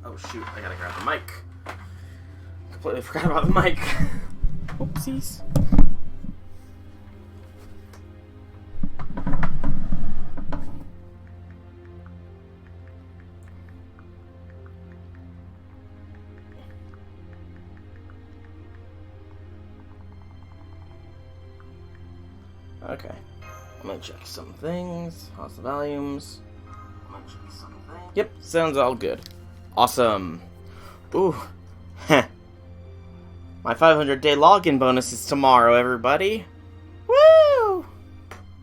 Oh shoot, I gotta grab the mic. Completely forgot about the mic. Oopsies. Okay. I'm gonna check some things. How's the volumes? I'm gonna check some things. Yep, sounds all good. Awesome. Ooh. Heh. My 500-day login bonus is tomorrow, everybody. Woo!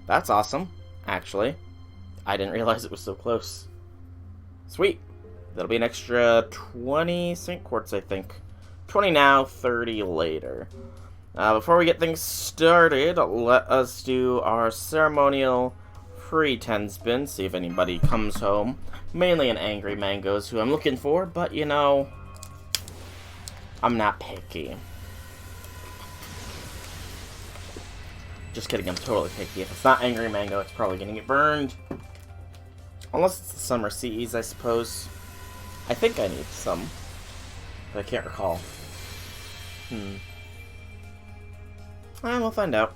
That's awesome, actually. I didn't realize it was so close. Sweet. That'll be an extra 20 Saint Quartz, I think. 20 now, 30 later. Before we get things started, let us do our ceremonial free 10 spin, see if anybody comes home. Mainly an Angry Mangoes who I'm looking for, but you know, I'm not picky. Just kidding, I'm totally picky. If it's not Angry Mango, it's probably gonna get burned. Unless it's the Summer Seas, I suppose. I think I need some, but I can't recall. And we'll find out.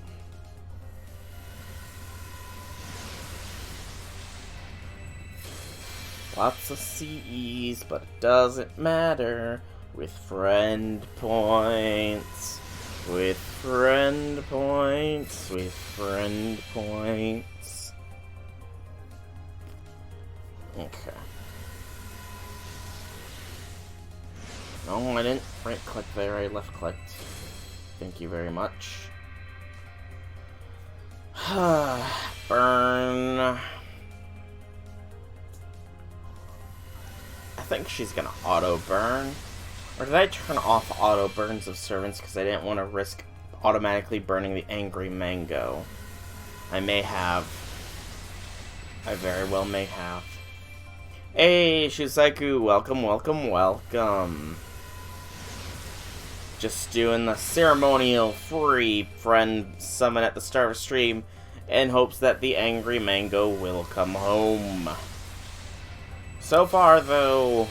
Lots of CEs, but it doesn't matter. With friend points. With friend points. With friend points. Okay. No, I didn't right click there, I left clicked. Thank you very much. Burn. I think she's gonna auto burn. Or did I turn off auto burns of servants because I didn't want to risk automatically burning the Angry Mango? I may have. I very well may have. Hey, Shusaku, welcome, welcome, welcome. Just doing the ceremonial free friend summon at the start of stream in hopes that the Angry Mango will come home. So far, though,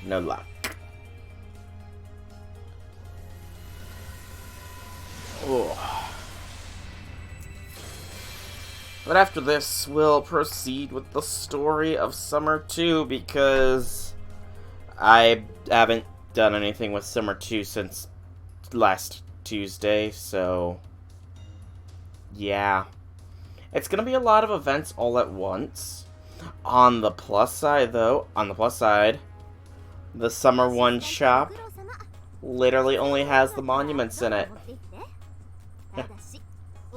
no luck. Oh. But after this, we'll proceed with the story of Summer 2 because I haven't done anything with Summer 2 since last Tuesday, so yeah. It's gonna be a lot of events all at once. On the plus side, though, the Summer 1 shop literally only has the monuments in it.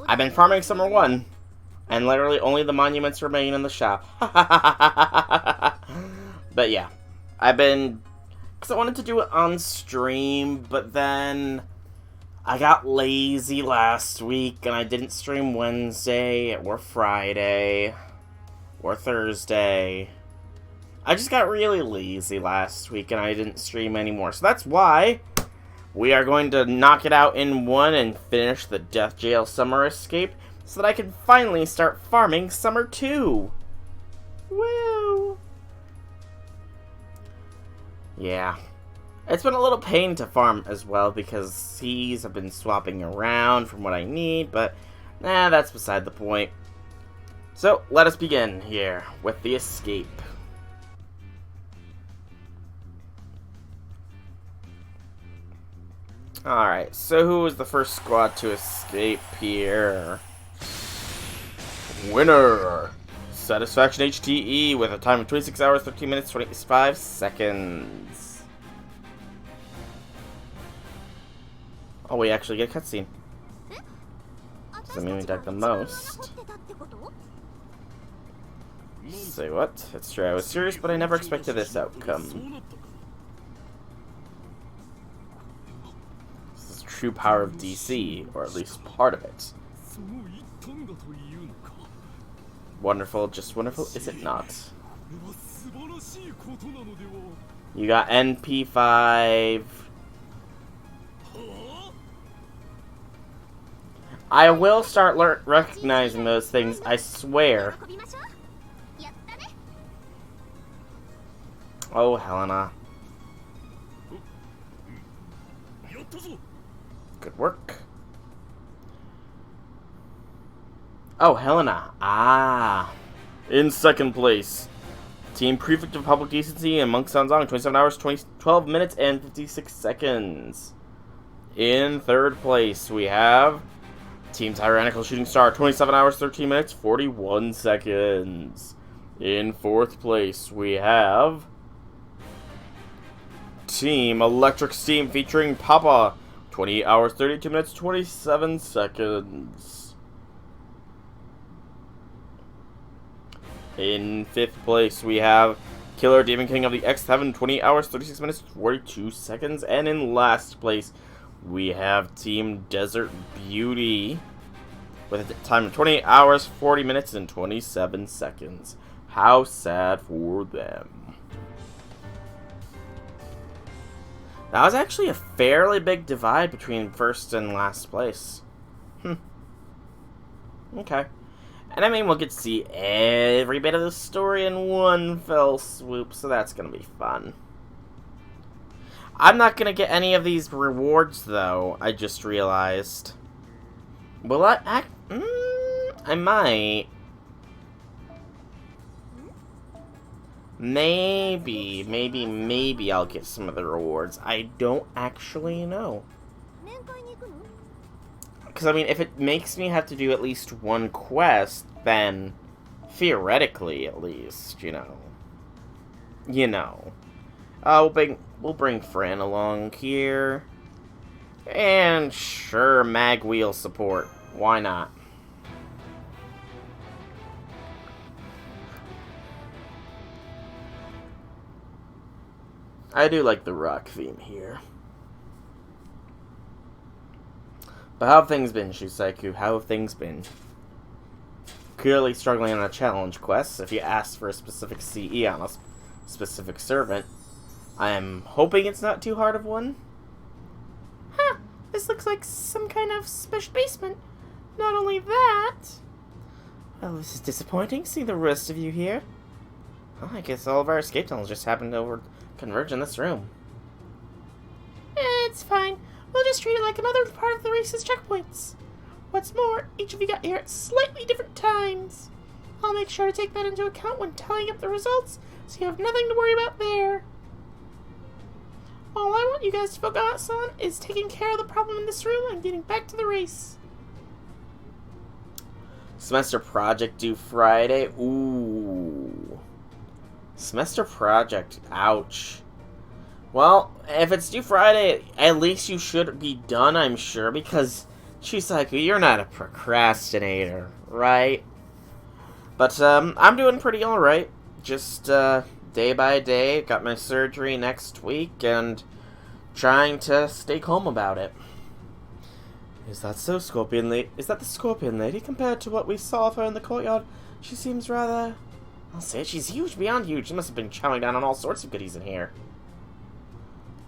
I've been farming Summer 1, and literally only the monuments remain in the shop. But yeah, because I wanted to do it on stream, but then I got lazy last week, and I didn't stream Wednesday, or Friday, or Thursday. I just got really lazy last week, and I didn't stream anymore. So that's why we are going to knock it out in one and finish the Death Jail Summer Escape, so that I can finally start farming Summer 2. Woo! Yeah. It's been a little pain to farm as well, because seas have been swapping around from what I need, but that's beside the point. So, let us begin here with the escape. Alright, so who was the first squad to escape here? Winner! Satisfaction HTE with a time of 26 hours, 13 minutes, 25 seconds. Oh, we actually get a cutscene. Does that mean we died the most? Say what? It's true, I was serious, but I never expected this outcome. This is true power of DC, or at least part of it. Wonderful, just wonderful, is it not? You got NP5. I will start recognizing those things, I swear. Oh, Helena. Good work. Oh, Helena. Ah. In second place, Team Prefect of Public Decency and Monk Sanzong, 27 hours, 12 minutes, and 56 seconds. In third place, we have Team Tyrannical Shooting Star, 27 hours, 13 minutes, 41 seconds. In fourth place, we have Team Electric Steam featuring Papa, 28 hours, 32 minutes, 27 seconds. In fifth place, we have Killer Demon King of the X7, 28 hours, 36 minutes, 42 seconds. And in last place, we have Team Desert Beauty with a time of 28 hours, 40 minutes, and 27 seconds. How sad for them. That was actually a fairly big divide between first and last place. Okay. And I mean, we'll get to see every bit of the story in one fell swoop, so that's going to be fun. I'm not going to get any of these rewards, though, I just realized. Will I? I might. Maybe I'll get some of the rewards. I don't actually know. Because, I mean, if it makes me have to do at least one quest, then theoretically, at least, you know. We'll bring Fran along here. And sure, mag wheel support. Why not? I do like the rock theme here. But how have things been, Shusaku? How have things been? Clearly struggling on a challenge quest. If you ask for a specific CE on a specific servant, I am hoping it's not too hard of one. Huh, this looks like some kind of special basement. Not only that... Well, this is disappointing, seeing the rest of you here. Well, I guess all of our escape tunnels just happened to converge in this room. It's fine. We'll just treat it like another part of the race's checkpoints. What's more, each of you got here at slightly different times. I'll make sure to take that into account when tallying up the results, so you have nothing to worry about there. All I want you guys to focus on is taking care of the problem in this room and getting back to the race. Semester project due Friday. Ooh. Semester project. Ouch. Well, if it's due Friday, at least you should be done, I'm sure, because Chisaku, you're not a procrastinator, right? But, I'm doing pretty alright. Just, day by day. Got my surgery next week, and trying to stay calm about it. Is that so, Scorpion Lady? Is that the Scorpion Lady? Compared to what we saw of her in the courtyard, she seems rather... I'll say it, she's huge beyond huge. She must have been chowing down on all sorts of goodies in here.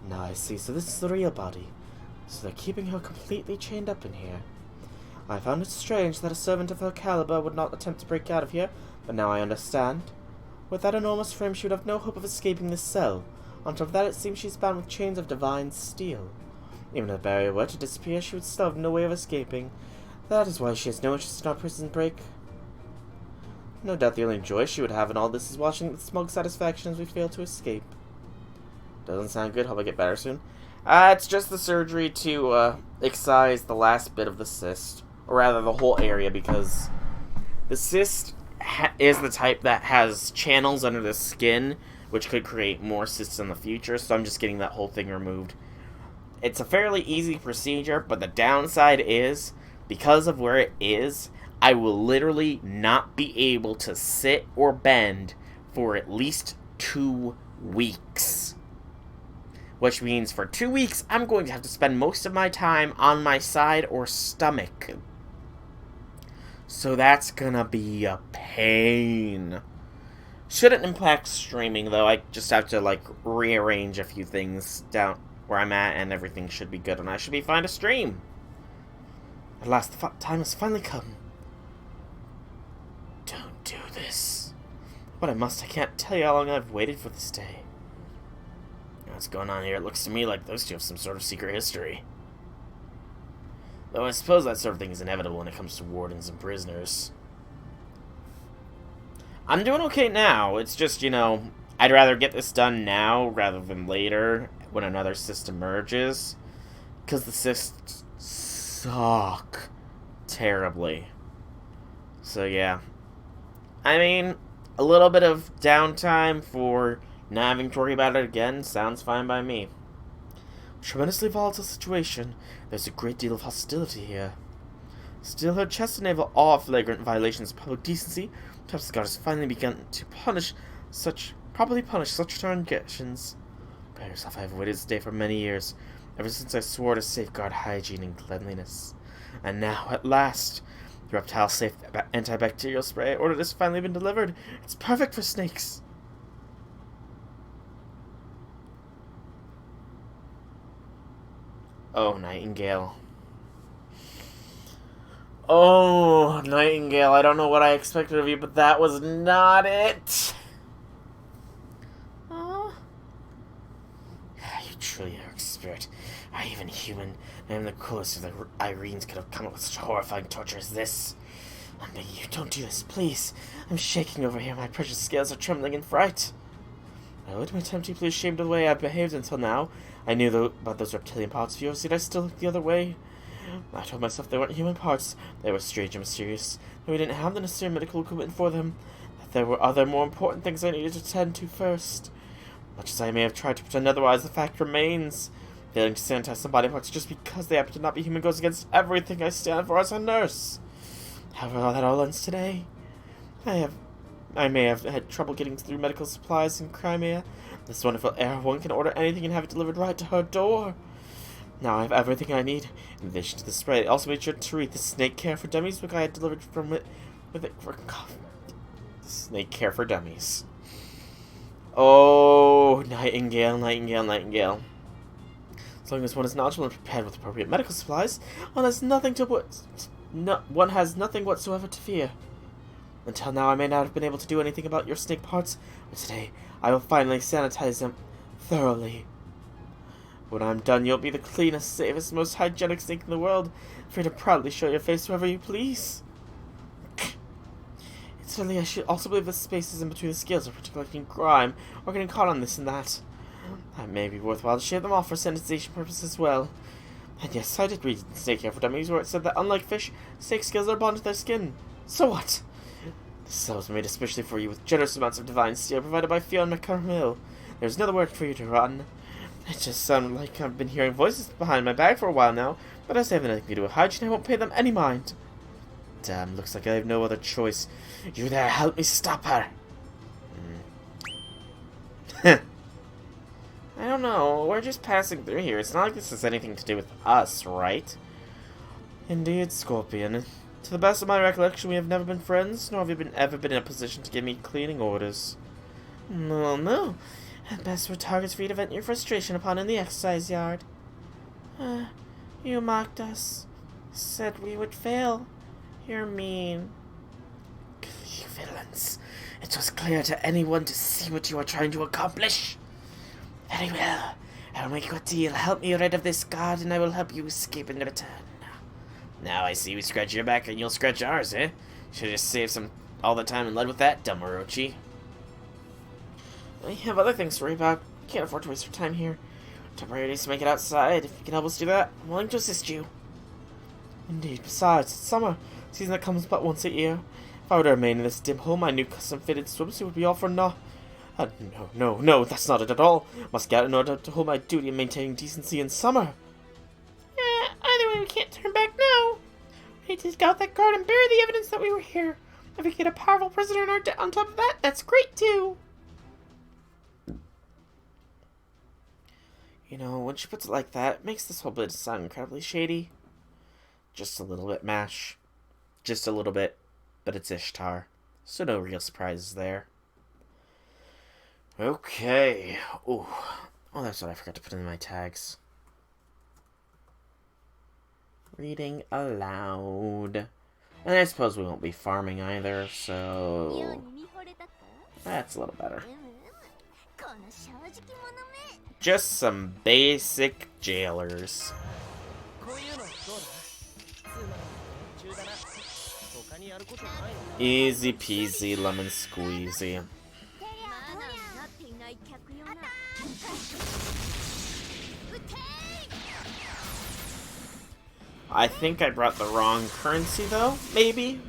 Now I see, so this is the real body. So they're keeping her completely chained up in here. I found it strange that a servant of her caliber would not attempt to break out of here, but now I understand. With that enormous frame, she would have no hope of escaping this cell. On top of that, it seems she's bound with chains of divine steel. Even if the barrier were to disappear, she would still have no way of escaping. That is why she has no interest in our prison break. No doubt the only joy she would have in all this is watching with smug satisfaction as we fail to escape. Doesn't sound good. Hope I get better soon. It's just the surgery to excise the last bit of the cyst. Or rather, the whole area, because the cyst is the type that has channels under the skin, which could create more cysts in the future, so I'm just getting that whole thing removed. It's a fairly easy procedure, but the downside is, because of where it is, I will literally not be able to sit or bend for at least 2 weeks. Which means for 2 weeks, I'm going to have to spend most of my time on my side or stomach. So that's gonna be a pain. Shouldn't impact streaming, though. I just have to, like, rearrange a few things down where I'm at, and everything should be good, and I should be fine to stream. At last, the time has finally come. Don't do this. But I must. I can't tell you how long I've waited for this day. What's going on here? It looks to me like those two have some sort of secret history. Though I suppose that sort of thing is inevitable when it comes to wardens and prisoners. I'm doing okay now. It's just, you know, I'd rather get this done now rather than later when another system merges. Because the systems suck terribly. So, yeah. I mean, a little bit of downtime for not having to worry about it again sounds fine by me. Tremendously volatile situation. There's a great deal of hostility here. Still, her chest enable all flagrant violations of public decency. Perhaps the god has finally begun to properly punish such transgressions. By yourself, I have avoided this day for many years, ever since I swore to safeguard hygiene and cleanliness. And now, at last, the reptile-safe antibacterial spray I ordered has finally been delivered. It's perfect for snakes. Oh, Nightingale. Oh, Nightingale, I don't know what I expected of you, but that was not it. You truly are a spirit. Are you even human? I am the coolest of the Irenes could have come up with such horrifying torture as this. I'm begging you, don't do this, please. I'm shaking over here. My precious scales are trembling in fright. I would my time deeply ashamed of the way I behaved until now. I knew about those reptilian parts of yours, yet I still looked the other way. I told myself they weren't human parts. They were strange and mysterious. That we didn't have the necessary medical equipment for them. That there were other, more important things I needed to tend to first. Much as I may have tried to pretend otherwise, the fact remains. Failing to sanitize some body parts just because they happen to not be human goes against everything I stand for as a nurse. However, that all ends today. I may have had trouble getting through medical supplies in Crimea. This wonderful air one can order anything and have it delivered right to her door. Now I have everything I need. In addition to the spray, I also made sure to read the Snake Care for Dummies book I had delivered from it with it for Snake Care for Dummies. Oh, Nightingale, Nightingale, Nightingale. As long as one is knowledgeable and prepared with appropriate medical supplies, one has nothing whatsoever to fear. Until now, I may not have been able to do anything about your snake parts, but today I will finally sanitize them thoroughly. When I'm done, you'll be the cleanest, safest, most hygienic snake in the world, free to proudly show your face wherever you please. Incidentally, I should also believe the spaces in between the scales are particularly grime, or getting caught on this and that. It may be worthwhile to shave them off for sanitization purposes as well. And yes, I did read in Snake Care for Dummies where it said that unlike fish, snake scales are bonded to their skin. So what? This cell was made especially for you with generous amounts of divine steel provided by Fiona McCarmill. There's another word for you to run. It just sounded like I've been hearing voices behind my back for a while now, but as they have nothing to do with hygiene, I won't pay them any mind. Damn, looks like I have no other choice. You there, help me stop her. I don't know, we're just passing through here. It's not like this has anything to do with us, right? Indeed, Scorpion. To the best of my recollection, we have never been friends, nor have you ever been in a position to give me cleaning orders. Well, no. At best, we're targets for you to vent your frustration upon in the exercise yard. You mocked us. Said we would fail. You're mean. You villains. It was clear to anyone to see what you are trying to accomplish. Very well. I'll make you a deal. Help me rid of this guard, and I will help you escape in return. Now I see we scratch your back, and you'll scratch ours, eh? Should've just saved all the time and led with that, dumb Orochi. I have other things to worry about. Can't afford to waste your time here. Temporary needs to make it outside. If you can help us do that, I'm willing to assist you. Indeed. Besides, it's summer. Season that comes but once a year. If I were to remain in this dim hole, my new custom-fitted swimsuit would be all for naught. No, that's not it at all. Must get out in order to hold my duty in maintaining decency in summer. Either way, we can't turn back now. We need to take out that guard and bury the evidence that we were here. If we get a powerful prisoner in our debt on top of that, that's great too. You know, when she puts it like that, it makes this whole bit sound incredibly shady. Just a little bit, Mash. Just a little bit. But it's Ishtar. So no real surprises there. Okay. Ooh. Oh, that's what I forgot to put in my tags. Reading aloud. And I suppose we won't be farming either, so... that's a little better. Just some basic jailers. Easy peasy lemon squeezy. I think I brought the wrong currency though, maybe?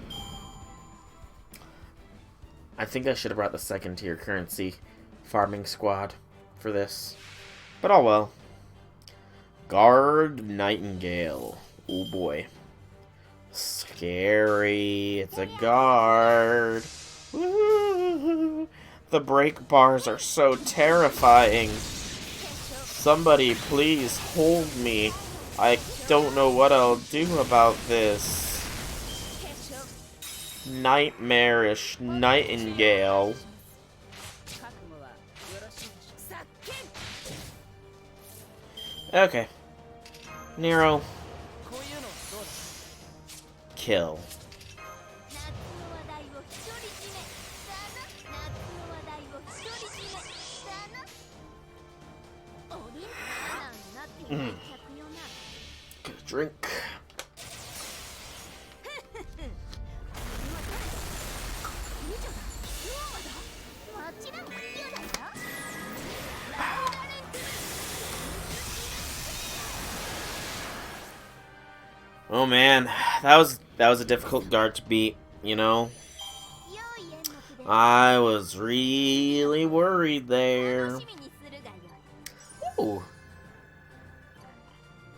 I think I should have brought the second tier currency farming squad for this. But oh well. Guard Nightingale. Oh boy. Scary. It's a guard. Woo. The break bars are so terrifying. Somebody please hold me. I don't know what I'll do about this. Nightmarish Nightingale. Okay. Nero. Kill. Get a drink. Oh man, that was a difficult guard to beat, you know? I was really worried there. Ooh.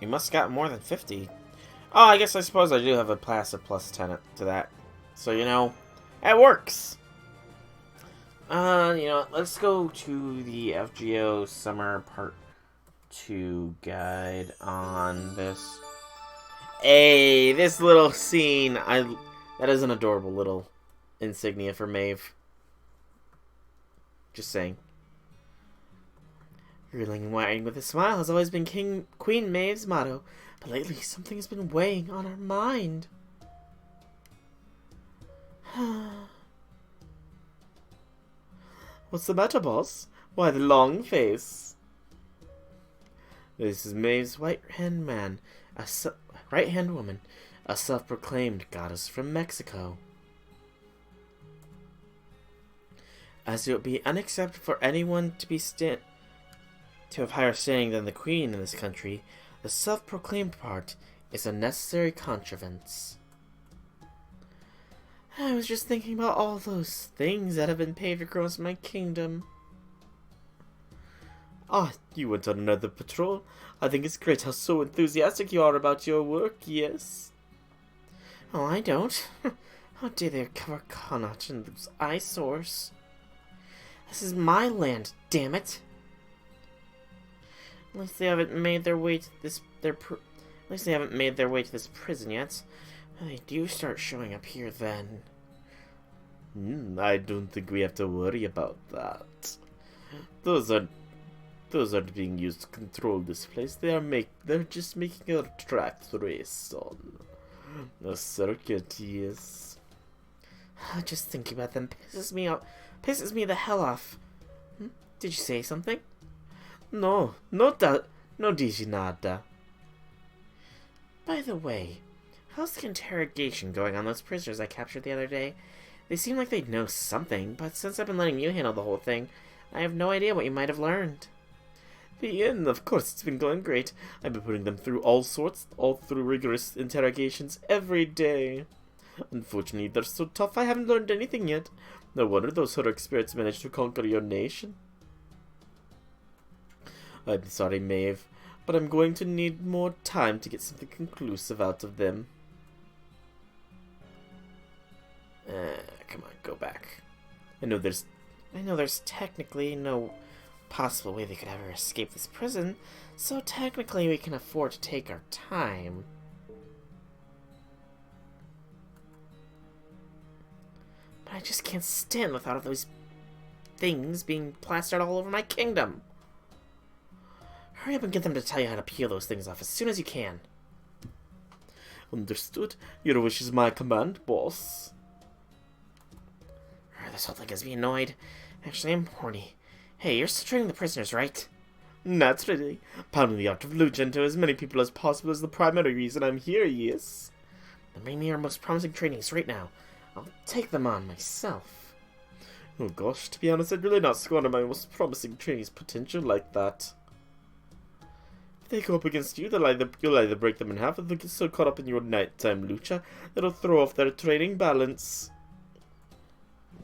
You must have got more than 50. Oh, I suppose I do have a passive plus 10 to that. So, you know, it works. You know, let's go to the FGO Summer Part 2 guide on this. Hey, this little scene, that is an adorable little insignia for Maeve. Just saying. Grilling and whining with a smile has always been Queen Maeve's motto, but lately something has been weighing on her mind. What's the matter, boss? Why the long face? This is Maeve's right-hand man, right-hand woman, a self-proclaimed goddess from Mexico. As it would be unacceptable for anyone to have higher standing than the queen in this country, the self-proclaimed part is a necessary contrivance. I was just thinking about all those things that have been paved across my kingdom. Ah, you went on another patrol. I think it's great how so enthusiastic you are about your work, yes. Oh, I don't. How dare they cover Connaught and those eyesores? This is my land, damn it. At least they haven't made their way to this. At least they haven't made their way to this prison yet. When they do start showing up here, then. I don't think we have to worry about that. Those aren't being used to control this place. They're just making a track race on a circuit, yes. Just thinking about them pisses me the hell off. Did you say something? No digi nada. By the way, how's the interrogation going on those prisoners I captured the other day? They seem like they'd know something, but since I've been letting you handle the whole thing, I have no idea what you might have learned. Of course, it's been going great. I've been putting them through all through rigorous interrogations every day. Unfortunately, they're so tough I haven't learned anything yet. No wonder those heroic spirits managed to conquer your nation. I'm sorry, Maeve, but I'm going to need more time to get something conclusive out of them. Come on, go back. I know there's technically no possible way they could ever escape this prison, so technically we can afford to take our time. But I just can't stand the thought of those things being plastered all over my kingdom. Hurry up and get them to tell you how to peel those things off as soon as you can. Understood. Your wish is my command, boss. This whole thing has me annoyed. Actually, I'm horny. Hey, you're still training the prisoners, right? Naturally. Pounding the art of lucha into as many people as possible is the primary reason I'm here, yes. Then bring me your most promising trainings right now. I'll take them on myself. Oh gosh, to be honest, I'd really not squander my most promising trainee's potential like that. If they go up against you, you'll either break them in half or they'll get so caught up in your nighttime lucha that'll throw off their training balance.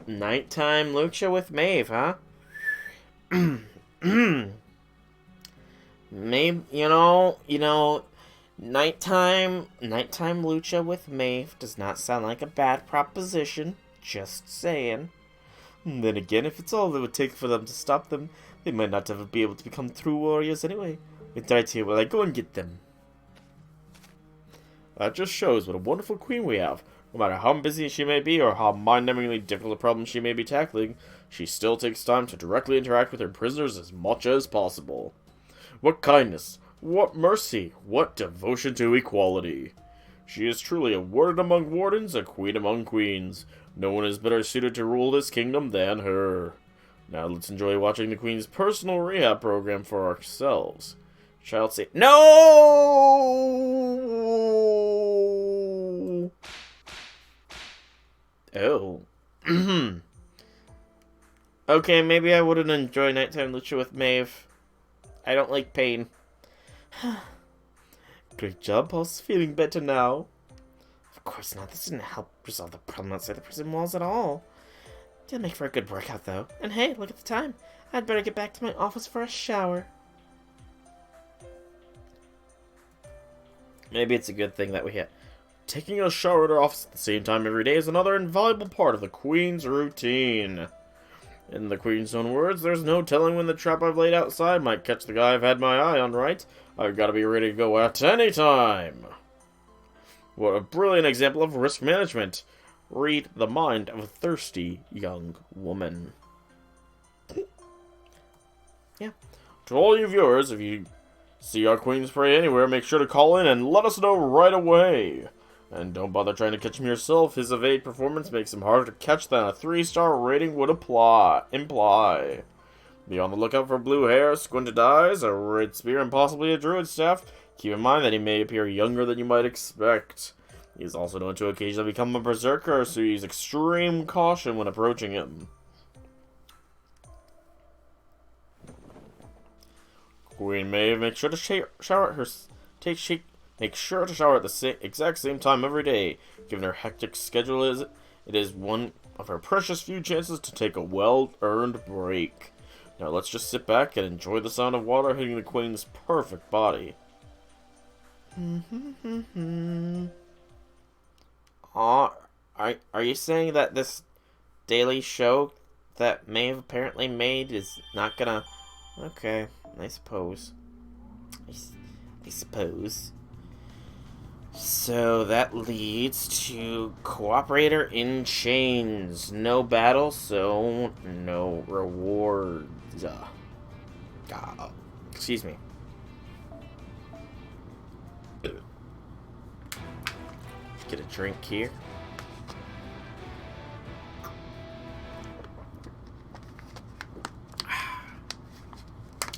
Nighttime lucha with Maeve, huh? Maybe, nighttime lucha with Maeve does not sound like a bad proposition. Just saying. Then again, if it's all it would take for them to stop them, they might not ever be able to become true warriors anyway. Wait right here while I go and get them. That just shows what a wonderful queen we have. No matter how busy she may be or how mind-numbingly difficult problems she may be tackling, she still takes time to directly interact with her prisoners as much as possible. What kindness, what mercy, what devotion to equality. She is truly a warden among wardens, a queen among queens. No one is better suited to rule this kingdom than her. Now let's enjoy watching the queen's personal rehab program for ourselves. Child say no! Oh. Okay, maybe I wouldn't enjoy nighttime lucha with Maeve. I don't like pain. Great job, boss. Feeling better now? Of course not. This didn't help resolve the problem outside the prison walls at all. Did make for a good workout, though. And hey, look at the time. I'd better get back to my office for a shower. Maybe it's a good thing that we hit. Taking a shower at our office at the same time every day is another invaluable part of the Queen's routine. In the Queen's own words, there's no telling when the trap I've laid outside might catch the guy I've had my eye on, right? I've got to be ready to go at any time. What a brilliant example of risk management. Read the mind of a thirsty young woman. Yeah. To all you viewers, if you see our Queen spray anywhere, make sure to call in and let us know right away. And don't bother trying to catch him yourself. His evade performance makes him harder to catch than a 3-star rating would imply. Be on the lookout for blue hair, squinted eyes, a red spear, and possibly a druid staff. Keep in mind that he may appear younger than you might expect. He is also known to occasionally become a berserker, so use extreme caution when approaching him. Queen Maeve, make sure to shower at her. Make sure to shower at the exact same time every day. Given her hectic schedule, it is one of her precious few chances to take a well-earned break. Now let's just sit back and enjoy the sound of water hitting the Queen's perfect body. Are you saying that this daily show that Maeve apparently made is not gonna... Okay, I suppose. I suppose. So that leads to Cooperator in Chains. No battle, so no rewards. Excuse me. Get a drink here.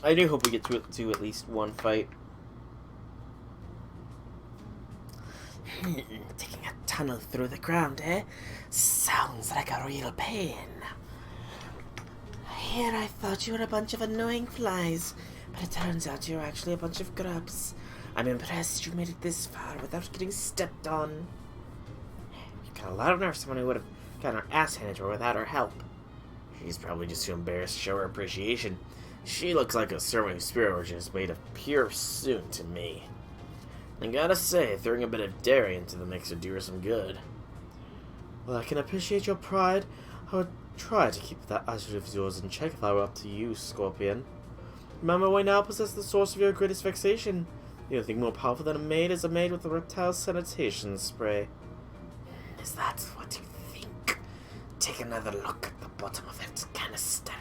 I do hope we get to at least one fight. Taking a tunnel through the ground, eh? Sounds like a real pain. Here I thought you were a bunch of annoying flies, but it turns out you're actually a bunch of grubs. I'm impressed you made it this far without getting stepped on. You've got a lot of nerve. Someone who would have gotten her ass handed to her without her help. She's probably just too embarrassed to show her appreciation. She looks like a servant whose spirit origin is made of pure soot to me. I gotta say, throwing a bit of dairy into the mix would do her some good. Well, I can appreciate your pride. I would try to keep that attitude of yours in check if I were up to you, Scorpion. Remember, we now possess the source of your greatest vexation. The only thing more powerful than a maid is a maid with a reptile sanitation spray. Is that what you think? Take another look at the bottom of that canister.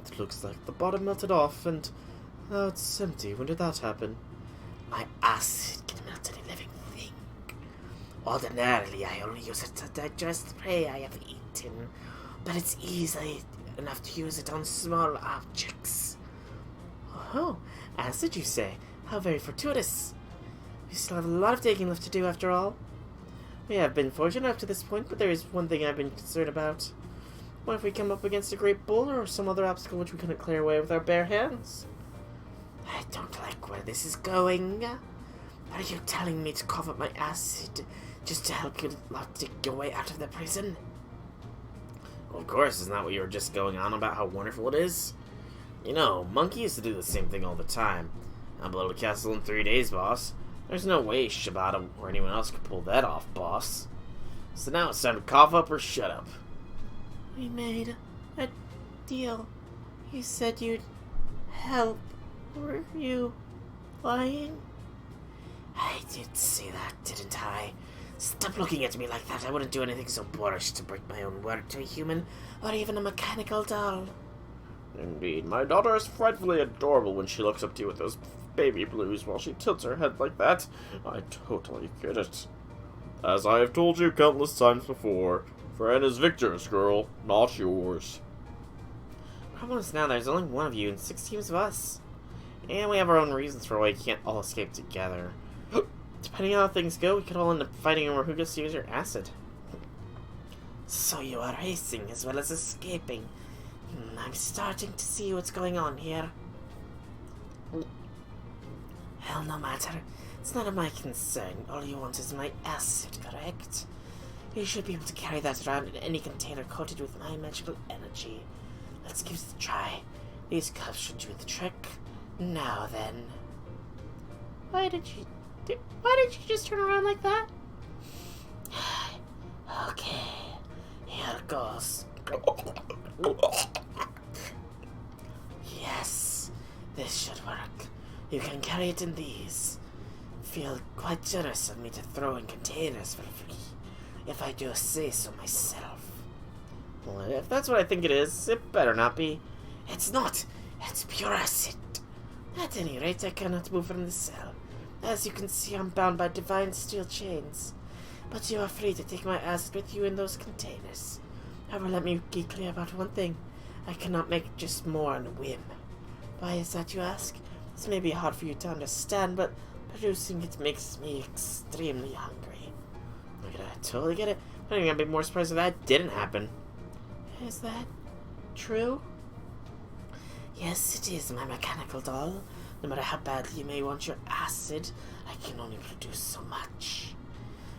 It looks like the bottom melted off, and now it's empty. When did that happen? My acid can melt any living thing. Ordinarily, I only use it to digest prey I have eaten, but it's easily enough to use it on small objects. Oh, acid, you say? How very fortuitous. We still have a lot of digging left to do, after all. We have been fortunate up to this point, but there is one thing I've been concerned about. What if we come up against a great boulder or some other obstacle which we couldn't clear away with our bare hands? I don't like where this is going. Are you telling me to cough up my acid just to help you lot dig your way out of the prison? Well, of course, isn't that what you were just going on about how wonderful it is? You know, Monkey used to do the same thing all the time. I'll blow the castle in 3 days, boss. There's no way Shibata or anyone else could pull that off, boss. So now it's time to cough up or shut up. We made a deal. You said you'd help. Were you lying? I did say that, didn't I? Stop looking at me like that. I wouldn't do anything so boorish to break my own word to a human, or even a mechanical doll. Indeed, my daughter is frightfully adorable when she looks up to you with those baby blues while she tilts her head like that. I totally get it. As I have told you countless times before, Fran is Victor's girl, not yours. Problem is now there's only one of you and 6 teams of us. And we have our own reasons for why we can't all escape together. Depending on how things go, we could all end up fighting over who gets to use your acid. So you are racing as well as escaping. I'm starting to see what's going on here. Hell, no matter. It's none of my concern. All you want is my acid, correct? You should be able to carry that around in any container coated with my magical energy. Let's give it a try. These cups should do the trick. Now then. Why did you just turn around like that? Okay. Here goes. Yes. This should work. You can carry it in these. Feel quite generous of me to throw in containers for free, if I do say so myself. Well, if that's what I think it is, it better not be. It's not. It's pure acid. At any rate, I cannot move from the cell. As you can see, I'm bound by divine steel chains. But you are free to take my acid with you in those containers. However, let me be clear about one thing. I cannot make just more on a whim. Why is that, you ask? This may be hard for you to understand, but producing it makes me extremely hungry. I totally get it. I think I'd be more surprised if that didn't happen. Is that true? Yes, it is, my mechanical doll. No matter how badly you may want your acid, I can only produce so much.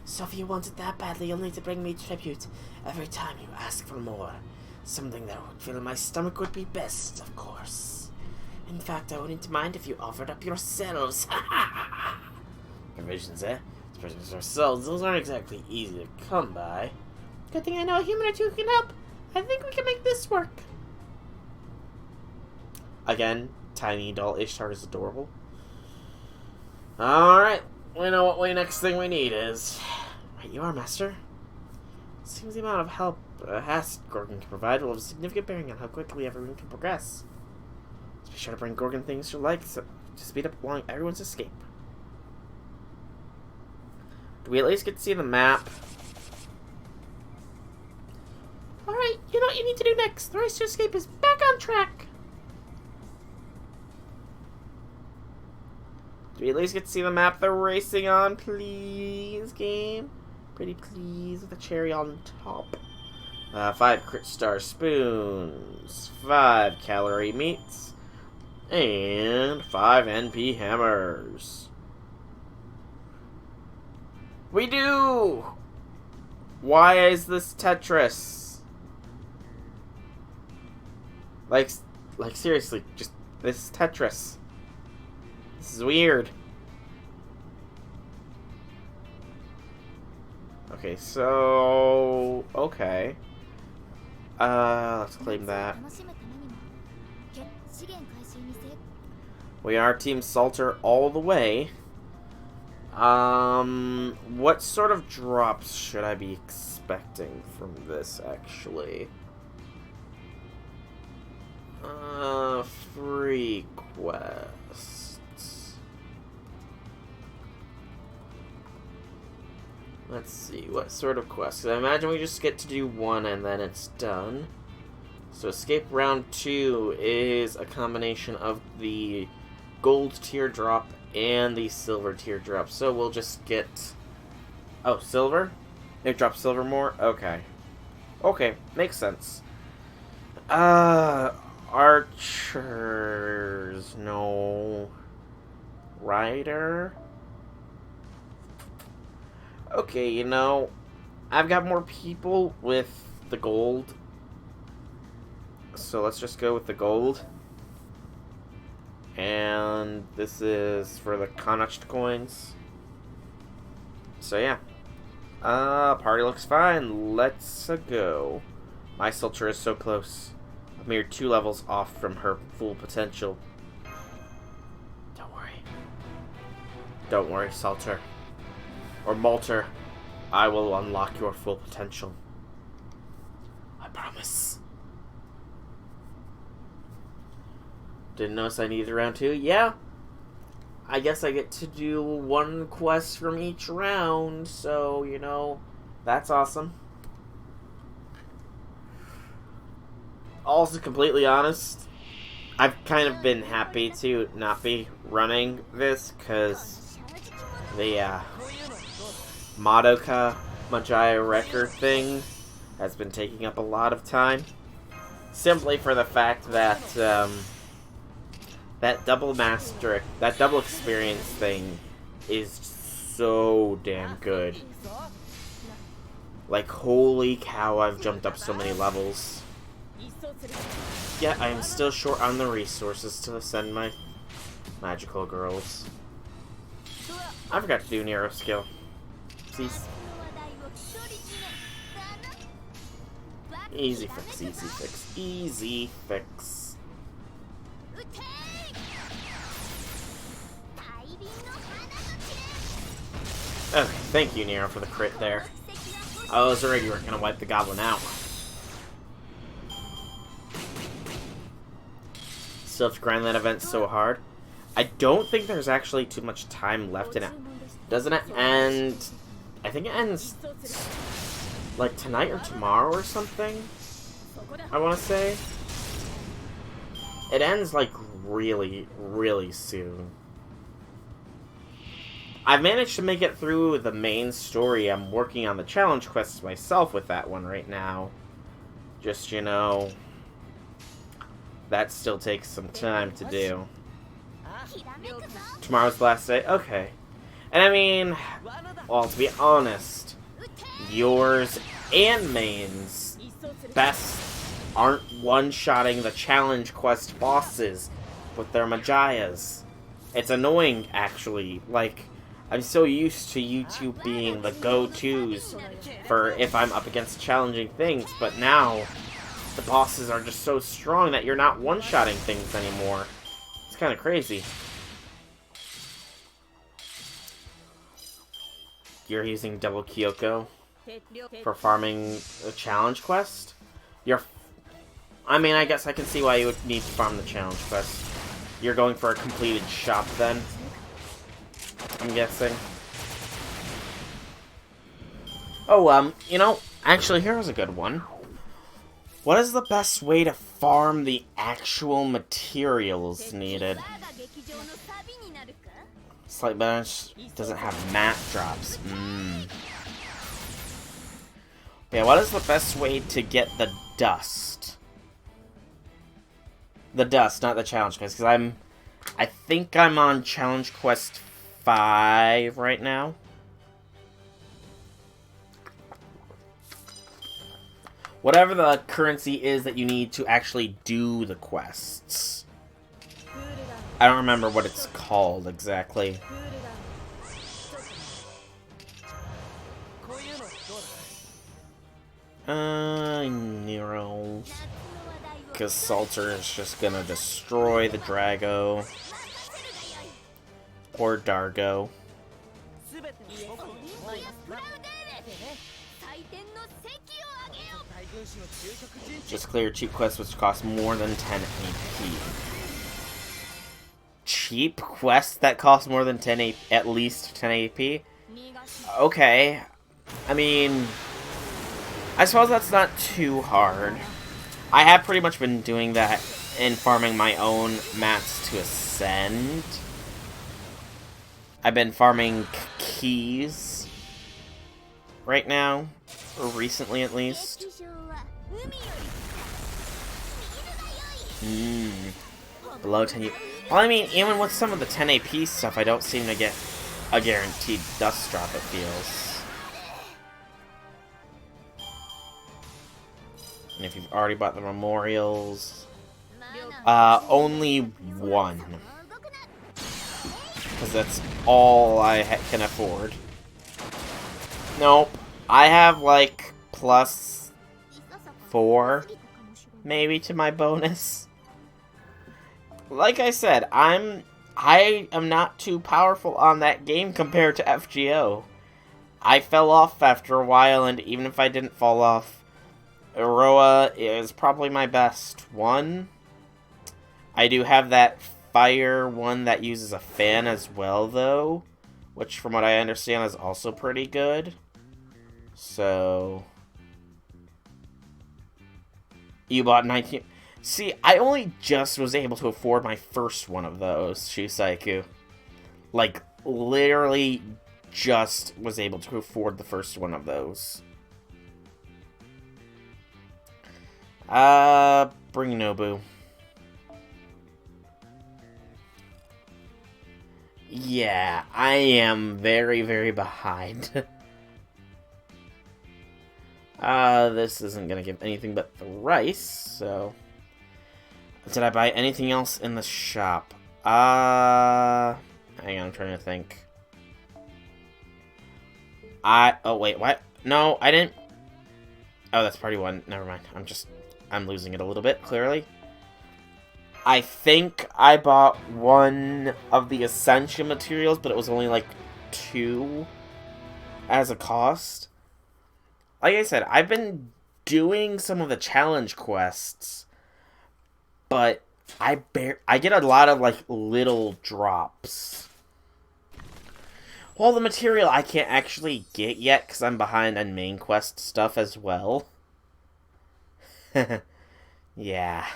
So if you want it that badly, you'll need to bring me tribute every time you ask for more. Something that would fill my stomach would be best, of course. In fact, I wouldn't mind if you offered up yourselves. Provisions, eh? Provisions ourselves, those aren't exactly easy to come by. Good thing I know a human or two who can help. I think we can make this work. Again, tiny doll Ishtar is adorable. Alright, we know what next thing we need is. Right you are, Master. Seems the amount of help acid Gorgon can provide will have a significant bearing on how quickly everyone can progress. Let's be sure to bring Gorgon things you like to speed up along everyone's escape. Do we at least get to see the map? Alright, you know what you need to do next. The race to escape is back on track. Do we at least get to see the map they're racing on, please, game? Pretty please, with a cherry on top. 5 crit star spoons, 5 calorie meats, and 5 NP hammers. We do! Why is this Tetris? Like seriously, just this is Tetris. This is weird. Okay, so okay. Let's claim that. We are Team Salter all the way. What sort of drops should I be expecting from this, actually? Free quests. Let's see, what sort of quests? I imagine we just get to do one and then it's done. So escape round 2 is a combination of the gold teardrop and the silver teardrop. So we'll just get... Oh, silver? It drops silver more? Okay. Okay, makes sense. Archers... No... Rider? Okay, you know... I've got more people with the gold. So let's just go with the gold. And this is for the Connacht coins. So yeah. Party looks fine. Let's go. My Sultra is so close. A mere 2 levels off from her full potential. Don't worry. Don't worry, Salter. Or Malter. I will unlock your full potential. I promise. Didn't notice I needed round 2? Yeah. I guess I get to do 1 quest from each round, so, you know, that's awesome. Also, completely honest, I've kind of been happy to not be running this, because the, Madoka Majaya record thing has been taking up a lot of time. Simply for the fact that, that double experience thing is so damn good. Like, holy cow, I've jumped up so many levels. Yet, I am still short on the resources to ascend my magical girls. I forgot to do Nero skill. Easy fix, easy fix, easy fix. Okay, thank you, Nero, for the crit there. I was worried you were gonna wipe the goblin out. Still have to grind that event so hard. I don't think there's actually too much time left in it. Doesn't it end... I think it ends... like tonight or tomorrow or something? I want to say. It ends like really, really soon. I've managed to make it through the main story. I'm working on the challenge quests myself with that one right now. Just, you know, that still takes some time to do. Tomorrow's the last day? Okay. And I mean, well, to be honest, yours and Main's best aren't one-shotting the challenge quest bosses with their Majayas. It's annoying, actually. Like, I'm so used to you two being the go-tos for if I'm up against challenging things, but now the bosses are just so strong that you're not one-shotting things anymore. It's kind of crazy. You're using double Kyoko for farming a challenge quest? I mean, I guess I can see why you would need to farm the challenge quest. You're going for a completed shop then? I'm guessing. Oh, you know, actually, here's a good one. What is the best way to farm the actual materials needed? Slight bench doesn't have map drops. Yeah, what is the best way to get the dust? The dust, not the challenge quest, because I think I'm on challenge quest 5 right now. Whatever the currency is that you need to actually do the quests. I don't remember what it's called exactly. Nero. Because Salter is just gonna destroy the Drago. Or Dargo. Just clear cheap quests which cost more than 10 AP. Cheap quests that cost more than 10 AP, at least 10 AP? Okay. I mean, I suppose that's not too hard. I have pretty much been doing that in farming my own mats to ascend. I've been farming keys right now, or recently at least. Below 10. Well, I mean, even with some of the 10 AP stuff, I don't seem to get a guaranteed dust drop, it feels. And if you've already bought the memorials, only one. Because that's all I can afford. Nope. I have, like, +4, maybe, to my bonus. Like I said, I am not too powerful on that game compared to FGO. I fell off after a while, and even if I didn't fall off, Aroa is probably my best one. I do have that fire one that uses a fan as well, though, which from what I understand is also pretty good. So you bought 19. See, I only just was able to afford my first one of those, Shisaiku. Like, literally just was able to afford the first one of those. Bring Nobu. Yeah, I am very, very behind. This isn't gonna give anything but the rice, so... Did I buy anything else in the shop? Hang on, I'm trying to think. Oh, wait, what? No, I didn't... Oh, that's party one. Never mind. I'm losing it a little bit, clearly. I think I bought one of the Ascension materials, but it was only, like, 2 as a cost. Like I said, I've been doing some of the challenge quests, but I get a lot of, like, little drops. Well, the material I can't actually get yet, because I'm behind on main quest stuff as well. Yeah.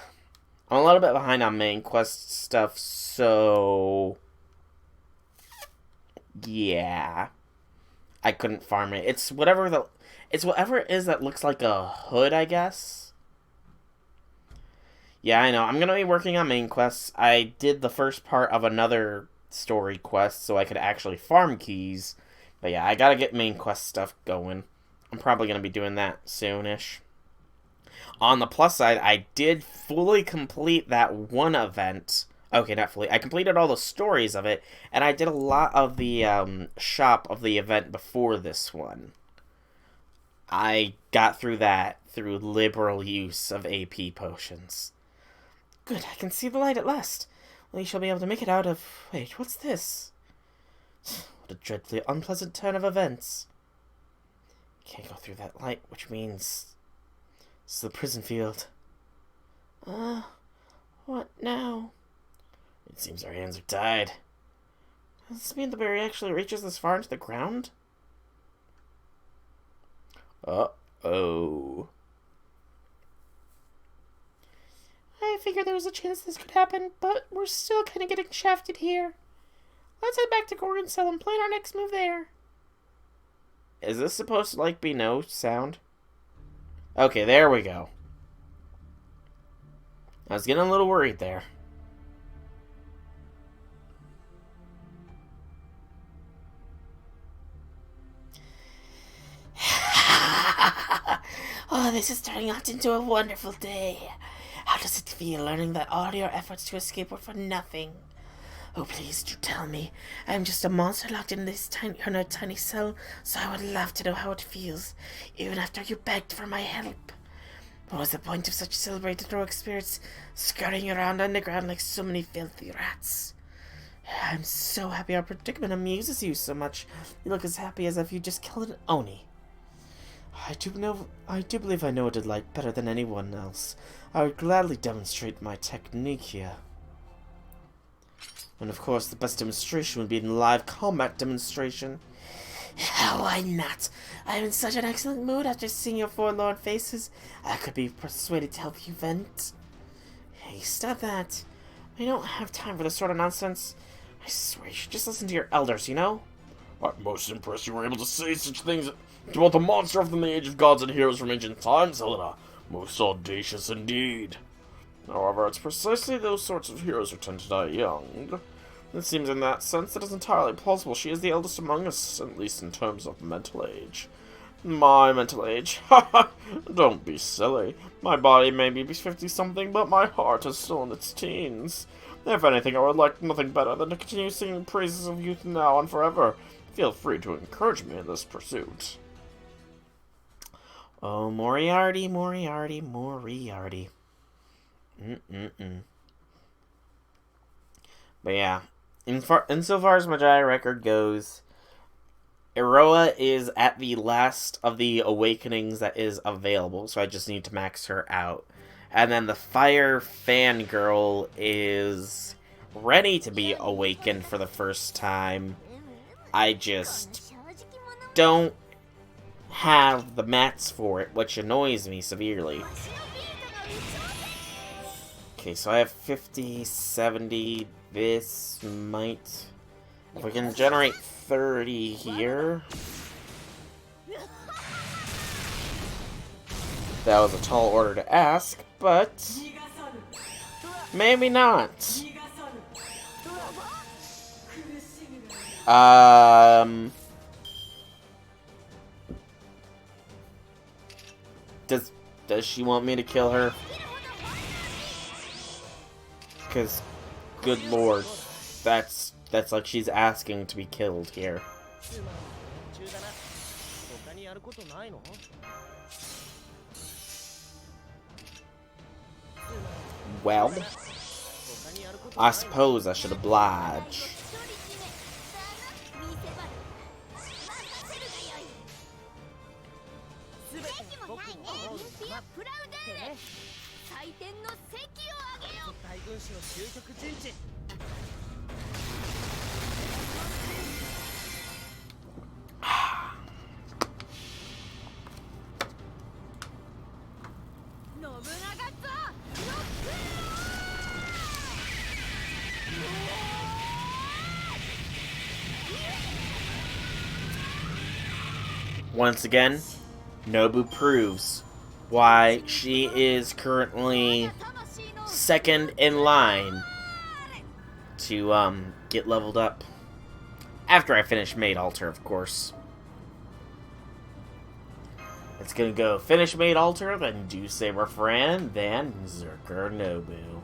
I'm a little bit behind on main quest stuff, so... Yeah. I couldn't farm it. It's whatever it is that looks like a hood, I guess. Yeah, I know. I'm gonna be working on main quests. I did the first part of another story quest so I could actually farm keys. But yeah, I gotta get main quest stuff going. I'm probably gonna be doing that soonish. On the plus side, I did fully complete that one event. Okay, not fully. I completed all the stories of it, and I did a lot of the shop of the event before this one. I got through that through liberal use of AP potions. Good, I can see the light at last. We shall be able to make it out of... Wait, what's this? What a dreadfully unpleasant turn of events. Can't go through that light, which means... It's the prison field. What now? It seems our hands are tied. Does this mean the berry actually reaches this far into the ground? Uh-oh. I figured there was a chance this could happen, but we're still kind of getting shafted here. Let's head back to Gorgon's cell and plan our next move there. Is this supposed to, like, be no sound? Okay, there we go. I was getting a little worried there. Oh, this is turning out into a wonderful day. How does it feel learning that all your efforts to escape were for nothing? Oh, please do tell me. I'm just a monster locked in this tiny cell, so I would love to know how it feels, even after you begged for my help. What was the point of such celebrated heroic spirits scurrying around underground like so many filthy rats? I'm so happy our predicament amuses you so much. You look as happy as if you just killed an Oni. I do believe I know a delight better than anyone else. I would gladly demonstrate my technique here. And of course, the best demonstration would be a live combat demonstration. Why not? I'm in such an excellent mood after seeing your forlorn faces. I could be persuaded to help you vent. Hey, stop that. I don't have time for this sort of nonsense. I swear you should just listen to your elders, you know? I'm most impressed you were able to say such things about the monster from the Age of Gods and Heroes from ancient times, Helena. Most audacious indeed. However, it's precisely those sorts of heroes who tend to die young. It seems in that sense that it's entirely plausible she is the eldest among us, at least in terms of mental age. My mental age? Haha! Don't be silly. My body may be 50-something, but my heart is still in its teens. If anything, I would like nothing better than to continue singing praises of youth now and forever. Feel free to encourage me in this pursuit. Oh, Moriarty, Moriarty, Moriarty. But yeah, insofar as my Jai record goes, Iroha is at the last of the awakenings that is available, so I just need to max her out. And then the Fire Fangirl is ready to be awakened for the first time. I just don't have the mats for it, which annoys me severely. Okay, so I have 50, 70, this might... If we can generate 30 here... That was a tall order to ask, but... Maybe not. Does she want me to kill her? Because, good lord, that's like she's asking to be killed here. Well, I suppose I should oblige. Once again, Nobu proves why she is currently second in line to get leveled up. After I finish Maid Altar, of course. It's gonna go finish Maid Altar, then do Saber Fran, then Zerker Nobu.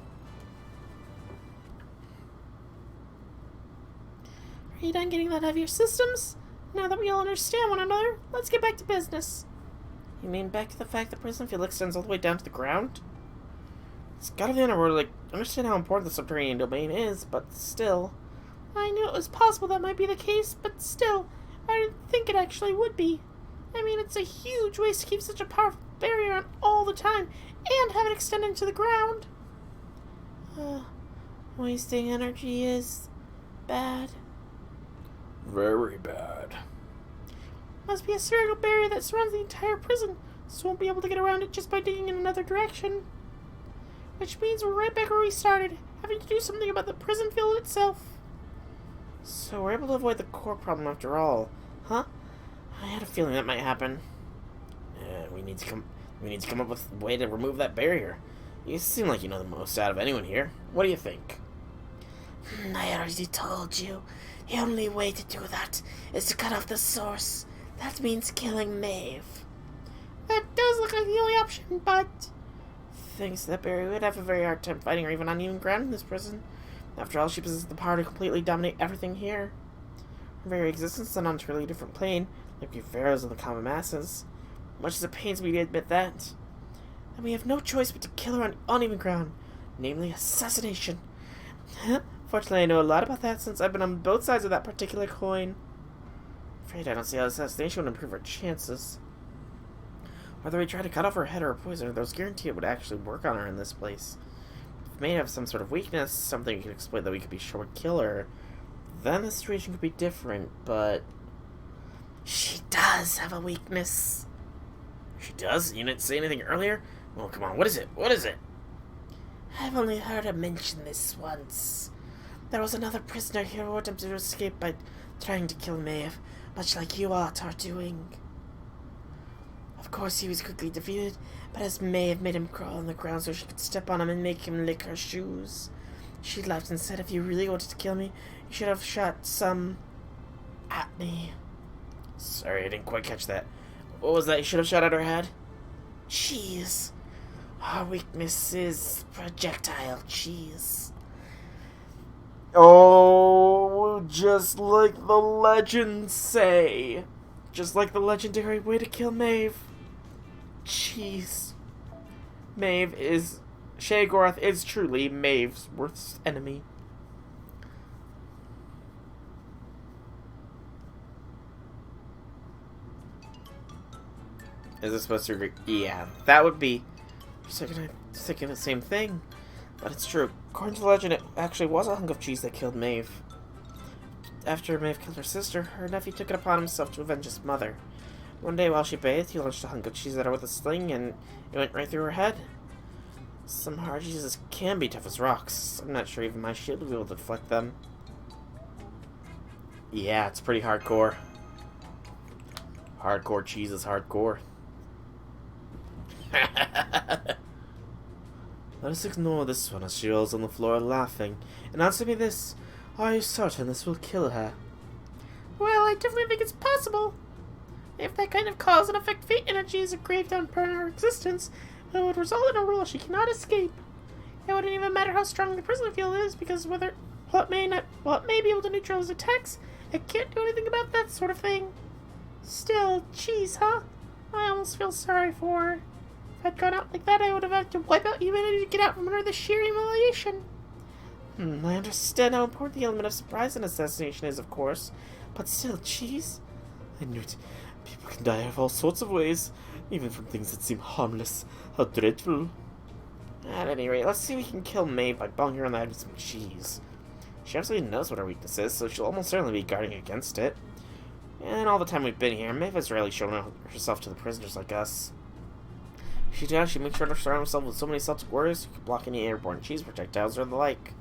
Are you done getting that out of your systems? Now that we all understand one another, let's get back to business. You mean back to the fact that prison field extends all the way down to the ground? It's gotta be underworld, like, understand how important the subterranean domain is, but still. I knew it was possible that might be the case, but still, I didn't think it actually would be. I mean, it's a huge waste to keep such a powerful barrier on all the time, and have it extend into the ground. Wasting energy is bad. Very bad. Must be a spherical barrier that surrounds the entire prison, so won't be able to get around it just by digging in another direction. Which means we're right back where we started, having to do something about the prison field itself. So we're able to avoid the core problem after all, huh? I had a feeling that might happen. We need to come up with a way to remove that barrier. You seem like you know the most out of anyone here. What do you think? I already told you. The only way to do that is to cut off the source. That means killing Maeve. That does look like the only option, but... Thanks to that barrier, we'd have a very hard time fighting her even on even ground in this prison. After all, she possesses the power to completely dominate everything here. Her very existence is on an entirely different plane, like we pharaohs of the common masses. Much as it pains me to admit that. And we have no choice but to kill her on uneven ground, namely assassination. Fortunately, I know a lot about that since I've been on both sides of that particular coin. Afraid I don't see how assassination would improve our chances. Whether we try to cut off her head or poison her, there's guarantee it would actually work on her in this place. If we may have some sort of weakness, something we could exploit that we could be sure would kill her, then the situation could be different, but... She does have a weakness. She does? You didn't say anything earlier? Well, come on, what is it? What is it? I've only heard her mention this once. There was another prisoner here who attempted to escape by trying to kill Maeve, much like you are doing. Of course, he was quickly defeated, but as Maeve made him crawl on the ground so she could step on him and make him lick her shoes, she laughed and said, if you really wanted to kill me, you should have shot some at me. Sorry, I didn't quite catch that. What was that you should have shot at her head? Cheese. Our weakness is projectile cheese. Oh, just like the legends say. Just like the legendary way to kill Maeve. Cheese. Sheogorath is truly Maeve's worst enemy. Is it supposed to agree? Yeah, that would be. For a second, I'm thinking the same thing. But it's true. According to the legend, it actually was a hunk of cheese that killed Maeve. After Maeve killed her sister, her nephew took it upon himself to avenge his mother. One day while she bathed, he launched a hunk of cheese at her with a sling, and it went right through her head. Some hard cheeses can be tough as rocks. I'm not sure even my shield will be able to deflect them. Yeah, it's pretty hardcore. Hardcore cheese is hardcore. Let us ignore this one as she rolls on the floor laughing. And answer me this. Are you certain this will kill her? Well, I definitely think it's possible. If that kind of cause and effect fate energy is engraved on her existence, it would result in a rule she cannot escape. It wouldn't even matter how strong the prison field is, because while it may be able to neutralize attacks, it can't do anything about that sort of thing. Still, cheese, huh? I almost feel sorry for her. If I'd gone out like that, I would have had to wipe out humanity to get out from under the sheer humiliation. I understand how important the element of surprise in assassination is, of course. But still, cheese? I knew it. People can die of all sorts of ways, even from things that seem harmless. How dreadful. At any rate, let's see if we can kill Maeve by bonking her on the head with some cheese. She absolutely knows what her weakness is, so she'll almost certainly be guarding against it. And all the time we've been here, Maeve has rarely shown herself to the prisoners like us. She does, she makes sure to surround herself with so many Celtic warriors who can block any airborne cheese projectiles or the like.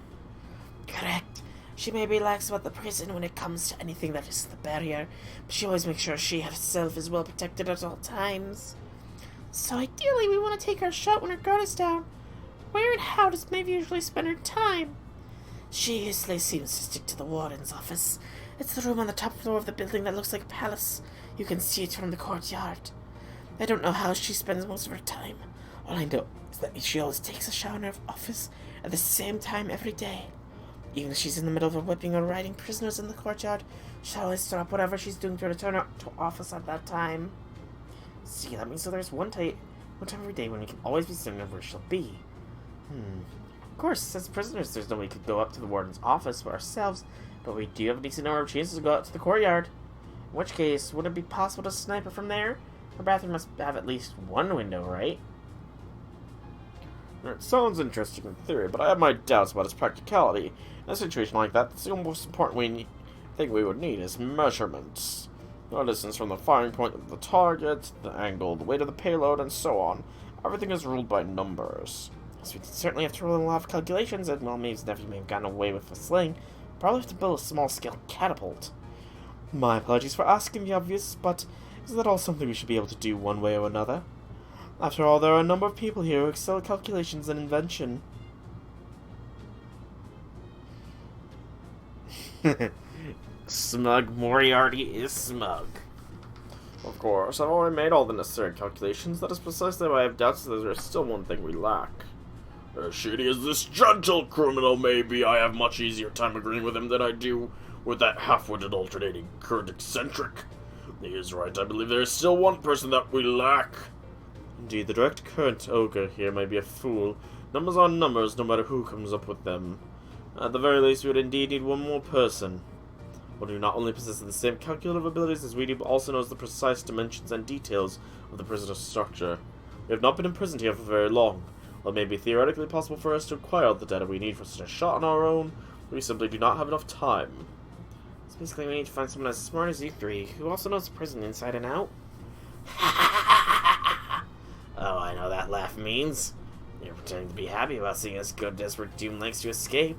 Correct. She may be lax about the prison when it comes to anything that is the barrier, but she always makes sure she herself is well protected at all times. So ideally, we want to take our shot when her guard is down. Where and how does Maeve usually spend her time? She usually seems to stick to the warden's office. It's the room on the top floor of the building that looks like a palace. You can see it from the courtyard. I don't know how she spends most of her time. All I know is that she always takes a shower in her office at the same time every day. Even if she's in the middle of whipping or riding prisoners in the courtyard, she'll always stop whatever she's doing to return to office at that time. See, that means so there's one time every day when we can always be certain of where she'll be. Of course, as prisoners, there's no way we could go up to the warden's office for ourselves, but we do have a decent number of chances to go out to the courtyard. In which case, would it be possible to snipe her from there? Her bathroom must have at least one window, right? It sounds interesting in theory, but I have my doubts about its practicality. In a situation like that, the most important thing we would need is measurements. The distance from the firing point of the target, the angle, the weight of the payload, and so on. Everything is ruled by numbers. So we certainly have to roll in a lot of calculations, and while Maeve's nephew may have gotten away with a sling, probably have to build a small-scale catapult. My apologies for asking the obvious, but is that all something we should be able to do one way or another? After all, there are a number of people here who excel at calculations and invention. Smug Moriarty is smug. Of course, I've already made all the necessary calculations. That is precisely why I have doubts that there is still one thing we lack. As shady as this gentle criminal may be, I have much easier time agreeing with him than I do with that half-witted alternating current eccentric. He is right, I believe there is still one person that we lack. Indeed, the direct current ogre here may be a fool. Numbers are numbers, no matter who comes up with them. At the very least, we would indeed need one more person. One who not only possesses the same calculative abilities as we do, but also knows the precise dimensions and details of the prisoner's structure. We have not been imprisoned here for very long. While it may be theoretically possible for us to acquire all the data we need for such a shot on our own, we simply do not have enough time. So basically, we need to find someone as smart as you three, who also knows the prison inside and out. Oh, I know that laugh means. You're pretending to be happy about seeing us go desperate doom lengths to escape,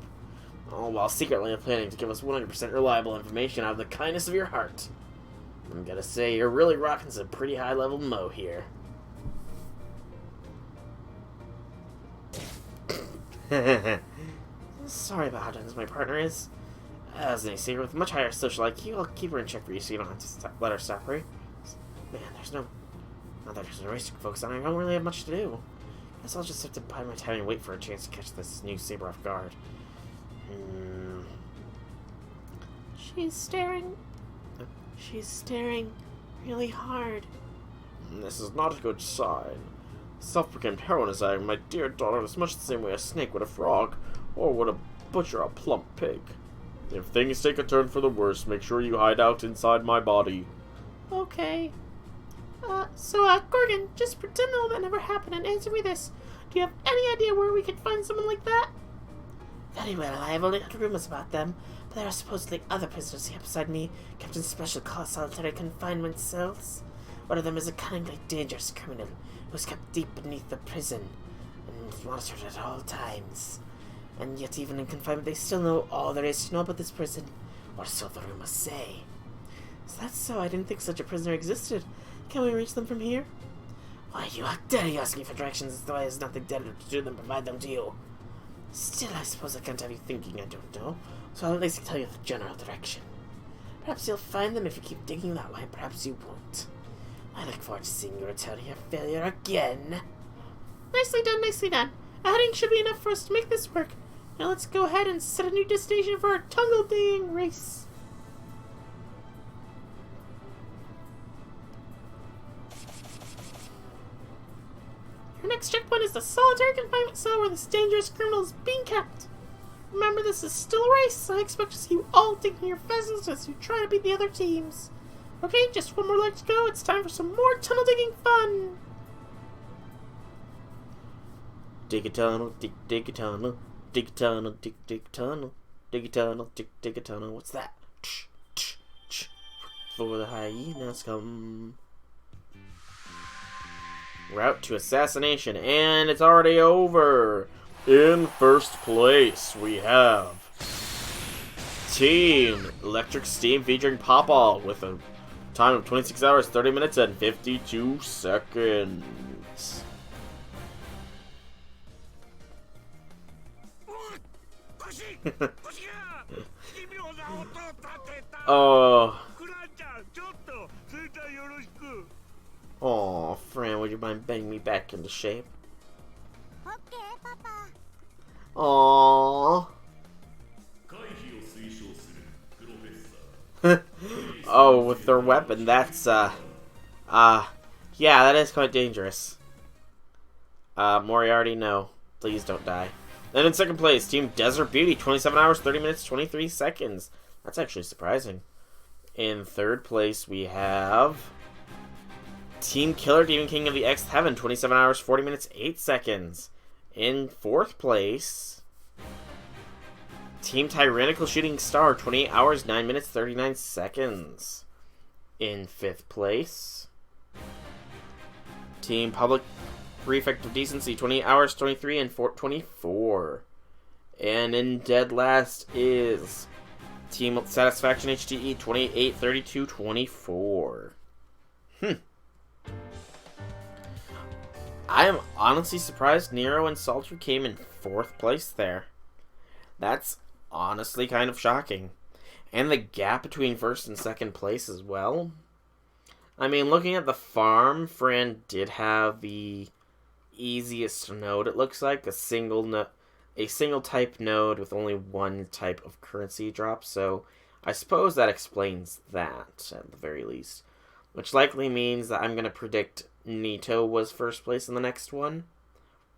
all while secretly planning to give us 100% reliable information out of the kindness of your heart. I'm gonna say you're really rocking some pretty high-level mo here. Sorry about how dense my partner is. As an secret with much higher social IQ, I'll keep her in check for you so you don't have to let her stop her. Man, now that there's no race to focus on, I don't really have much to do. Guess I'll just have to bide my time and wait for a chance to catch this new saber off guard. She's staring really hard. This is not a good sign. Self-proclaimed heroine as I am, my dear daughter, is much the same way a snake would a frog, or would a butcher a plump pig. If things take a turn for the worse, make sure you hide out inside my body. Okay. Gorgon, just pretend all that never happened and answer me this. Do you have any idea where we could find someone like that? Very well, I have only heard rumors about them, but there are supposedly other prisoners here beside me, kept in special solitary confinement cells. One of them is a cunningly dangerous criminal who is kept deep beneath the prison and monitored at all times. And yet even in confinement they still know all there is to know about this prison, or so the rumors say. So that's so, I didn't think such a prisoner existed. Can we reach them from here? Why, how dare you ask me for directions as though I has nothing better to do than provide them to you? Still, I suppose I can't have you thinking I don't know, so I'll at least tell you the general direction. Perhaps you'll find them if you keep digging that way, perhaps you won't. I look forward to seeing you return here failure again. Nicely done, nicely done. A heading should be enough for us to make this work. Now let's go ahead and set a new destination for our tongue-ding race. Your next checkpoint is the solitary confinement cell where this dangerous criminal is being kept. Remember, this is still a race, so I expect to see you all taking your vessels as you try to beat the other teams. Okay, just one more leg to go. It's time for some more tunnel digging fun. Dig a tunnel, dig a tunnel, dig a tunnel, dig a tunnel, dig a tunnel, dig a tunnel. What's that? For the hyenas come. Route to assassination, and it's already over. In first place, we have Team Electric Steam featuring Papa with a time of 26 hours, 30 minutes, and 52 seconds. Oh. Oh, friend, would you mind banging me back into shape? Okay, Papa. Aww. Oh, with their weapon, that's, yeah, that is quite dangerous. Moriarty, no. Please don't die. Then in second place, Team Desert Beauty, 27 hours, 30 minutes, 23 seconds. That's actually surprising. In third place, we have Team Killer Demon King of the X Heaven, 27 hours, 40 minutes, 8 seconds. In fourth place, Team Tyrannical Shooting Star, 28 hours, 9 minutes, 39 seconds. In fifth place, Team Public Prefect of Decency, 28 hours, 23, and 24. And in dead last is Team Satisfaction HTE, 28, 32, 24. I am honestly surprised Nero and Salter came in fourth place there. That's honestly kind of shocking. And the gap between first and second place as well. I mean, looking at the farm, Fran did have the easiest node, it looks like. A single type node with only one type of currency drop. So I suppose that explains that, at the very least. Which likely means that I'm going to predict Nito was first place in the next one.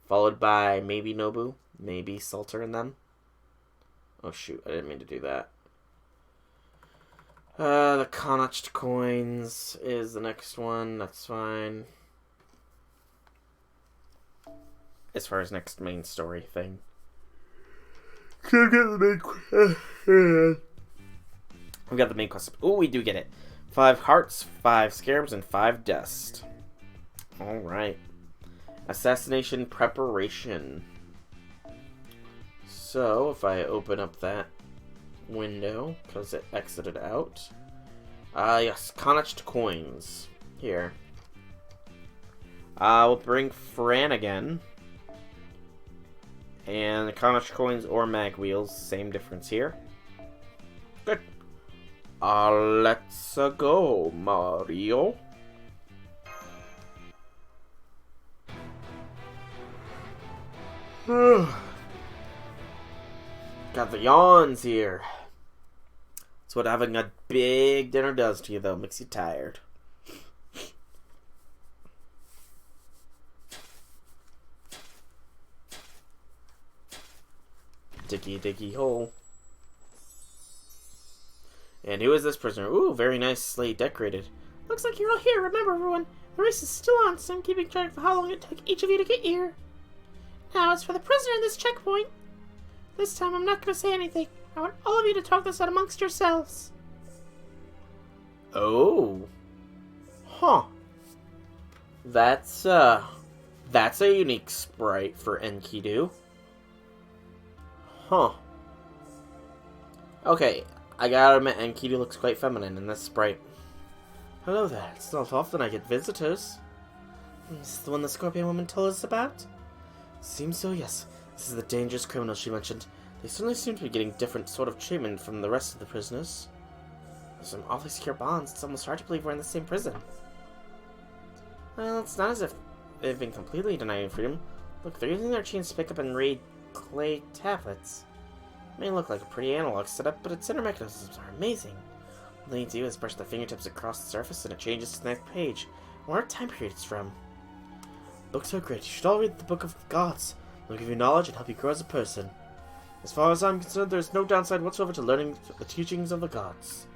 Followed by maybe Nobu, maybe Salter and them. Oh shoot, I didn't mean to do that. The Connacht coins is the next one, that's fine. As far as next main story thing. We got the main quest. Oh, we do get it. 5 hearts, 5 scarabs, and 5 dust. Alright. Assassination preparation. So, if I open up that window, because it exited out. Yes, Connacht coins. Here. We'll bring Fran again. And the Connacht coins or mag wheels, same difference here. Good. Let's go, Mario. Got the yawns here. That's what having a big dinner does to you, though. Makes you tired. Diggy, diggy hole. And who is this prisoner? Ooh, very nicely decorated. Looks like you're all here. Remember, everyone, the race is still on, so I'm keeping track of how long it took each of you to get here. Now, as for the prisoner in this checkpoint, this time I'm not going to say anything. I want all of you to talk this out amongst yourselves. Oh. Huh. That's a unique sprite for Enkidu. Huh. Okay, I gotta admit, Enkidu looks quite feminine in this sprite. Hello there, it's not often I get visitors. Is this the one the Scorpion woman told us about? Seems so, yes. This is the dangerous criminal she mentioned. They certainly seem to be getting different sort of treatment from the rest of the prisoners. There's some awfully secure bonds. It's almost hard to believe we're in the same prison. Well, it's not as if they've been completely denied freedom. Look, they're using their chains to pick up and raid clay tablets. It may look like a pretty analog setup, but its inner mechanisms are amazing. All they need to do is brush their fingertips across the surface and it changes to the next page. What time period it's from? Books are great. You should all read the Book of the Gods. It'll give you knowledge and help you grow as a person. As far as I'm concerned, there's no downside whatsoever to learning the teachings of the gods.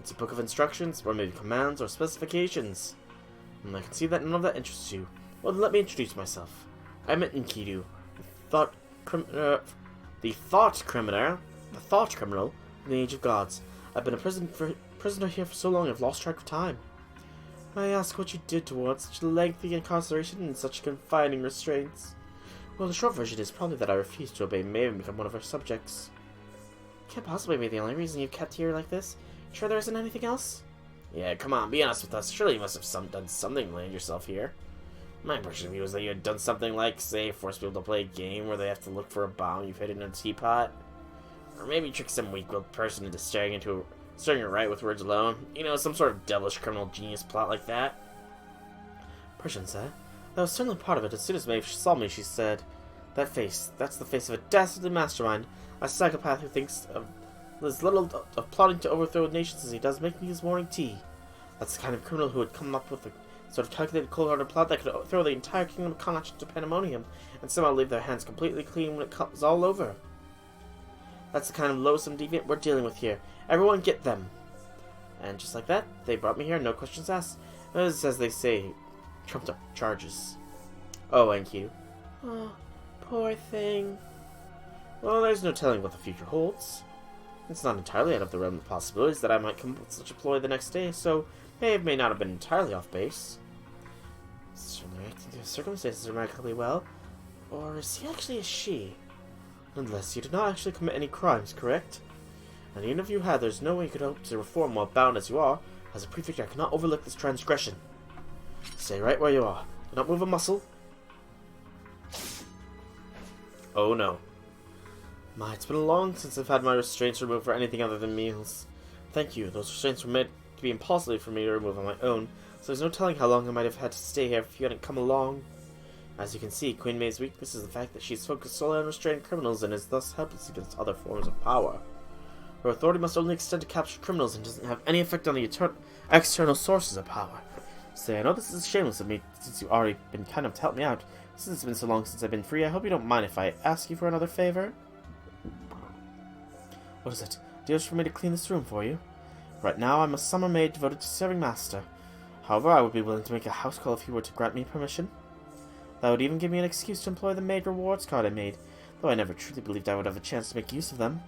It's a book of instructions, or maybe commands, or specifications. And I can see that none of that interests you. Well, then let me introduce myself. I'm Enkidu, the thought criminal in the Age of Gods. I've been a prisoner here for so long I've lost track of time. I ask what you did towards such lengthy incarceration and such confining restraints. Well, the short version is probably that I refused to obey Maeve and become one of her subjects. Can't possibly be the only reason you've kept here like this. Sure there isn't anything else? Yeah, come on, be honest with us. Surely you must have done something to land yourself here. My impression of you was that you had done something like, say, force people to play a game where they have to look for a bomb you've hidden in a teapot. Or maybe trick some weak-willed person into staring it right with words alone. You know, some sort of devilish criminal genius plot like that. Persian said. That was certainly part of it. As soon as Maeve saw me, she said, "That face, that's the face of a dastardly mastermind, a psychopath who thinks of as little of plotting to overthrow nations as he does making his morning tea. That's the kind of criminal who would come up with a sort of calculated, cold-hearted plot that could throw the entire kingdom of Connacht into pandemonium and somehow leave their hands completely clean when it comes all over. That's the kind of loathsome deviant we're dealing with here. Everyone get them." And just like that, they brought me here, no questions asked. It was, as they say, trumped up charges. Oh, Enkidu. Oh, poor thing. Well, there's no telling what the future holds. It's not entirely out of the realm of possibilities that I might come up with such a ploy the next day, so Maeve may not have been entirely off base. Certainly acting through circumstances remarkably well. Or is he actually a she? Nonetheless, you did not actually commit any crimes, correct? And even if you had, there's no way you could hope to reform while bound as you are. As a prefect, I cannot overlook this transgression. Stay right where you are. Do not move a muscle. Oh no. It's been long since I've had my restraints removed for anything other than meals. Thank you. Those restraints were meant to be impossible for me to remove on my own, so there's no telling how long I might have had to stay here if you hadn't come along. As you can see, Queen Maeve's weakness is the fact that she's focused solely on restraining criminals and is thus helpless against other forms of power. Her authority must only extend to capture criminals and doesn't have any effect on the external sources of power. Say, I know this is shameless of me, since you've already been kind enough to help me out. Since it's been so long since I've been free, I hope you don't mind if I ask you for another favor? What is it? Deals for me to clean this room for you? Right now, I'm a summer maid devoted to serving master. However, I would be willing to make a house call if you were to grant me permission. That would even give me an excuse to employ the maid rewards card I made, though I never truly believed I would have a chance to make use of them.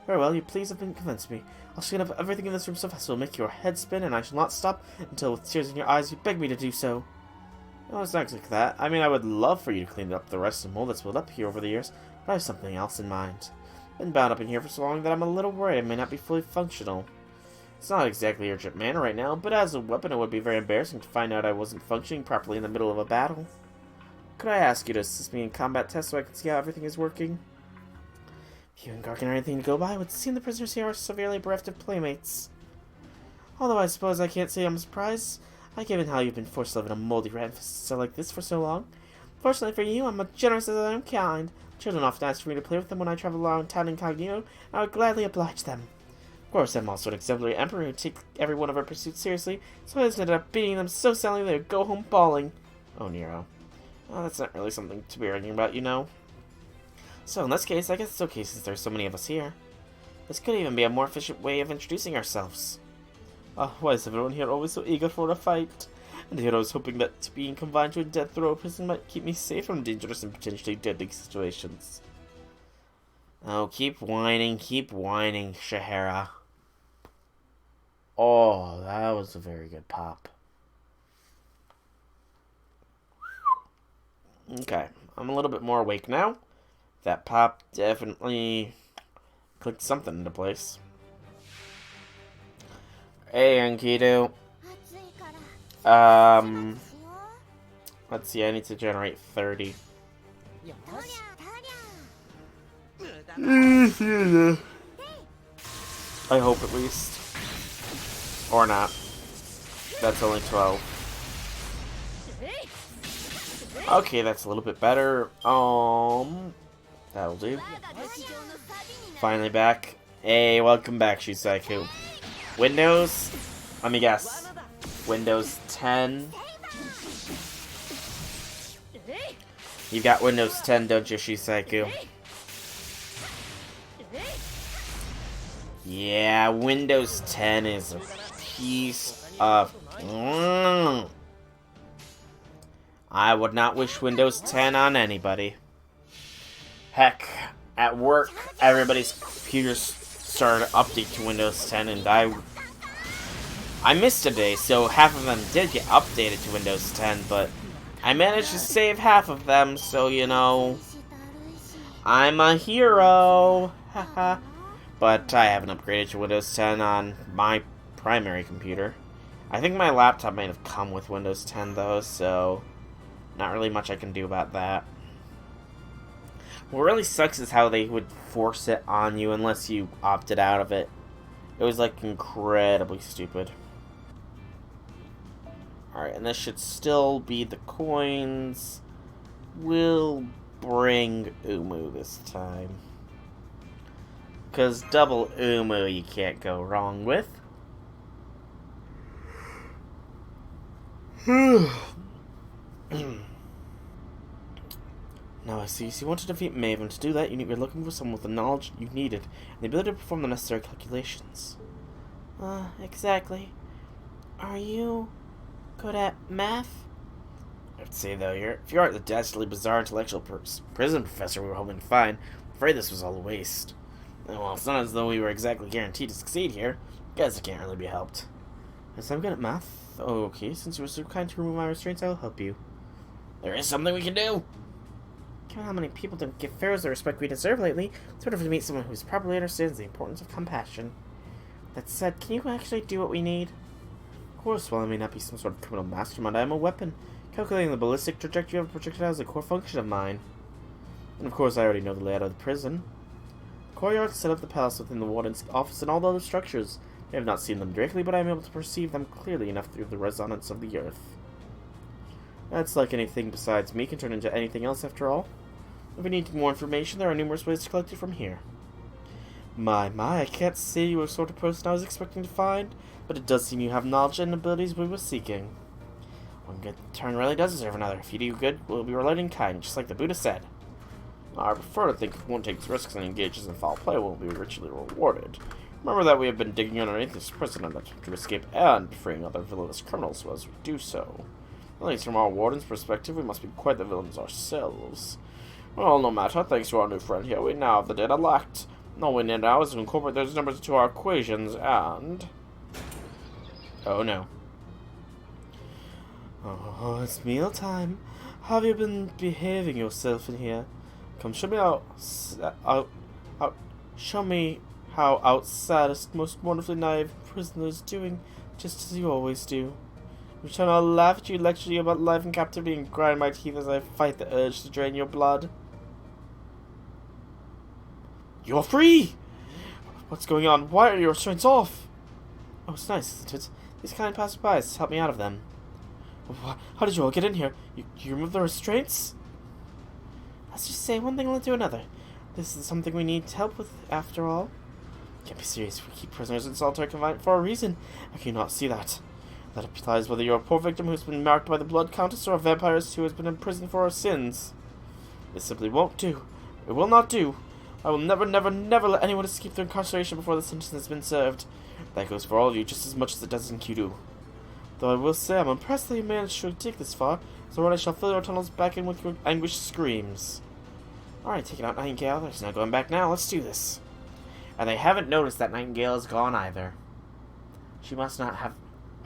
Very well, you please have been convinced me. I'll clean up everything in this room so fast it will make your head spin, and I shall not stop until, with tears in your eyes, you beg me to do so. No, it's not exactly that. I mean, I would love for you to clean up the rest of the mold that's built up here over the years, but I have something else in mind. Been bound up in here for so long that I'm a little worried it may not be fully functional. It's not exactly urgent matter right now, but as a weapon it would be very embarrassing to find out I wasn't functioning properly in the middle of a battle. Could I ask you to assist me in combat tests so I can see how everything is working? If you and Gargan are anything to go by, it would seem the prisoners here are severely bereft of playmates. Although I suppose I can't say I'm surprised, given how you've been forced to live in a moldy rat cell like this for so long. Fortunately for you, I'm as generous as I am kind. Children often ask for me to play with them when I travel around town incognito, and I would gladly oblige them. Of course, I'm also an exemplary emperor who takes every one of our pursuits seriously, so I just ended up beating them so soundly they would go home bawling. Oh, Nero. Oh, that's not really something to be arguing about, you know. So, in this case, I guess it's okay since there's so many of us here. This could even be a more efficient way of introducing ourselves. Why is everyone here always so eager for a fight? And here I was hoping that being confined to a death row prison might keep me safe from dangerous and potentially deadly situations. Oh, keep whining, Shahara. Oh, that was a very good pop. Okay, I'm a little bit more awake now. That pop definitely clicked something into place. Hey, Ankido. Let's see, I need to generate 30. I hope at least. Or not. That's only 12. Okay, that's a little bit better. That'll do. Finally back. Hey, welcome back, Shisaiku. Windows? Let me guess. Windows 10. You've got Windows 10, don't you, Shisaiku? Yeah, Windows 10 is a piece of... I would not wish Windows 10 on anybody. Heck, at work, everybody's computers started to update to Windows 10, and I missed a day, so half of them did get updated to Windows 10, but I managed to save half of them, so, you know, I'm a hero. Haha. But I haven't upgraded to Windows 10 on my primary computer. I think my laptop might have come with Windows 10, though, so not really much I can do about that. What really sucks is how they would force it on you unless you opted out of it. It was, like, incredibly stupid. Alright, and this should still be the coins. We'll bring Umu this time. Because double Umu you can't go wrong with. Now I see. So you want to defeat Maven. To do that, you're looking for someone with the knowledge you needed and the ability to perform the necessary calculations. Exactly. Are you good at math? I'd say, though, if you aren't the dastardly bizarre intellectual prison professor we were hoping to find, I'm afraid this was all a waste. Well, it's not as though we were exactly guaranteed to succeed here. Guess it can't really be helped. Yes, I'm good at math. Oh, okay, since you were so kind to remove my restraints, I'll help you. There is something we can do! Given how many people don't give pharaohs the respect we deserve lately, it's wonderful to meet someone who properly understands the importance of compassion. That said, can you actually do what we need? Of course, while I may not be some sort of criminal mastermind, I am a weapon. Calculating the ballistic trajectory of a projectile is a core function of mine. And of course, I already know the layout of the prison. The courtyard set up the palace within the warden's office and all the other structures. I have not seen them directly, but I am able to perceive them clearly enough through the resonance of the earth. That's like anything besides me can turn into anything else after all. If you need more information, there are numerous ways to collect it from here. My, I can't say you were the sort of person I was expecting to find, but it does seem you have knowledge and abilities we were seeking. One good turn really does deserve another. If you do good, we'll be related in kind, just like the Buddha said. I prefer to think if one takes risks and engages in foul play, will be richly rewarded. Remember that we have been digging underneath this prison and attempt to escape and freeing other villainous criminals as we do so. At least from our warden's perspective, we must be quite the villains ourselves. Well, no matter, thanks to our new friend here, we now have the data locked. All we need now is to incorporate those numbers into our equations and... Oh no. Oh, it's mealtime. How have you been behaving yourself in here? Come show me show me how our saddest, most wonderfully naive prisoner is doing, just as you always do. Every time I'll laugh at you, lecture you about life in captivity, and grind my teeth as I fight the urge to drain your blood. You're free! What's going on? Why are your restraints off? Oh, it's nice, isn't it? These kind passerbys help me out of them. How did you all get in here? You removed the restraints? Let's just say one thing led to another. This is something we need help with, after all. Can't be serious. We keep prisoners in solitary confinement for a reason. How can you not see that? That applies whether you're a poor victim who's been marked by the blood countess or a vampirist who has been in prison for her sins. This simply won't do. It will not do. I will never, never, never let anyone escape their incarceration before the sentence has been served. That goes for all of you just as much as it does in Q2. Though I will say I'm impressed that you managed to dig this far, so I shall fill your tunnels back in with your anguished screams. Alright, taking out Nightingale. There's no going back now. Let's do this. And they haven't noticed that Nightingale is gone either. She must not have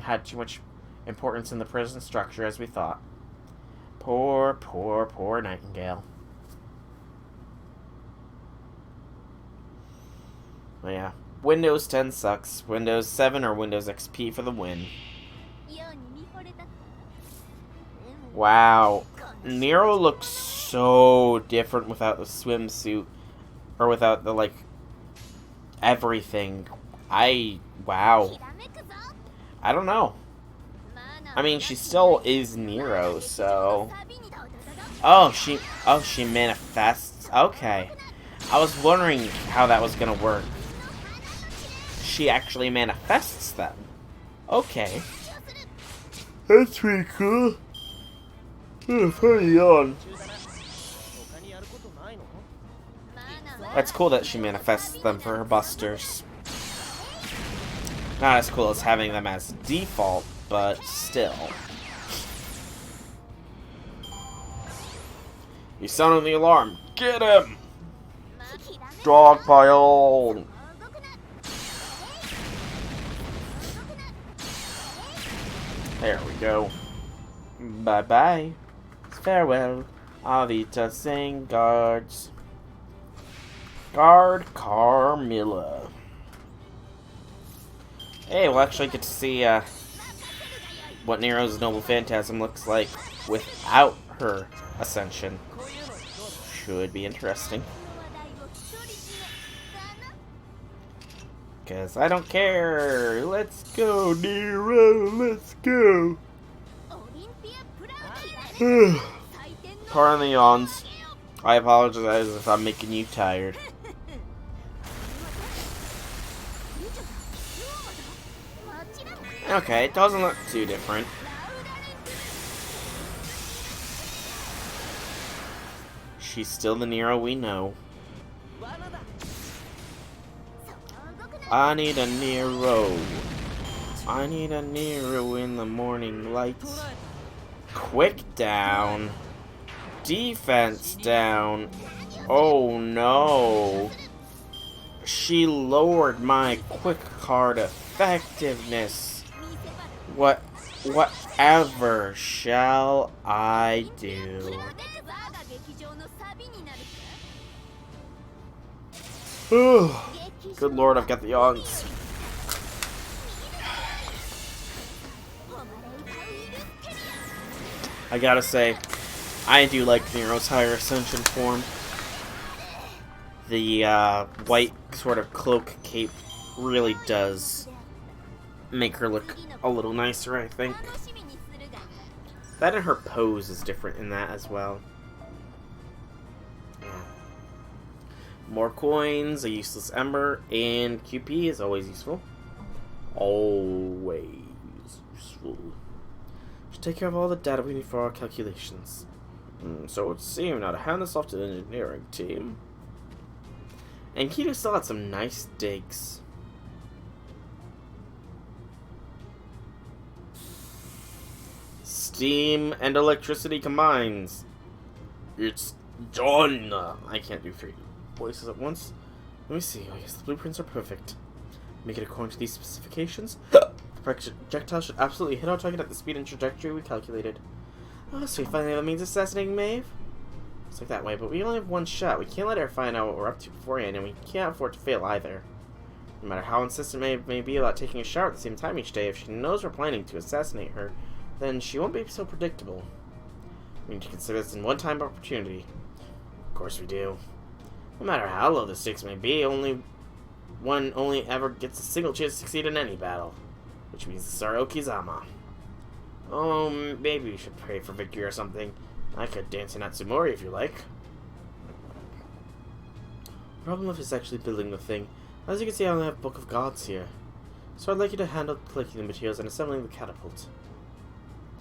had too much importance in the prison structure as we thought. Poor, poor, poor Nightingale. Well, yeah. Windows 10 sucks. Windows 7 or Windows XP for the win. Wow. Nero looks so different without the swimsuit. Or without the, like, everything. Wow. I don't know. I mean, she still is Nero, so... Oh, she manifests. Okay. I was wondering how that was gonna work. She actually manifests them. Okay. That's pretty cool. Oh, funny on. That's cool that she manifests them for her busters. Not as cool as having them as default, but still. You sounded the alarm. Get him! Dog pile! There we go. Bye-bye. Farewell. Avita saying guards. Guard Carmilla. Hey, we'll actually get to see what Nero's Noble Phantasm looks like without her ascension. Should be interesting. Because I don't care. Let's go, Nero. Let's go. Pardon the yawns. I apologize if I'm making you tired. Okay, it doesn't look too different. She's still the Nero we know. I need a Nero. I need a Nero in the morning lights. Quick down. Defense down. Oh no. She lowered my quick card effectiveness. Whatever shall I do? Good lord, I've got the yawns. I gotta say, I do like Nero's higher ascension form. The white sort of cloak cape really does make her look a little nicer, I think. That and her pose is different in that as well. Yeah. More coins, a useless ember, and QP is always useful. Always useful. Should take care of all the data we need for our calculations. So it would seem now to hand this off to the engineering team. And Kido still had some nice digs. Steam and electricity combines. It's done. I can't do 3 voices at once. Let me see. I guess the blueprints are perfect. Make it according to these specifications. The projectile should absolutely hit our target at the speed and trajectory we calculated. Oh, so we finally have a means of assassinating Maeve? It's like that way, but we only have one shot. We can't let her find out what we're up to beforehand, and we can't afford to fail either. No matter how insistent Maeve may be about taking a shower at the same time each day, if she knows we're planning to assassinate her, then she won't be so predictable. We need to consider this a one-time opportunity. Of course we do. No matter how low the stakes may be, one only ever gets a single chance to succeed in any battle. Which means this is our Okizama. Oh, maybe we should pray for victory or something. I could dance in Atsumori if you like. The problem is actually building the thing. As you can see, I only have Book of Gods here. So I'd like you to handle collecting the materials and assembling the catapult.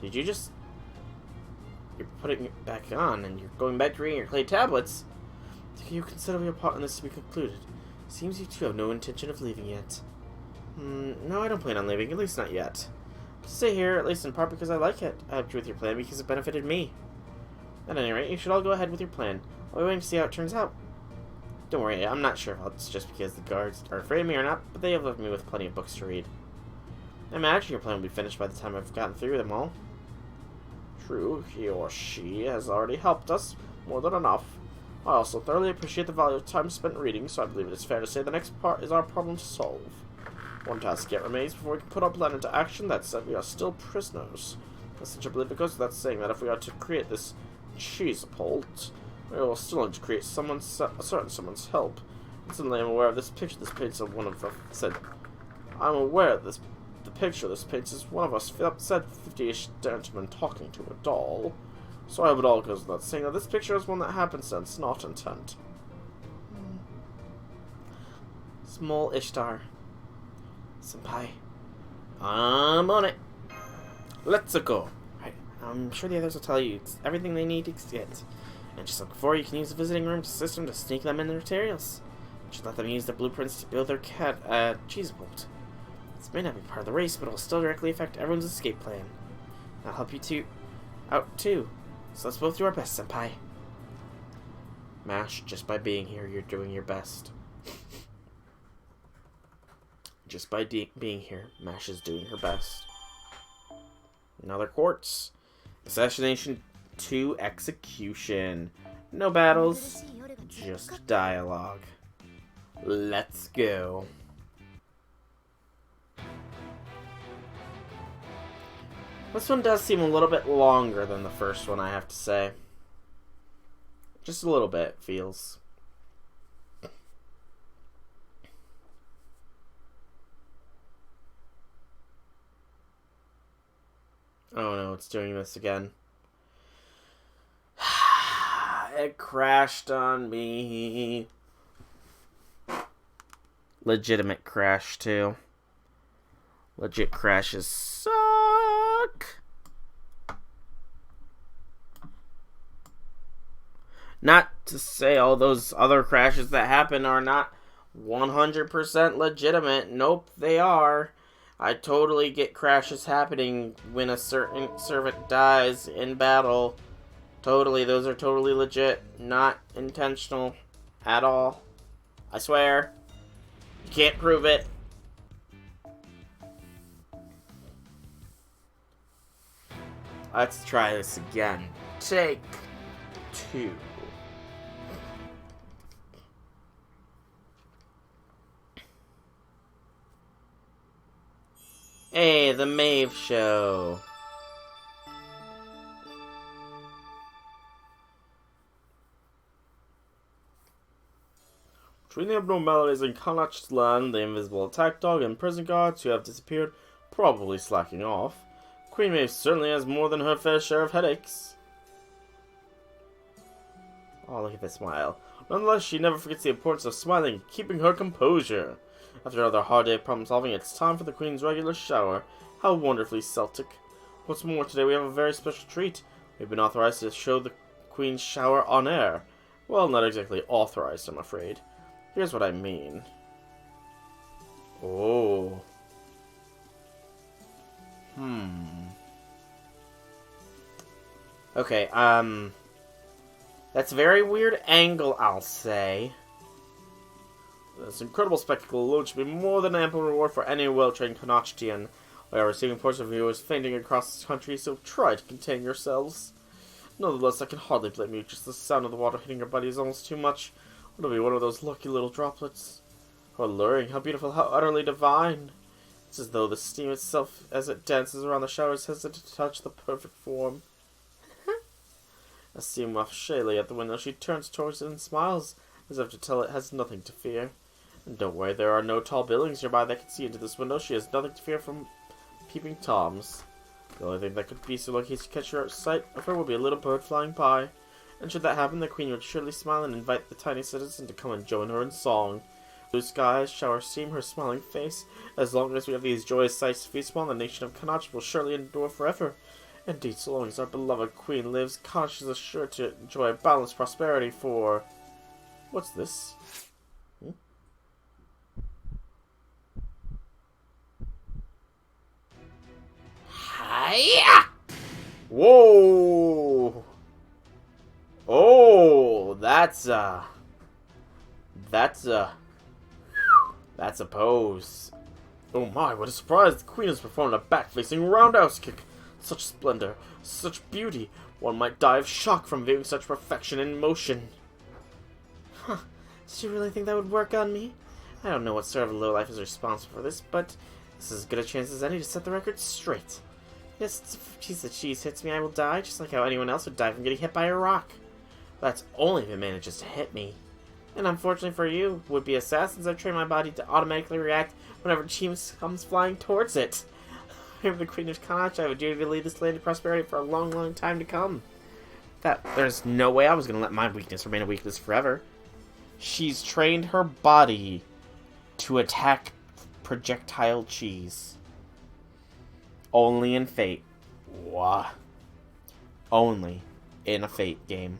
Did you just... You're putting it back on, and you're going back to reading your clay tablets? Can you consider your part in this to be concluded? Seems you two have no intention of leaving yet. No, I don't plan on leaving, at least not yet. I'll stay here, at least in part because I like it. I helped you with your plan because it benefited me. At any rate, you should all go ahead with your plan. I'll be waiting to see how it turns out. Don't worry, I'm not sure if it's just because the guards are afraid of me or not, but they have left me with plenty of books to read. I imagine your plan will be finished by the time I've gotten through them all. True, he or she has already helped us, more than enough. I also thoroughly appreciate the value of time spent reading, so I believe it is fair to say the next part is our problem to solve. One task yet remains before we can put our plan into action. That said, we are still prisoners. Essentially, I believe it goes without saying that if we are to create this cheesepult, we will still need to create someone's help. Instantly, I'm aware of this picture. This paints of one of us said. I'm aware of this. The picture this paints is one of us said 50-ish gentleman talking to a doll. So I hope it all goes without saying that this picture is one that happenstance, not intent. Small Ishtar. Senpai. I'm on it. Let's go. Right. I'm sure the others will tell you everything they need to get. And just like before, you can use the visiting room system to sneak them in the materials. You should let them use the blueprints to build their cheese boat. This may not be part of the race, but it will still directly affect everyone's escape plan. I'll help you out too. So let's both do our best, Senpai. Mash, just by being here, you're doing your best. Just by being here, Mash is doing her best. Another quartz. Assassination to execution. No battles, just dialogue. Let's go. This one does seem a little bit longer than the first one, I have to say. Just a little bit, feels. Oh no, it's doing this again. It crashed on me. Legitimate crash, too. Legit crashes suck. Not to say all those other crashes that happen are not 100% legitimate. Nope, they are. I totally get crashes happening when a certain servant dies in battle. Totally, those are totally legit. Not intentional at all. I swear. You can't prove it. Let's try this again. Take 2. Hey, the Maeve Show. Between the abnormalities in Connacht's land, the invisible attack dog, and prison guards who have disappeared, probably slacking off, Queen Maeve certainly has more than her fair share of headaches. Oh, look at this smile. Nonetheless, she never forgets the importance of smiling and keeping her composure. After another hard day of problem solving, it's time for the Queen's regular shower. How wonderfully Celtic. What's more, today we have a very special treat. We've been authorized to show the Queen's shower on air. Well, not exactly authorized, I'm afraid. Here's what I mean. Oh. Okay, that's a very weird angle, I'll say. This incredible spectacle alone should be more than ample reward for any well-trained Konochian. We are receiving reports of viewers fainting across this country, so try to contain yourselves. Nonetheless, I can hardly blame you. Just the sound of the water hitting your body is almost too much. It'll be one of those lucky little droplets. How alluring, how beautiful, how utterly divine. It's as though the steam itself, as it dances around the showers, hesitated to touch the perfect form. As steam wafts shayly at the window, she turns towards it and smiles, as if to tell it has nothing to fear. And don't worry, there are no tall buildings nearby that can see into this window. She has nothing to fear from peeping Toms. The only thing that could be so lucky as to catch her out sight of her will be a little bird flying by. And should that happen, the queen would surely smile and invite the tiny citizen to come and join her in song. Blue skies, shower steam, her smiling face. As long as we have these joyous sights to feast upon, the nation of Kanachi will surely endure forever. Indeed, so long as our beloved queen lives, Kanachi is assured to enjoy balanced prosperity for... What's this? Hiya! Whoa! Oh, that's a pose. Oh my, what a surprise! The queen has performed a back-facing roundhouse kick. Such splendor, such beauty. One might die of shock from viewing such perfection in motion. Huh. Did you really think that would work on me? I don't know what sort of lowlife is responsible for this, but this is as good a chance as any to set the record straight. Yes, if the cheese hits me, I will die, just like how anyone else would die from getting hit by a rock. That's only if it manages to hit me. And unfortunately for you, would-be assassins, I've trained my body to automatically react whenever cheese comes flying towards it. I am the Queen of Kanachi. I have a duty to lead this land to prosperity for a long, long time to come. There's no way I was going to let my weakness remain a weakness forever. She's trained her body to attack projectile cheese. Only in Fate. What? Only in a Fate game.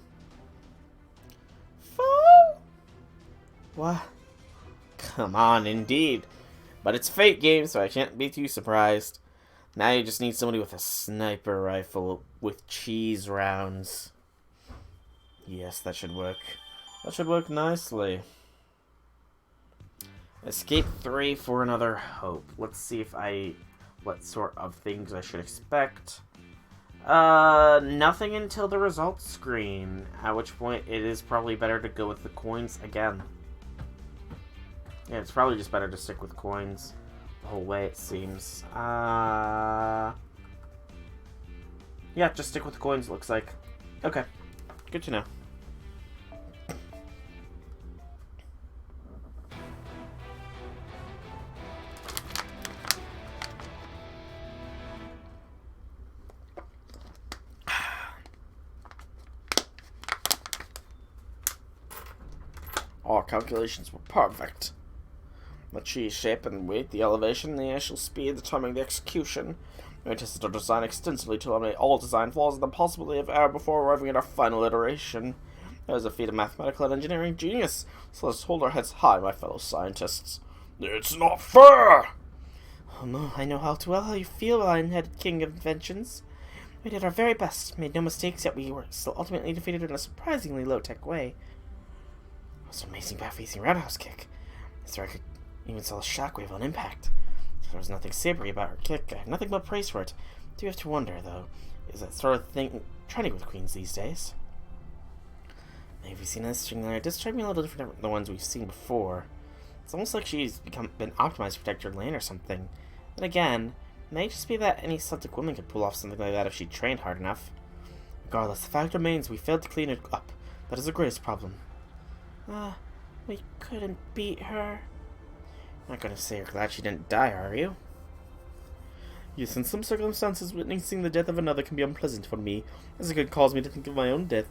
What? Come on, indeed. But it's a Fate game, so I can't be too surprised. Now you just need somebody with a sniper rifle with cheese rounds. Yes, that should work. That should work nicely. Escape 3 for another hope. Let's see if what sort of things I should expect. Nothing until the results screen. At which point it is probably better to go with the coins again. Yeah, it's probably just better to stick with coins the whole way, it seems. Yeah, just stick with the coins, looks like. Okay, good to know. All calculations were perfect. The cheese shape and weight, the elevation, the initial speed, the timing, the execution. We tested our design extensively to eliminate all design flaws and the possibility of error before arriving at our final iteration. It was a feat of mathematical and engineering genius, so let's hold our heads high, my fellow scientists. It's not fair! Oh no, I know too well how you feel, lion-headed king of inventions. We did our very best, made no mistakes, yet we were still ultimately defeated in a surprisingly low-tech way. It was an amazing back-facing roundhouse kick. I could even saw a shockwave on impact. There was nothing savory about her kick. I have nothing but praise for it. Do you have to wonder, though, is that sort of thing trending with queens these days? Maybe we've seen this string there. It does strike me a little different than the ones we've seen before. It's almost like she's been optimized to protect her lane or something. Then again, it may just be that any Celtic woman could pull off something like that if she trained hard enough. Regardless, the fact remains we failed to clean it up. That is the greatest problem. We couldn't beat her. Not gonna say you're glad she didn't die, are you? Yes, in some circumstances, witnessing the death of another can be unpleasant for me, as it could cause me to think of my own death.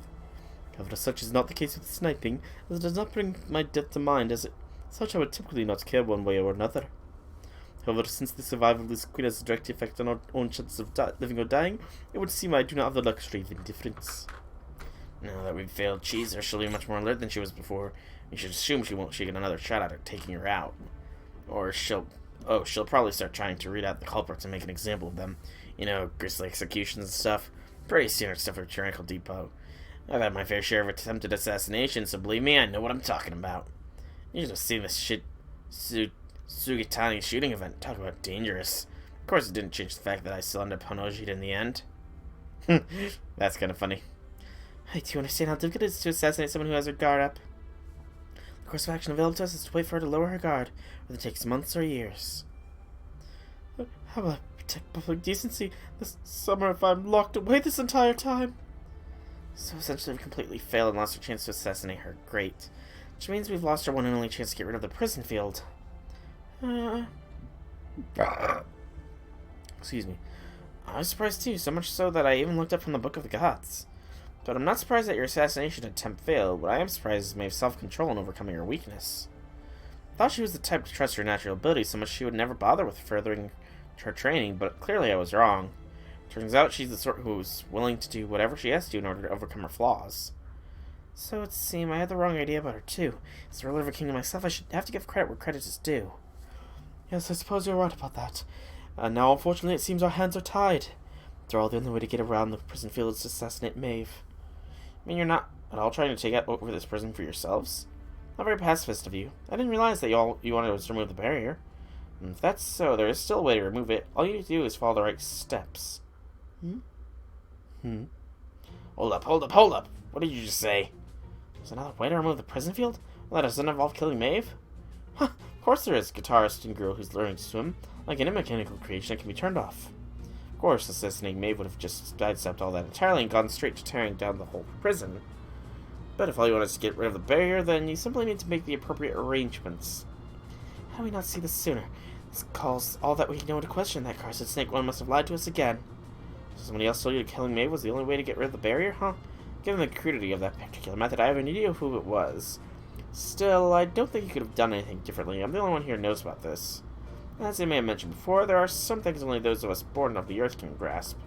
However, such is not the case with sniping, as it does not bring my death to mind, such I would typically not care one way or another. However, since the survival of this queen has a direct effect on our own chances of living or dying, it would seem I do not have the luxury of indifference. Now that we've failed Cheezer, she'll be much more alert than she was before. We should assume she won't get another shot at her taking her out. Or she'll probably start trying to read out the culprits and make an example of them. You know, grisly executions and stuff. Pretty standard stuff at Tyrannical Depot. I've had my fair share of attempted assassinations, so believe me, I know what I'm talking about. You should have seen this shit Sugatani shooting event. Talk about dangerous. Of course, it didn't change the fact that I still ended up Honoji'd in the end. That's kind of funny. Hey, do you understand how difficult it is to assassinate someone who has her guard up? The course of action available to us is to wait for her to lower her guard, whether it takes months or years. How will I protect public decency this summer if I'm locked away this entire time? So essentially we've completely failed and lost our chance to assassinate her. Great. Which means we've lost our one and only chance to get rid of the prison field. Excuse me. I was surprised too, so much so that I even looked up from the Book of the Gods. But I'm not surprised that your assassination attempt failed. What I am surprised is Maeve's self-control in overcoming her weakness. I thought she was the type to trust her natural ability so much she would never bother with furthering her training, but clearly I was wrong. Turns out she's the sort who's willing to do whatever she has to do in order to overcome her flaws. So it seems I had the wrong idea about her too. As the ruler of a kingdom myself, I should have to give credit where credit is due. Yes, I suppose you're right about that. Now, unfortunately, it seems our hands are tied. After all, the only way to get around the prison field is to assassinate Maeve. I mean, you're not at all trying to take out over this prison for yourselves? Not very pacifist of you. I didn't realize that you wanted us to remove the barrier. And if that's so, there is still a way to remove it. All you need to do is follow the right steps. Hold up. What did you just say? There's another way to remove the prison field? Well, that doesn't involve killing Maeve? Huh, of course there is. Guitarist and girl who's learning to swim. Like any mechanical creation, it can be turned off. Of course, assassinating Maeve would have just sidestepped all that entirely and gone straight to tearing down the whole prison. But if all you want is to get rid of the barrier, then you simply need to make the appropriate arrangements. How do we not see this sooner? This calls all that we know into question. That cursed snake one must have lied to us again. So somebody else told you killing Maeve was the only way to get rid of the barrier, huh? Given the crudity of that particular method, I have an idea of who it was. Still, I don't think you could have done anything differently. I'm the only one here who knows about this. As I may have mentioned before, there are some things only those of us born of the earth can grasp.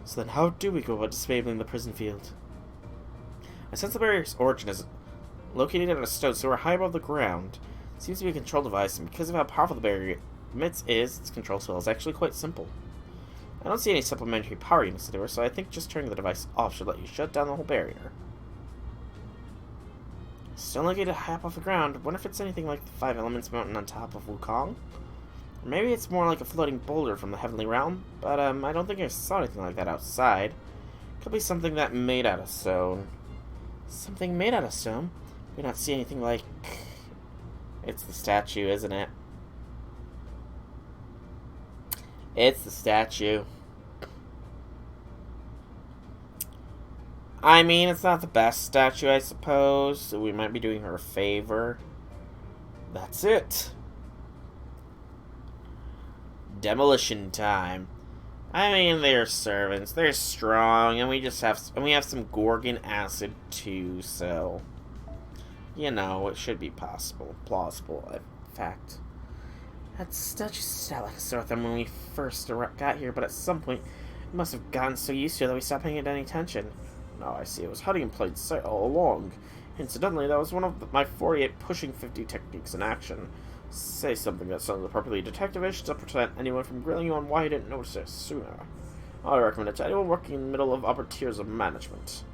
So then how do we go about disabling the prison field? I sense the barrier's origin is located on a stone so high above the ground. It seems to be a control device, and because of how powerful the barrier emits its control cell is actually quite simple. I don't see any supplementary power units anywhere, so I think just turning the device off should let you shut down the whole barrier. Stone located high up off the ground. Wonder if it's anything like the 5 Elements mountain on top of Wukong? Or maybe it's more like a floating boulder from the heavenly realm, but I don't think I saw anything like that outside. Could be something that made out of stone. Something made out of stone? We not see anything like... It's the statue, isn't it? It's the statue. I mean, it's not the best statue, I suppose, so we might be doing her a favor. That's it. Demolition time. I mean, they're servants. They're strong, and we have some Gorgon acid too. So, you know, it should be plausible. In fact, that statue sat like a sore thumb when we first got here, but at some point, we must have gotten so used to it that we stopped paying it any attention. No, I see. It was hiding in plain sight all along. Incidentally, that was one of my 48 pushing 50 techniques in action. Say something that sounds appropriately detective-ish to prevent anyone from grilling you on why you didn't notice it sooner. I recommend it to anyone working in the middle of upper tiers of management.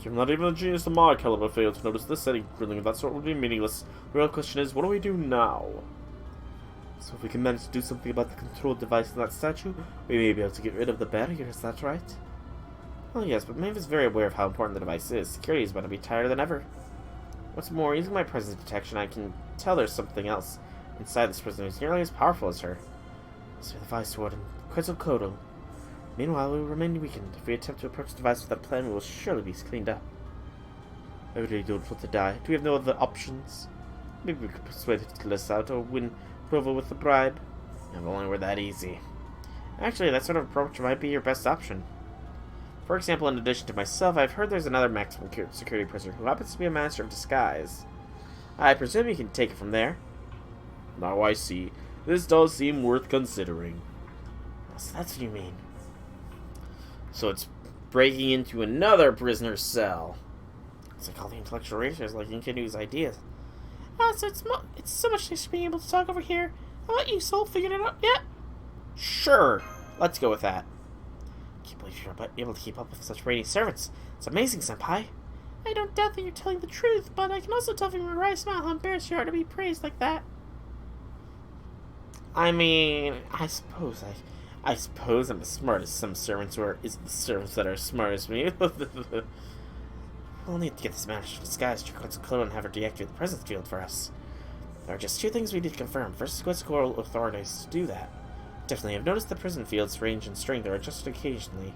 Given that even a genius of my caliber failed to notice this, any grilling of that sort would be meaningless. The real question is, what do we do now? So if we can manage to do something about the control device in that statue, we may be able to get rid of the barrier, is that right? Well, yes, but Maeve is very aware of how important the device is. Security is about to be tighter than ever. What's more, using my presence detection, I can tell there's something else inside this prison who's nearly as powerful as her. So the Vice Warden, Quetzalcoatl. Meanwhile, we will remain weakened. If we attempt to approach the device with that plan, we will surely be cleaned up. I really don't want to die. Do we have no other options? Maybe we could persuade it to kill us out or win Provo with a bribe. If only we're that easy. Actually, that sort of approach might be your best option. For example, in addition to myself, I've heard there's another maximum security prisoner who happens to be a master of disguise. I presume you can take it from there. Now I see. This does seem worth considering. So that's what you mean. So it's breaking into another prisoner's cell. It's like all the intellectual racers like Inkenu's ideas. So it's so much nicer being able to talk over here. How about you, Soul? Figured it out yet? Sure. Let's go with that. Can't believe you're able to keep up with such brainy servants. It's amazing, Senpai. I don't doubt that you're telling the truth, but I can also tell from your wry smile how embarrassed you are to be praised like that. I mean, I suppose I'm as smart as some servants, or is the servants that are as smart as me. We'll need to get this master of disguise to Quetzalcoatl and have her deactivate the presence field for us. There are just two things we need to confirm. First, Quetzalcoatl authorities to do that. Definitely, I've noticed the prison field's range and strength are adjusted occasionally.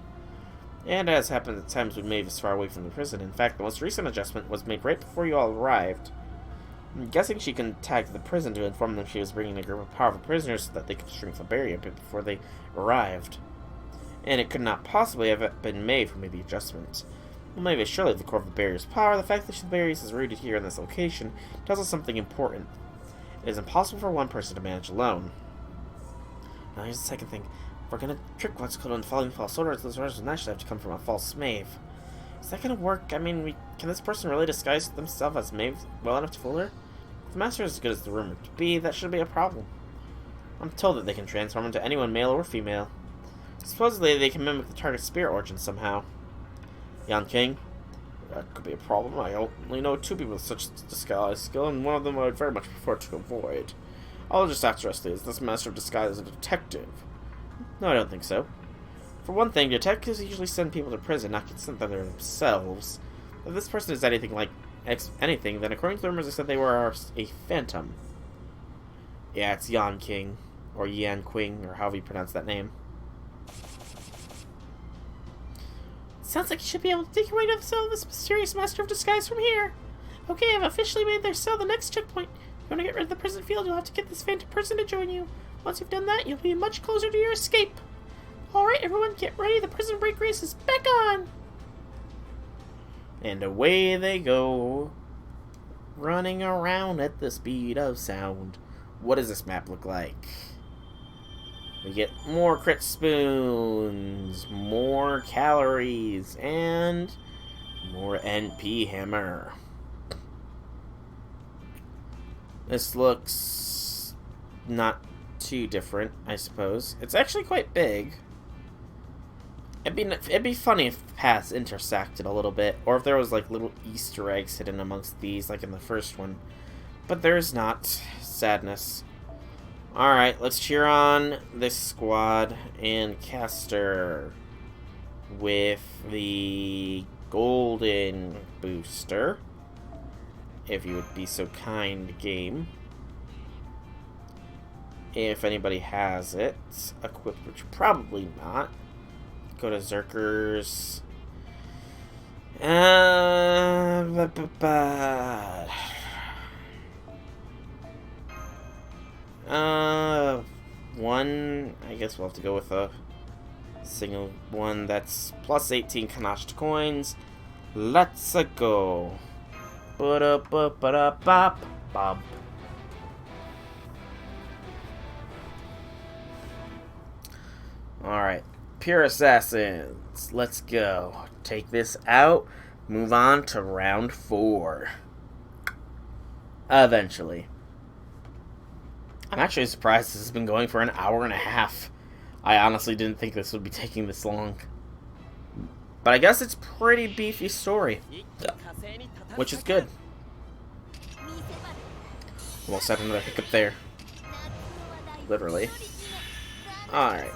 And as happened at times we may be far away from the prison. In fact, the most recent adjustment was made right before you all arrived. I'm guessing she contacted the prison to inform them she was bringing a group of powerful prisoners so that they could shrink the barrier a bit before they arrived. And it could not possibly have been made who made the adjustment. Well, maybe surely the core of the barrier's power. The fact that the barrier is rooted here in this location tells us something important. It is impossible for one person to manage alone. Now here's the second thing. If we're gonna trick Quetzalcoatl into following false orders, those orders will naturally have to come from a false Maeve. Is that gonna work? I mean, can this person really disguise themselves as Maeve well enough to fool her? If the master is as good as the rumored to be, that shouldn't be a problem. I'm told that they can transform into anyone, male or female. Supposedly, they can mimic the target's spirit origin somehow. Yan King? That could be a problem. I only know two people with such disguise skill, and one of them I would very much prefer to avoid. I'll just ask Rusty, is this master of disguise a detective? No, I don't think so. For one thing, detectives usually send people to prison, not get sent there themselves. If this person is anything like anything, then according to the rumors, they said they were a phantom. Yeah, it's Yan King, or Yan Qing, or however you pronounce that name. Sounds like you should be able to take your way to the cell of this mysterious master of disguise from here. Okay, I've officially made their cell the next checkpoint. If you want to get rid of the prison field, you'll have to get this phantom person to join you. Once you've done that, you'll be much closer to your escape. Alright, everyone, get ready. The prison break race is back on. And away they go, running around at the speed of sound. What does this map look like? We get more crit spoons, more calories, and more NP hammer. This looks not too different, I suppose. It's actually quite big. It'd be funny if the paths intersected a little bit, or if there was like little Easter eggs hidden amongst these, like in the first one. But there's not. Sadness. Alright, let's cheer on this squad and Caster with the golden booster. If you would be so kind, game. If anybody has it equipped, which probably not. Go to Zerkers. One, I guess we'll have to go with a single one that's plus 18 Kanashta coins. Let's go. Ba-da-ba-ba-da-bop-bop. Alright, Pure Assassins. Let's go. Take this out. Move on to round 4. Eventually. I'm actually surprised this has been going for an hour and a half. I honestly didn't think this would be taking this long. But I guess it's a pretty beefy story. Which is good. Almost had another hiccup there. Literally. Alright.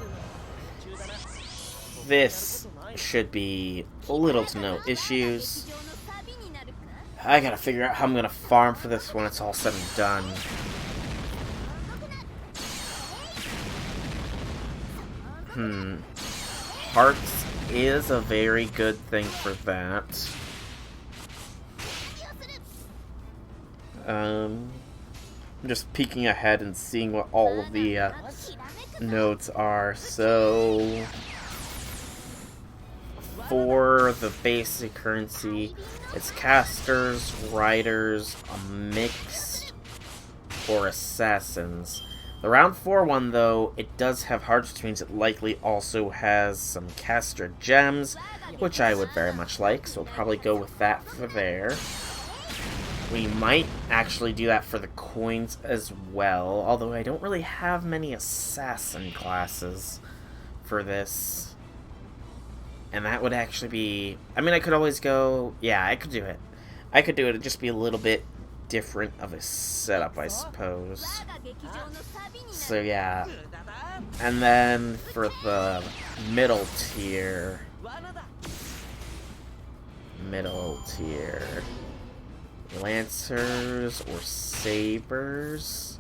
This should be little to no issues. I gotta figure out how I'm gonna farm for this when it's all said and done. Hearts is a very good thing for that. I'm just peeking ahead and seeing what all of the nodes are. So for the basic currency, it's casters, riders, a mixed, or assassins. The round 4 one, though, it does have hearts, which means it likely also has some caster gems, which I would very much like, so we'll probably go with that for there. We might actually do that for the coins as well, although I don't really have many assassin classes for this. And that would actually be... I mean, I could always go... Yeah, I could do it. I could do it. It'd just be a little bit different of a setup, I suppose. So, yeah. And then for the middle tier... Lancers or Sabers?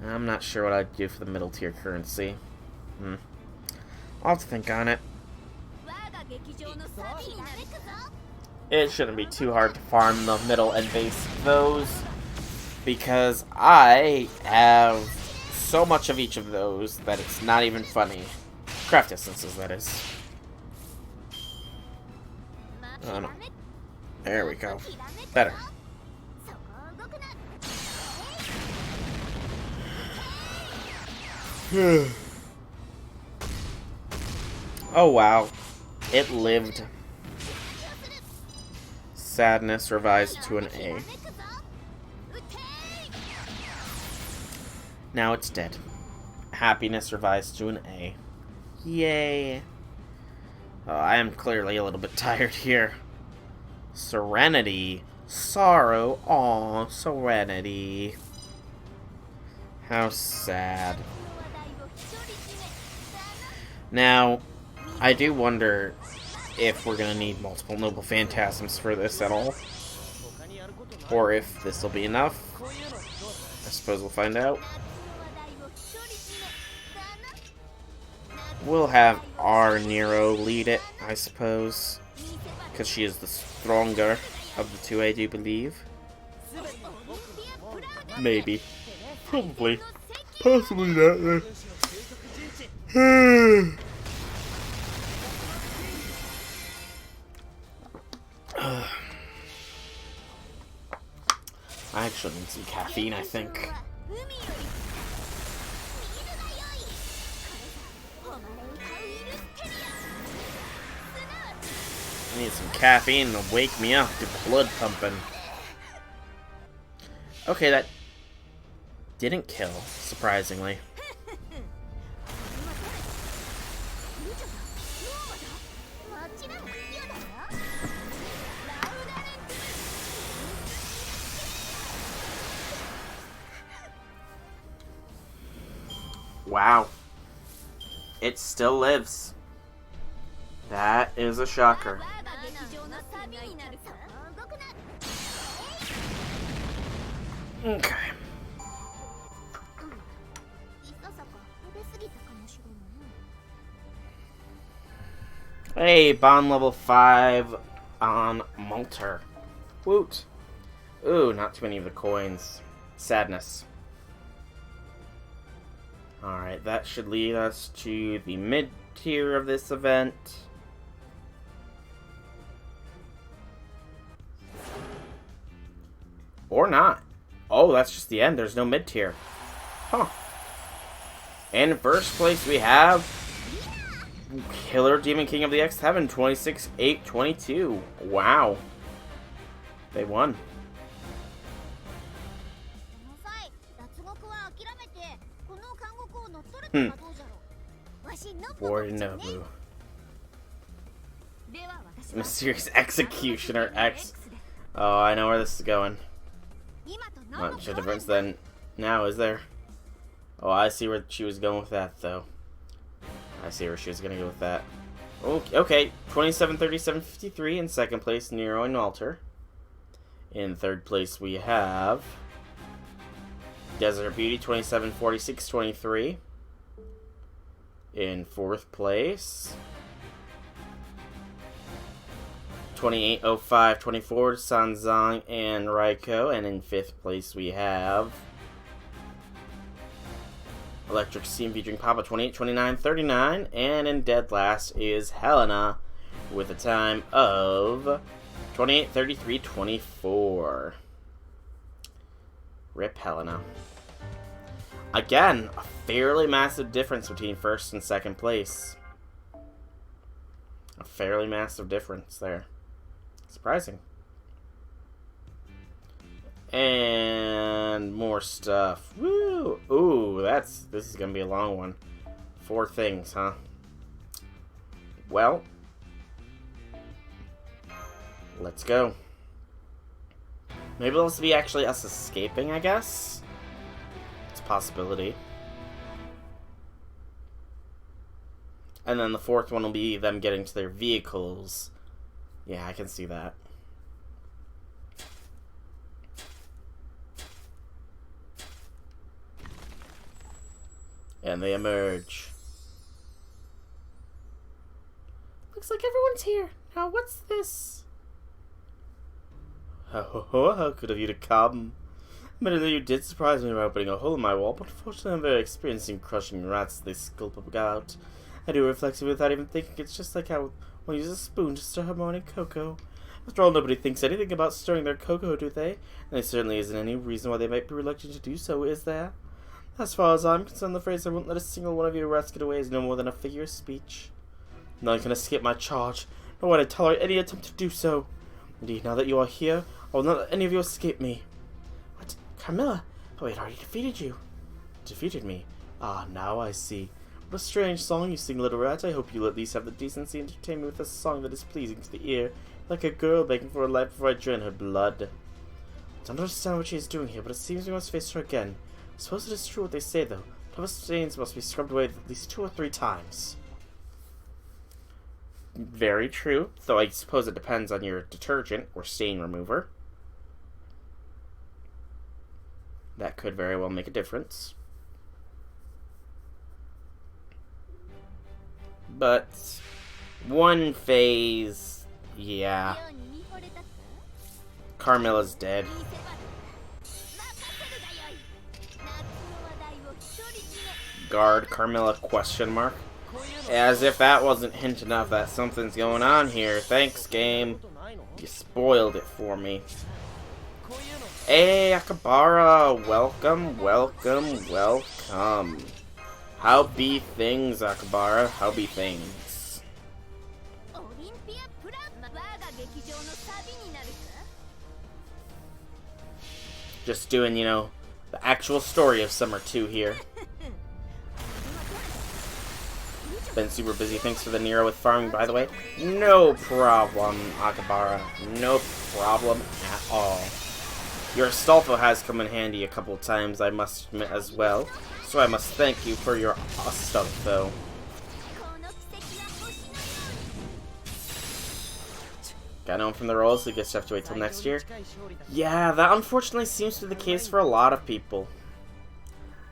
I'm not sure what I'd do for the middle tier currency. I'll have to think on it. It shouldn't be too hard to farm the middle and base of those, because I have so much of each of those that it's not even funny. Craft essences, that is. Oh no. There we go. Better. Oh wow. It lived. Sadness revised to an A. Now it's dead. Happiness revised to an A. Yay. Oh, I am clearly a little bit tired here. Serenity. Sorrow. Aw, serenity. How sad. Now, I do wonder if we're gonna need multiple Noble Phantasms for this at all. Or if this will be enough. I suppose we'll find out. We'll have our Nero lead it, I suppose. Because she is the stronger of the two, I do believe. Maybe. Probably. Possibly not, though. I actually need some caffeine, I think. I need some caffeine to wake me up, get the blood pumping. Okay, that didn't kill, surprisingly. Wow. It still lives. That is a shocker. Okay. Hey, bond level 5 on Malter. Woot. Ooh, not too many of the coins. Sadness. Alright, that should lead us to the mid-tier of this event. Or not. Oh, that's just the end. There's no mid-tier. Huh. And in first place we have Killer Demon King of the X Heaven, 26-8-22. Wow. They won. Nobu. Mysterious Executioner X. Oh, I know where this is going. Much of a difference then now, is there? Oh, I see where she was going with that, though. I see where she was going to go with that. Okay, 27-37-53 in second place, Nero and Walter. In third place, we have Desert Beauty, 27-46-23. In fourth place, 28-05-24, Sanzang and Raiko. And in fifth place, we have Electric Steam featuring Papa, 28-29-39. And in dead last is Helena with a time of 28-33-24. Rip Helena. Again, a fairly massive difference between first and second place. A fairly massive difference there. Surprising. And more stuff. Woo! Ooh, this is gonna be a long one. 4 things, huh? Well, Let's go. Maybe this will be actually us escaping, I guess? It's a possibility. And then the fourth one will be them getting to their vehicles. Yeah, I can see that. And they emerge. Looks like everyone's here. Now, what's this? How good of you to come. Admittedly, you did surprise me by opening a hole in my wall, but unfortunately I'm very experienced in crushing rats as they sculpt up out. I do reflexively without even thinking. It's just like how one uses a spoon to stir her morning cocoa. After all, nobody thinks anything about stirring their cocoa, do they? And there certainly isn't any reason why they might be reluctant to do so, is there? As far as I'm concerned, the phrase "I won't let a single one of you rats get away" is no more than a figure of speech. None can escape my charge, nor would I tolerate any attempt to do so. Indeed, now that you are here, I will not let any of you escape me. What? Carmilla? Oh, I had already defeated you. Defeated me? Ah, now I see. What a strange song you sing, little rat. I hope you'll at least have the decency to entertain me with a song that is pleasing to the ear, like a girl begging for her life before I drain her blood. I don't understand what she is doing here, but it seems we must face her again. I suppose it is true what they say, though. Tough stains must be scrubbed away at least 2 or 3 times. Very true, though I suppose it depends on your detergent or stain remover. That could very well make a difference. But one phase, yeah. Carmilla's dead. Guard Carmilla question mark. As if that wasn't hint enough that something's going on here. Thanks, game. You spoiled it for me. Hey, Akabara. Welcome, welcome, welcome. How be things, Akabara? How be things? Just doing, you know, the actual story of Summer 2 here. Been super busy. Thanks for the Nero with farming, by the way. No problem, Akabara. No problem at all. Your Astolfo has come in handy a couple times, I must admit, as well. So I must thank you for your Astolfo. Got no one from the rolls, so I guess you have to wait till next year. Yeah, that unfortunately seems to be the case for a lot of people.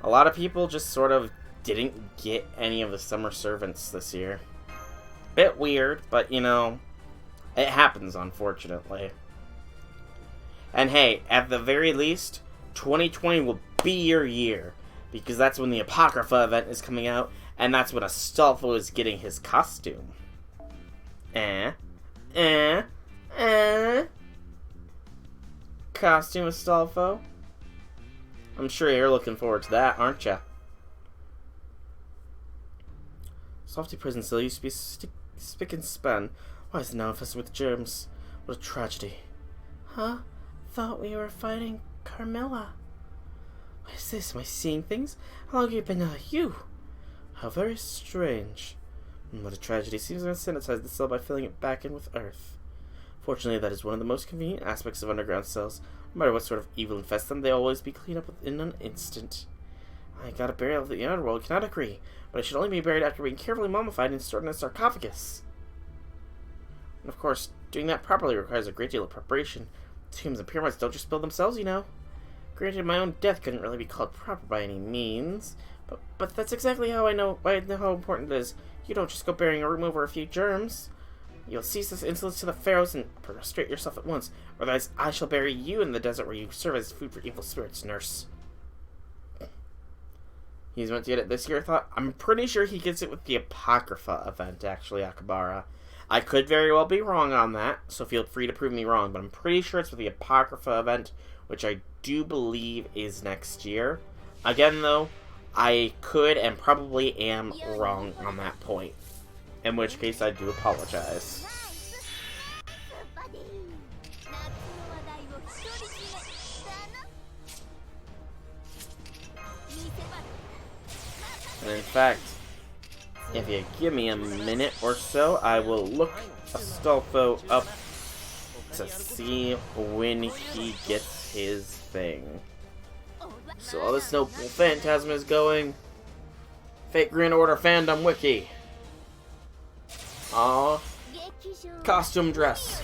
A lot of people just sort of didn't get any of the summer servants this year. Bit weird, but you know, it happens, unfortunately. And hey, at the very least, 2020 will be your year, because that's when the Apocrypha event is coming out, and that's when Astolfo is getting his costume. Costume Astolfo? I'm sure you're looking forward to that, aren't ya? Softy prison cell used to be spick and span. Why is it now infested with germs? What a tragedy. Huh? Thought we were fighting Carmilla. What is this? Am I seeing things? How long have you been you? How very strange. What a tragedy. Seems I'm going to sanitize the cell by filling it back in with earth. Fortunately, that is one of the most convenient aspects of underground cells. No matter what sort of evil infests them, they always be cleaned up within an instant. I got a burial of the underworld, cannot agree, but I should only be buried after being carefully mummified and stored in a sarcophagus. And of course, doing that properly requires a great deal of preparation. Tombs and pyramids don't just build themselves, you know. Granted, my own death couldn't really be called proper by any means, but that's exactly how I know how important it is. You don't just go burying a room over a few germs. You'll cease this insolence to the pharaohs and prostrate yourself at once, or otherwise I shall bury you in the desert where you serve as food for evil spirits, nurse. He's meant to get it this year, I thought. I'm pretty sure he gets it with the Apocrypha event, actually, Akabara. I could very well be wrong on that, so feel free to prove me wrong, but I'm pretty sure it's with the Apocrypha event, which I do believe is next year. Again, though, I could and probably am wrong on that point, in which case I do apologize. And in fact, if you give me a minute or so, I will look Astolfo up to see when he gets his thing. So all this Noble Phantasm is going. Fake Grand Order fandom wiki. Aw. Costume dress.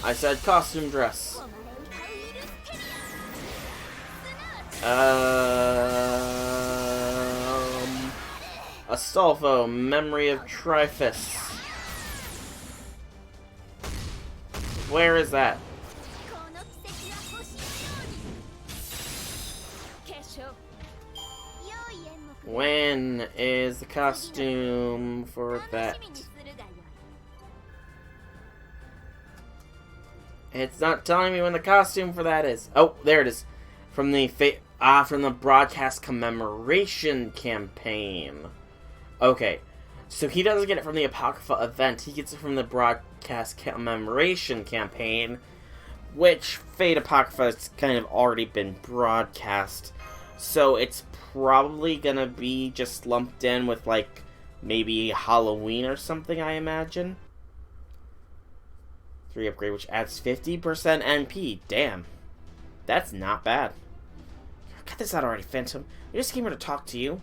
I said costume dress. Astolfo, Memory of Trifus. Where is that? When is the costume for that? It's not telling me when the costume for that is. Oh, there it is. From the broadcast commemoration campaign. Okay, so he doesn't get it from the Apocrypha event. He gets it from the broadcast commemoration campaign, which Fate Apocrypha has kind of already been broadcast. So it's probably gonna be just lumped in with, like, maybe Halloween or something, I imagine. 3 upgrade, which adds 50% NP. Damn. That's not bad. Cut this out already, Phantom. I just came here to talk to you.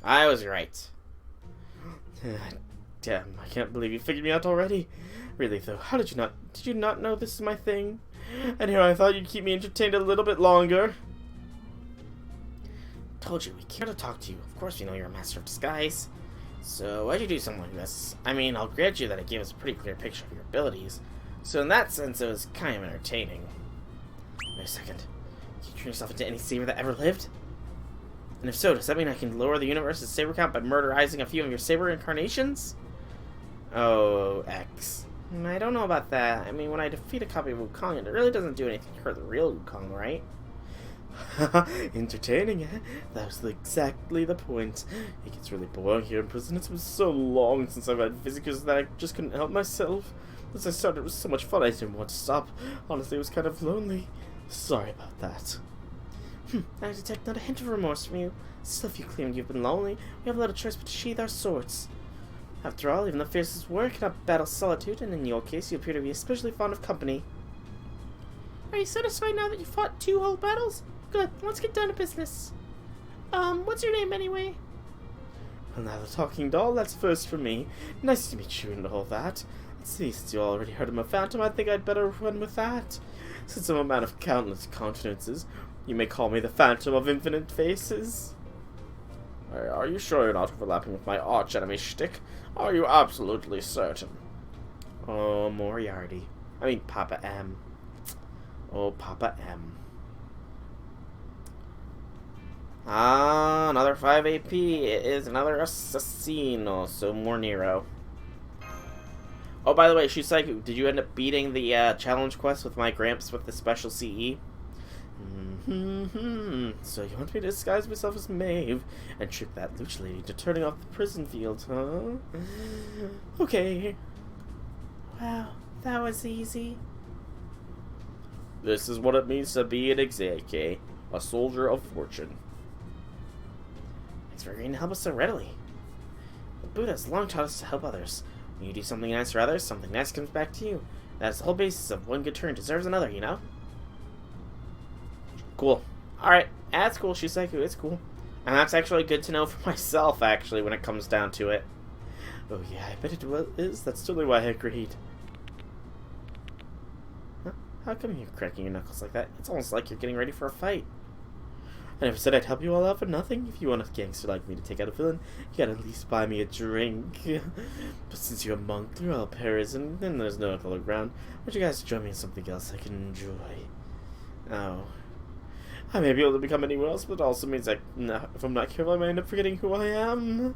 I was right. Damn, I can't believe you figured me out already. Really, though, how did you not know this is my thing? And here I thought you'd keep me entertained a little bit longer. Told you, we care to talk to you. Of course we know you're a master of disguise. So why'd you do something like this? I mean, I'll grant you that it gave us a pretty clear picture of your abilities. So in that sense, it was kind of entertaining. Wait a second. Can you turn yourself into any saber that ever lived? And if so, does that mean I can lower the universe's saber count by murderizing a few of your saber incarnations? Oh, X. I don't know about that. I mean, when I defeat a copy of Wukong, it really doesn't do anything to hurt the real Wukong, right? Entertaining, eh? That was exactly the point. It gets really boring here in prison. It's been so long since I've had visitors that I just couldn't help myself. Once I started, it was so much fun, I didn't want to stop. Honestly, it was kind of lonely. Sorry about that. I detect not a hint of remorse from you. Still, if you claim you've been lonely, we have little choice but to sheathe our swords. After all, even the fiercest warrior cannot battle solitude, and in your case, you appear to be especially fond of company. Are you satisfied now that you fought 2 whole battles? Good, let's get down to business. What's your name anyway? Well, now the talking doll, that's first for me. Nice to meet you and all that. Since you already heard of my phantom, I think I'd better run with that. Since I'm a man of countless countenances, you may call me the Phantom of Infinite Faces. Are you sure you're not overlapping with my arch enemy shtick? Are you absolutely certain? Oh, Moriarty. I mean, Papa M. Oh, Papa M. Ah, another 5 AP. It is another Assassino, so more Nero. Oh, by the way, Shiseiku, did you end up beating the challenge quest with my Gramps with the special CE? So you want me to disguise myself as Maeve and trick that Luch lady to turning off the prison field, huh? Okay. Wow, that was easy. This is what it means to be an Exeke, a soldier of fortune. Thanks for agreeing to help us so readily. The Buddha has long taught us to help others. When you do something nice for others, something nice comes back to you. That's the whole basis of one good turn deserves another, you know? Cool. Alright, that's cool, Shiseiku, it's cool. And that's actually good to know for myself, actually, when it comes down to it. Oh yeah, I bet it is. That's totally why I agreed. Huh? How come you're cracking your knuckles like that? It's almost like you're getting ready for a fight. I never said I'd help you all out for nothing. If you want a gangster like me to take out a villain, you gotta at least buy me a drink. But since you're a monk through all Paris and then there's no other ground, why don't you guys join me in something else I can enjoy? Oh. I may be able to become anyone else, but it also means if I'm not careful, I might end up forgetting who I am.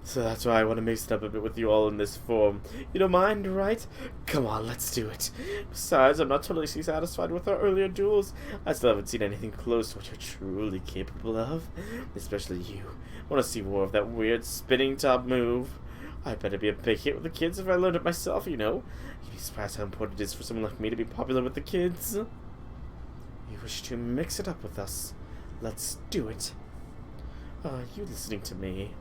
So that's why I want to mix it up a bit with you all in this form. You don't mind, right? Come on, let's do it. Besides, I'm not totally satisfied with our earlier duels. I still haven't seen anything close to what you're truly capable of. Especially you. I want to see more of that weird spinning top move. I better be a big hit with the kids if I learned it myself, you know. You'd be surprised how important it is for someone like me to be popular with the kids. You wish to mix it up with us. Let's do it. Are you listening to me?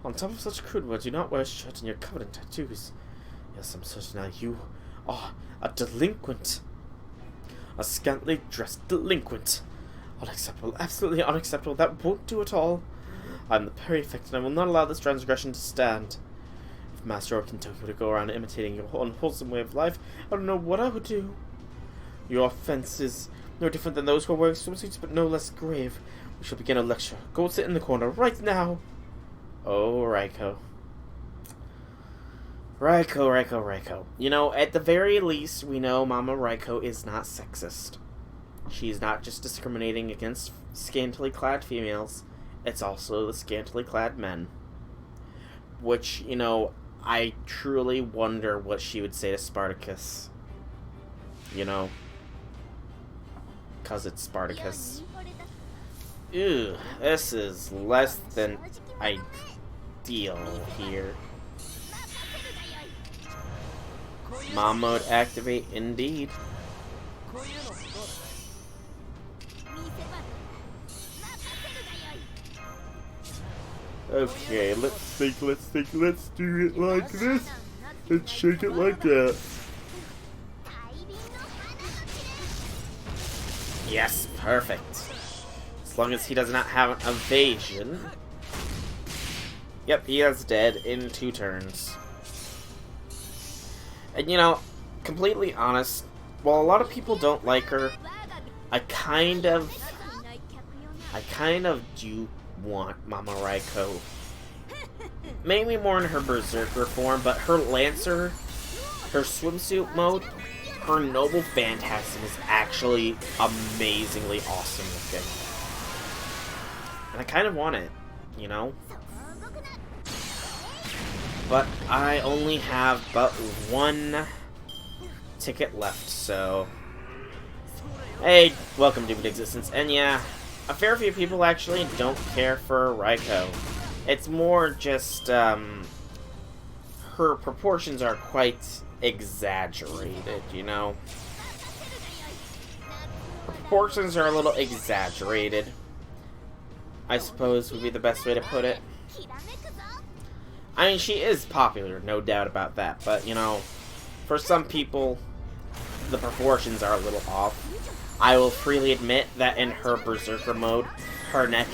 On top of such crude words, do not wear a shirt and you're covered in tattoos. Yes, I'm certain now you are a delinquent. A scantily dressed delinquent. Unacceptable, absolutely unacceptable. That won't do at all. I'm the prefect, and I will not allow this transgression to stand. If Master Okintoki were to go around imitating your unwholesome way of life, I don't know what I would do. Your offense is no different than those who are wearing swimsuits, but no less grave. We shall begin a lecture. Go sit in the corner right now. Oh, Raiko. Raiko. You know, at the very least, we know Mama Raiko is not sexist. She's not just discriminating against scantily clad females. It's also the scantily clad men. Which, you know, I truly wonder what she would say to Spartacus. You know? Because it's Spartacus. Ew, this is less than ideal here. Mom mode activate, indeed. Okay, let's think, let's do it like this, and shake it like that. Yes, perfect. As long as he does not have an evasion. Yep, he is dead in 2 turns. And you know, completely honest, while a lot of people don't like her, I kind of do want Mama Raiko. Maybe more in her Berserker form, but her Lancer, her swimsuit mode, her Noble Phantasm is actually amazingly awesome looking. And I kind of want it, you know? But I only have but 1 ticket left, so... Hey, welcome to Existence. And yeah, a fair few people actually don't care for Raiko. It's more just, her proportions are quite exaggerated, you know? Her proportions are a little exaggerated, I suppose would be the best way to put it. I mean, she is popular, no doubt about that, but, you know, for some people, the proportions are a little off. I will freely admit that in her Berserker mode, her neck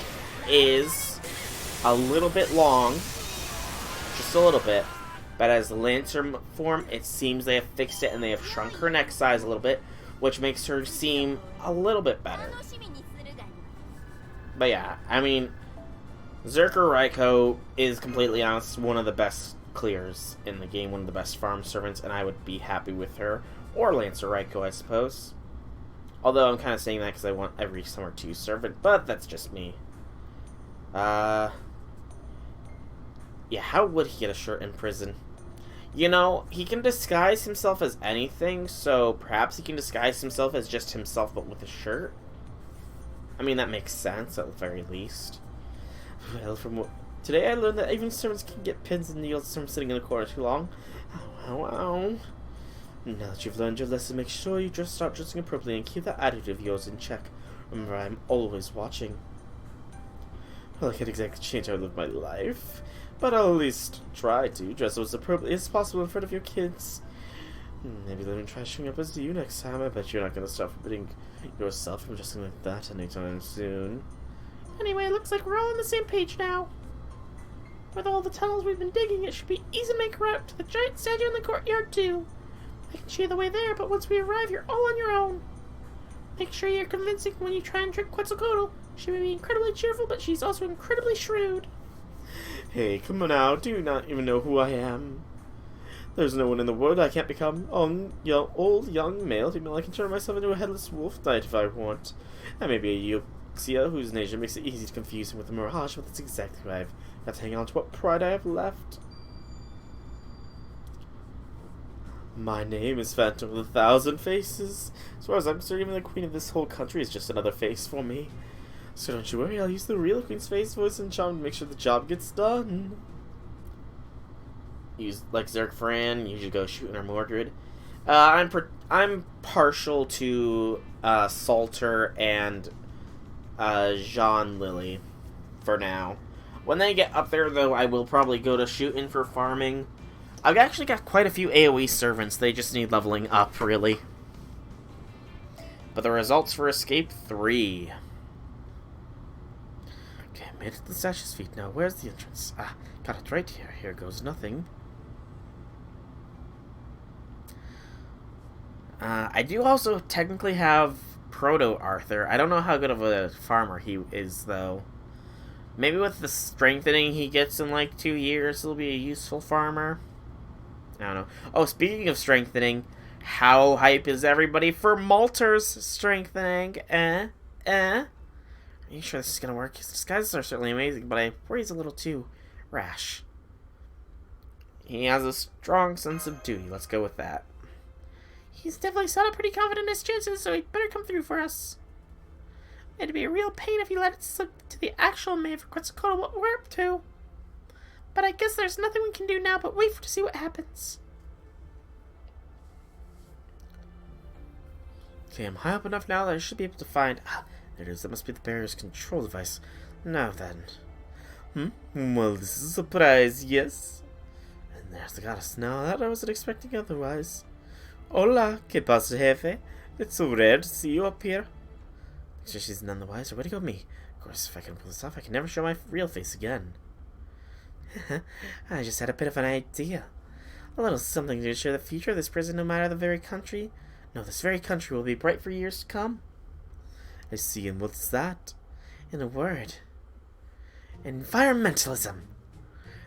is a little bit long, just a little bit, but as the Lancer form, it seems they have fixed it and they have shrunk her neck size a little bit, which makes her seem a little bit better. But yeah, I mean, Berserker Raiko is, completely honest, one of the best clears in the game, one of the best farm servants, and I would be happy with her. Or Lancer Raiko, I suppose. Although I'm kind of saying that because I want every Summer 2 servant, but that's just me. Yeah, how would he get a shirt in prison? You know, he can disguise himself as anything, so perhaps he can disguise himself as just himself, but with a shirt? I mean, that makes sense, at the very least. Well, today I learned that even servants can get pins and needles from sitting in a corner too long. Ow. Now that you've learned your lesson, make sure you start dressing appropriately and keep that attitude of yours in check. Remember, I'm always watching. Well, I can't exactly change how I live my life, but I'll at least try to dress as appropriately as possible in front of your kids. Maybe let me try showing up as you next time. I bet you're not going to stop forbidding yourself from dressing like that anytime soon. Anyway, it looks like we're all on the same page now. With all the tunnels we've been digging, it should be easy to make a route to the giant statue in the courtyard, too. I can show you the way there, but once we arrive, you're all on your own. Make sure you're convincing when you try and trick Quetzalcoatl. She may be incredibly cheerful, but she's also incredibly shrewd. Hey, come on now. Do you not even know who I am? There's no one in the world I can't become. Old young male, female. I can turn myself into a headless wolf knight if I want. I may be a Yuxia, whose nature makes it easy to confuse him with a mirage, but that's exactly why I've got to hang on to what pride I have left. My name is Phantom of 1,000 Faces. As far as I'm concerned, even the queen of this whole country is just another face for me. So don't you worry, I'll use the real queen's face, voice, and charm to make sure the job gets done. Use, like Zerk Fran, you should go shooting our Mordred. I'm partial to Salter and Jean Lily for now. When they get up there, though, I will probably go to shooting for farming. I've actually got quite a few AoE servants. They just need leveling up, really. But the results for Escape 3. Okay, I made it to the statue's feet. Now, where's the entrance? Ah, got it right here. Here goes nothing. I do also technically have Proto-Arthur. I don't know how good of a farmer he is, though. Maybe with the strengthening he gets in like 2 years, he'll be a useful farmer. I don't know. Oh, speaking of strengthening, how hype is everybody for Malter's strengthening? Are you sure this is gonna work? His disguises are certainly amazing, but I worry he's a little too rash. He has a strong sense of duty. Let's go with that. He's definitely sounded pretty confident in his chances, so he'd better come through for us. It'd be a real pain if he let it slip to the actual man for Quetzalcoatl what we're up to. But I guess there's nothing we can do now but wait to see what happens. Okay, I'm high up enough now that I should be able to find... Ah, there it is. That must be the barrier's control device. Now then. Well, this is a surprise, yes? And there's the goddess. Now that I wasn't expecting otherwise. Hola, ¿qué pasa, jefe? It's so rare to see you up here. Sure she's none the wiser. Way to go, me. Of course, if I can pull this off, I can never show my real face again. I just had a bit of an idea. A little something to ensure the future of this prison, no matter the very country. No, this very country will be bright for years to come. I see, and what's that? In a word. Environmentalism.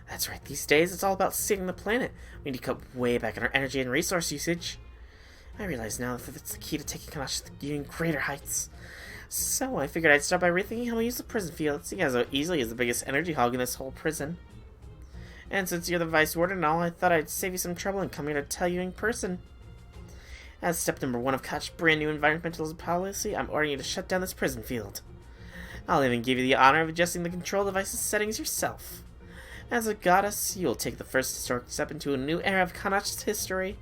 That's right, these days it's all about saving the planet. We need to cut way back on our energy and resource usage. I realize now that it's the key to taking Kanash to even greater heights. So I figured I'd start by rethinking how we use the prison field, seeing as how easily is the biggest energy hog in this whole prison. And since you're the vice warden and all, I thought I'd save you some trouble and come here to tell you in person. As step number 1 of Koch's brand new environmentalism policy, I'm ordering you to shut down this prison field. I'll even give you the honor of adjusting the control device's settings yourself. As a goddess, you'll take the first historic step into a new era of Kanach's history.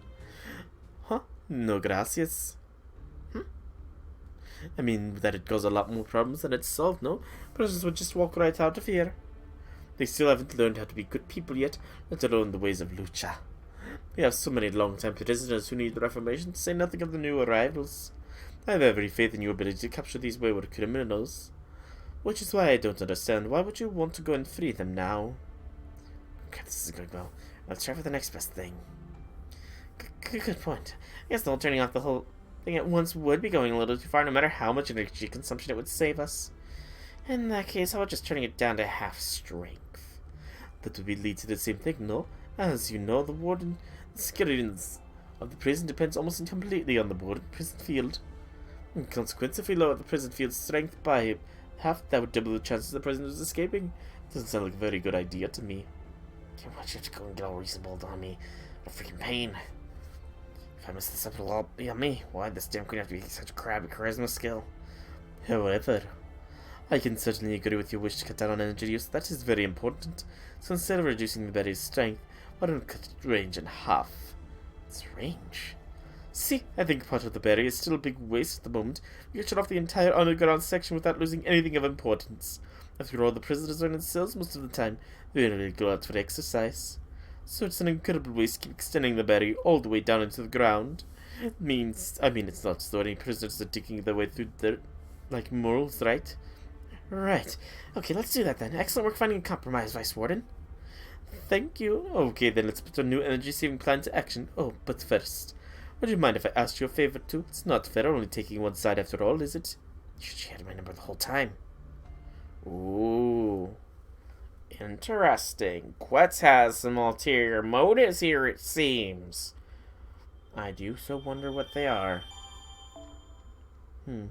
Huh? No gracias. I mean, that it caused a lot more problems than it's solved, no? Prisoners would just walk right out of here. They still haven't learned how to be good people yet, let alone the ways of lucha. We have so many long-time prisoners who need reformation, to say nothing of the new arrivals. I have every faith in your ability to capture these wayward criminals. Which is why I don't understand. Why would you want to go and free them now? Okay, this is going well. Let's try for the next best thing. Good point. I guess the whole turning off the whole thing at once would be going a little too far, no matter how much energy consumption it would save us. In that case, how about just turning it down to half strength? That would lead to the same thing, no? As you know, the warden, the security of the prison depends almost completely on the prison field. In consequence, if we lower the prison field's strength by half, that would double the chances of the prisoners escaping. Doesn't sound like a very good idea to me. Can't watch you have to go and get all reasonable on me. What a freaking pain. If I mess this up, it'll all be on me. Why'd this damn queen have to be such a crabby charisma skill? However, I can certainly agree with your wish to cut down on energy use. That is very important. So instead of reducing the berry's strength, why don't we cut its range in half? Its range? See, I think part of the berry is still a big waste at the moment. We could shut off the entire underground section without losing anything of importance. After all, the prisoners are in cells most of the time. They don't really go out for exercise. So it's an incredible waste to keep extending the berry all the way down into the ground. I mean, it's not so any prisoners are digging their way through dirt like morals, right? Right. Okay, let's do that then. Excellent work finding a compromise, Vice Warden. Thank you. Okay, then let's put our new energy-saving plan to action. Oh, but first, would you mind if I asked you a favor too? It's not fair only taking one side after all, is it? She had my number the whole time. Ooh. Interesting. Quetz has some ulterior motives here, it seems. I do so wonder what they are. The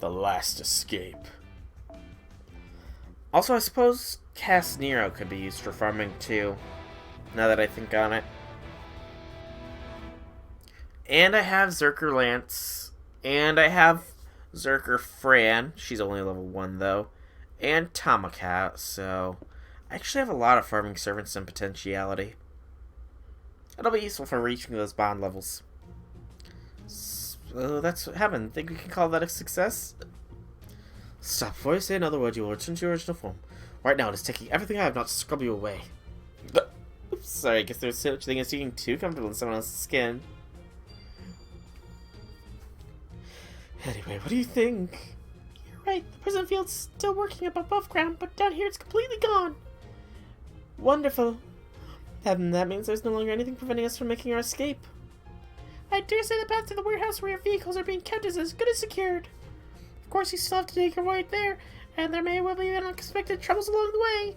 last escape. Also, I suppose Cast Nero could be used for farming too, now that I think on it. And I have Zerker Lance, and I have Zerker Fran. She's only level 1 though. And Tomcat, so I actually have a lot of farming servants and potentiality. It'll be useful for reaching those bond levels. So that's what happened. Think we can call that a success? Stop. Before you say another word, you will return to your original form. Right now, it is taking everything I have not to scrub you away. Oops, sorry, I guess there's such thing as being too comfortable in someone else's skin. Anyway, what do you think? You're right. The prison field's still working up above ground, but down here it's completely gone. Wonderful. Then that means there's no longer anything preventing us from making our escape. I dare say the path to the warehouse where your vehicles are being kept is as good as secured. Of course, you still have to take your way there, and there may well be unexpected troubles along the way.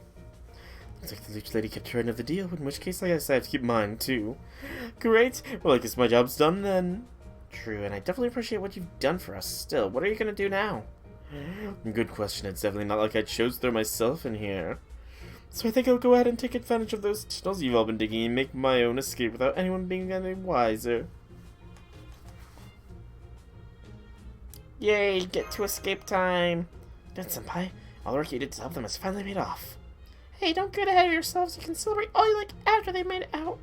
Looks like the leech lady kept her end of the deal, in which case I guess I have to keep mine, too. Great. Well, I guess my job's done, then. True, and I definitely appreciate what you've done for us. Still, what are you going to do now? Good question. It's definitely not like I chose to throw myself in here. So I think I'll go ahead and take advantage of those tunnels you've all been digging and make my own escape without anyone being any wiser. Yay, get to escape time! Good, senpai. All the work you did to help them has finally paid off. Hey, don't get ahead of yourselves. You can celebrate all you like after they made it out.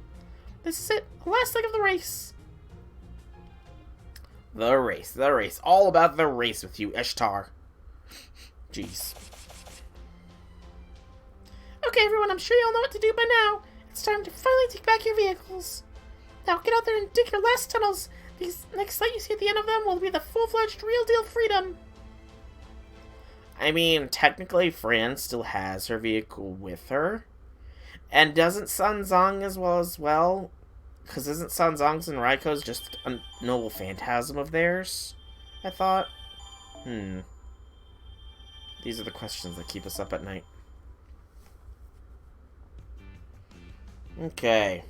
This is it. The last leg of the race. The race. All about the race with you, Ishtar. Jeez. Okay, everyone, I'm sure you all know what to do by now. It's time to finally take back your vehicles. Now get out there and dig your last tunnels. These next light you see at the end of them will be the full-fledged, real-deal freedom. I mean, technically, Fran still has her vehicle with her. And doesn't Sanzong as well? Because isn't Sanzong's and Raiko's just a noble phantasm of theirs? I thought. These are the questions that keep us up at night. Okay.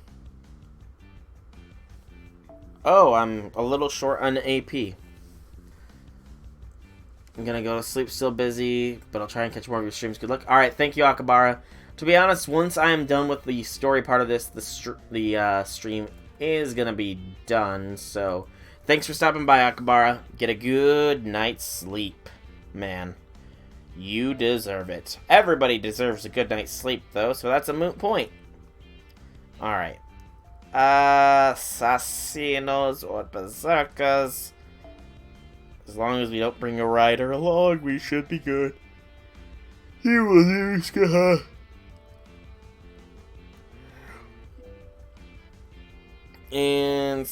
Oh, I'm a little short on AP. I'm gonna go to sleep, still busy, but I'll try and catch more of your streams. Good luck. Alright, thank you, Akabara. To be honest, once I am done with the story part of this, the stream is gonna be done. So, thanks for stopping by, Akabara. Get a good night's sleep, man. You deserve it. Everybody deserves a good night's sleep, though, so that's a moot point. Alright. Assassinos or berserkers. As long as we don't bring a rider along, we should be good. You will use and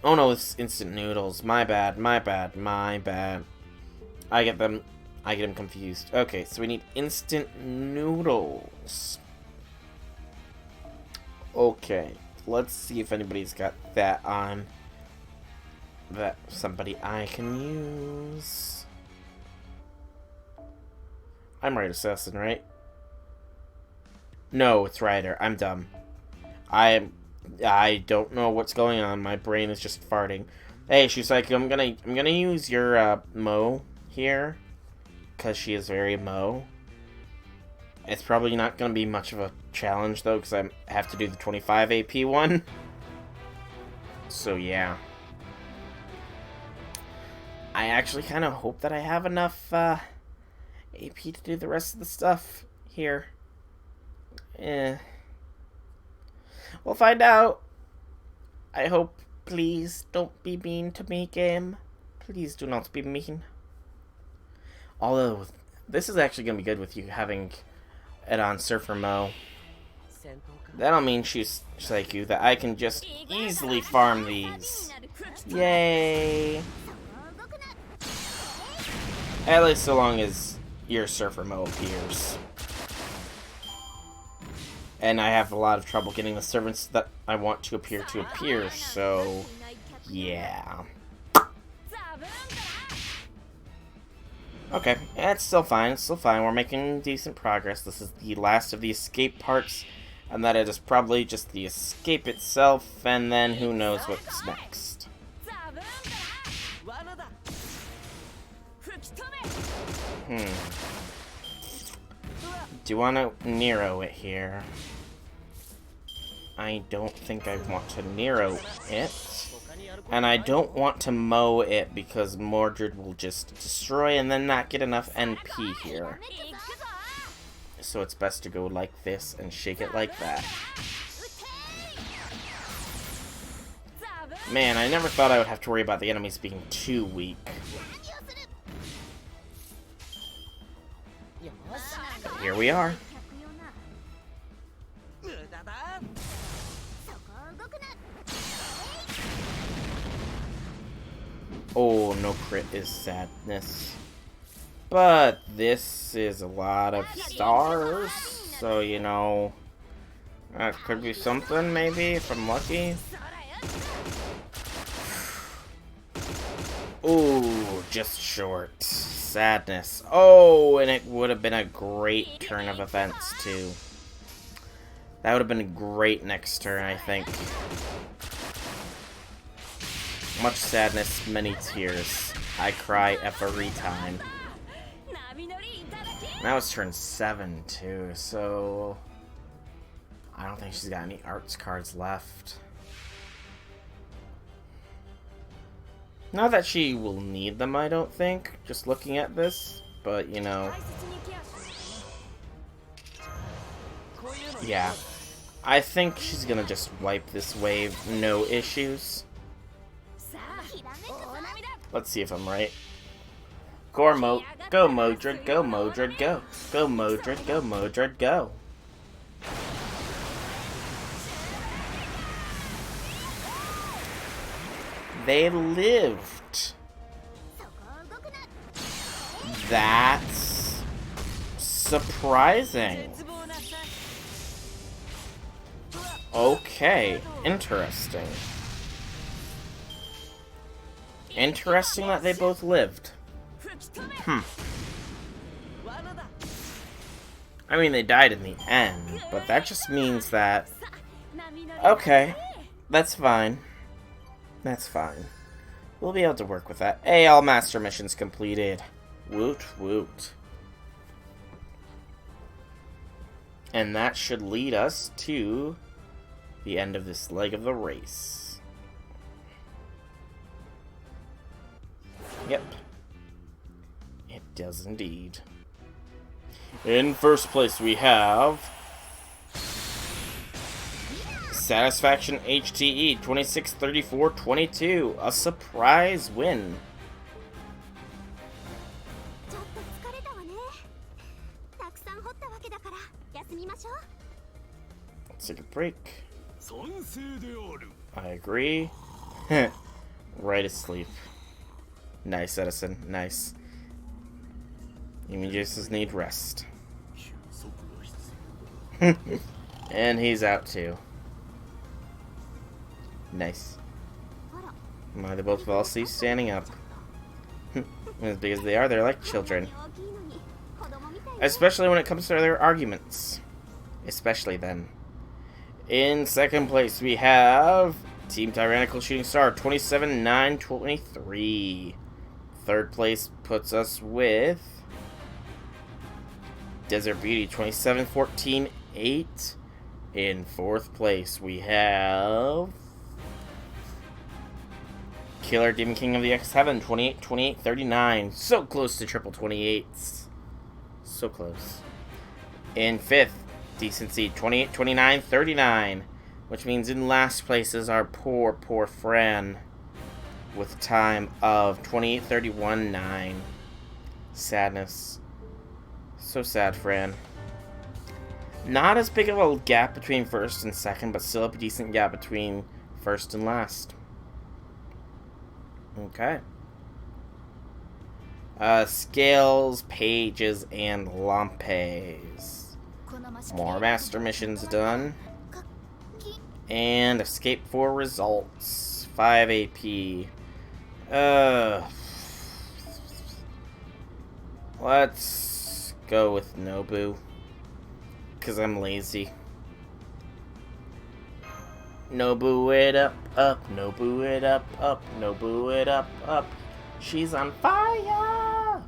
oh no, it's instant noodles. My bad. I get them confused. Okay, so we need instant noodles. Okay, let's see if anybody's got that on. That somebody I can use. I'm right assassin, right? No, it's Ryder. I'm dumb. I don't know what's going on. My brain is just farting. Hey, she's like, I'm gonna use your Mo here, cause she is very Mo. It's probably not gonna be much of a challenge though, cause I have to do the 25 AP one. So yeah. I actually kind of hope that I have enough AP to do the rest of the stuff here. We'll find out. I hope. Please don't be mean to me, game. Please do not be mean. Although, this is actually going to be good with you having it on Surfer Mo. That'll mean, she's like you, that I can just easily farm these. Yay! At least so long as your Surfer Mo appears. And I have a lot of trouble getting the servants that I want to appear, so yeah. Okay, it's still fine, We're making decent progress. This is the last of the escape parts, and that it is probably just the escape itself, and then who knows what's next. Do you want to Nero it here? I don't think I want to Nero it. And I don't want to Mow it because Mordred will just destroy and then not get enough NP here. So it's best to go like this and shake it like that. Man, I never thought I would have to worry about the enemies being too weak. Here we are. Oh, no crit is sadness. But this is a lot of stars, so you know, that could be something maybe if I'm lucky. Ooh, just short. Sadness. Oh, and it would have been a great turn of events too. That would have been a great next turn, I think. Much sadness, many tears. I cry every time. That was turn 7 too, so I don't think she's got any arts cards left. Not that she will need them, I don't think, just looking at this, but you know. Yeah. I think she's gonna just wipe this wave, no issues. Let's see if I'm right. Go Modred, go Modred, go. Go Modred, go Modred, go. They lived. That's surprising. Okay, interesting. Interesting that they both lived. I mean, they died in the end, but that just means that... Okay, that's fine. That's fine. We'll be able to work with that. Hey, all master missions completed. Woot woot. And that should lead us to the end of this leg of the race. Yep. It does indeed. In first place we have Satisfaction HTE 26-34-22. A surprise win. Let's take a break. I agree. Right asleep. Nice, Edison. Nice. Images need rest. And he's out too. Nice. Why they both fall asleep standing up. As big as they are, they're like children. Especially when it comes to their arguments. Especially then. In second place, we have Team Tyrannical Shooting Star 27-9-23. Third place puts us with Desert Beauty 27-14-8. In fourth place, we have Killer Demon King of the X7 28-28-39. So close to triple 28s. So close. In fifth, Decency 28-29-39. Which means in last place is our poor Fran. With a time of 28-31-9. Sadness. So sad, Fran. Not as big of a gap between first and second, but still a decent gap between first and last. Okay. Scales, Pages, and Lampes. More master missions done. And escape for results. 5 AP. Let's go with Nobu. Because I'm lazy. Nobu it up, Nobu it up, Nobu it up. She's on fire!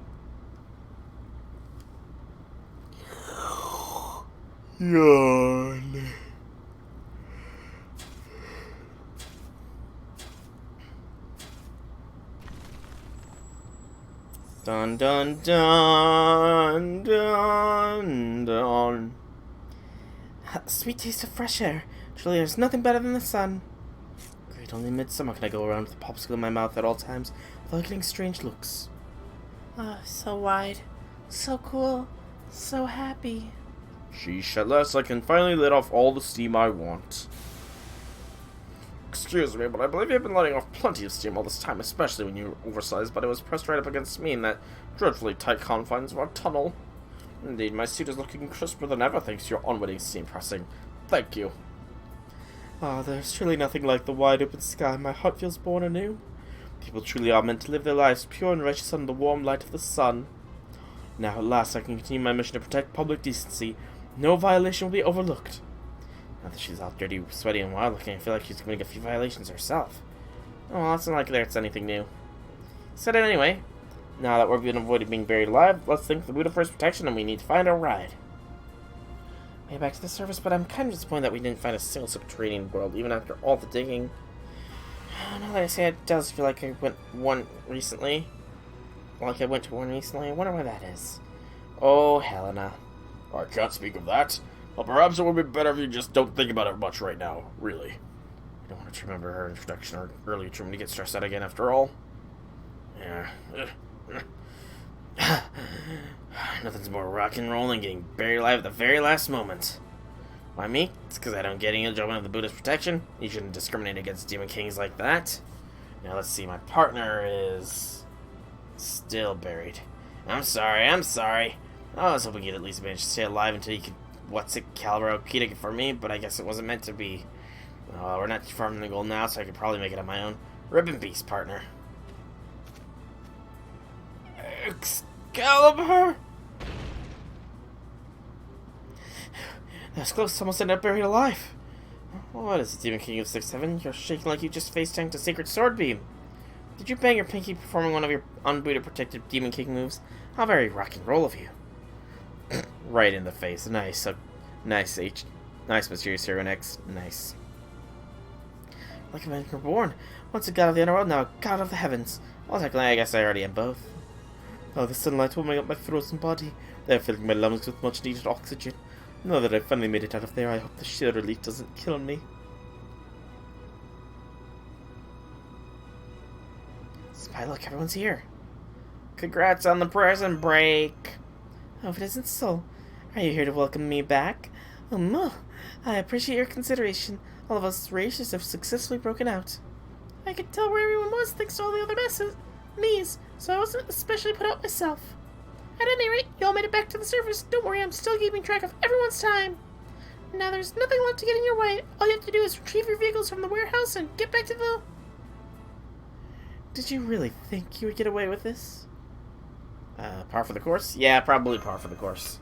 Yawn. Dun dun dun dun dun. Sweet taste of fresh air. Truly, there's nothing better than the sun. Great, only in midsummer can I go around with a popsicle in my mouth at all times without getting strange looks. So wide, so cool, So happy. Sheesh, at last I can finally let off all the steam I want. Excuse me, but I believe you've been letting off plenty of steam all this time, especially when your oversized body was pressed right up against me in that dreadfully tight confines of our tunnel. Indeed, my suit is looking crisper than ever thanks to your unwitting steam pressing. Thank you. Ah, there's truly nothing like the wide open sky. My heart feels born anew. People truly are meant to live their lives pure and righteous under the warm light of the sun. Now at last I can continue my mission to protect public decency. No violation will be overlooked. Now that she's all dirty, sweaty, and wild looking, I feel like she's committing a few violations herself. Oh, well, it's not like there's anything new. Said it anyway. Now that we've been avoided being buried alive, let's thank the Buddha for his protection, and we need to find our ride. Way back to the surface, but I'm kind of disappointed that we didn't find a single subterranean world, even after all the digging. Now that I say it does feel like I went to one recently. I wonder where that is. Oh, Helena. I can't speak of that. Well, perhaps it would be better if you just don't think about it much right now, really. I don't want to remember her introduction or earlier treatment to get stressed out again after all. Yeah. Nothing's more rock and roll than getting buried alive at the very last moment. Why me? It's because I don't get any enjoyment of the Buddha's protection. You shouldn't discriminate against demon kings like that. Now let's see, my partner is still buried. I'm sorry. I was hoping you'd at least manage to stay alive until you could, caliber Okita for me, but I guess it wasn't meant to be. We're not too far from the goal now, so I could probably make it on my own. Ribbon Beast, partner. Excalibur! That was close, almost ended up buried alive. What is it, Demon King of 6-7? You're shaking like you just face-tanked a Sacred Sword Beam. Did you bang your pinky performing one of your unbooted protected Demon King moves? How very rock and roll of you. Right in the face. Nice. Nice, mysterious hero next. Nice. Like a man reborn. Once a god of the underworld, now a god of the heavens. Well, technically, I guess I already am both. Oh, the sunlight warming up my frozen body. They're filling my lungs with much needed oxygen. Now that I've finally made it out of there, I hope the sheer relief doesn't kill me. Spy, look, everyone's here. Congrats on the prison break. Oh, if it isn't so, are you here to welcome me back? I appreciate your consideration. All of us races have successfully broken out. I could tell where everyone was thanks to all the other me's, so I wasn't especially put out myself. At any rate, you all made it back to the surface. Don't worry, I'm still keeping track of everyone's time. Now there's nothing left to get in your way. All you have to do is retrieve your vehicles from the warehouse and get back to the... Did you really think you would get away with this? Par for the course? Yeah, probably par for the course.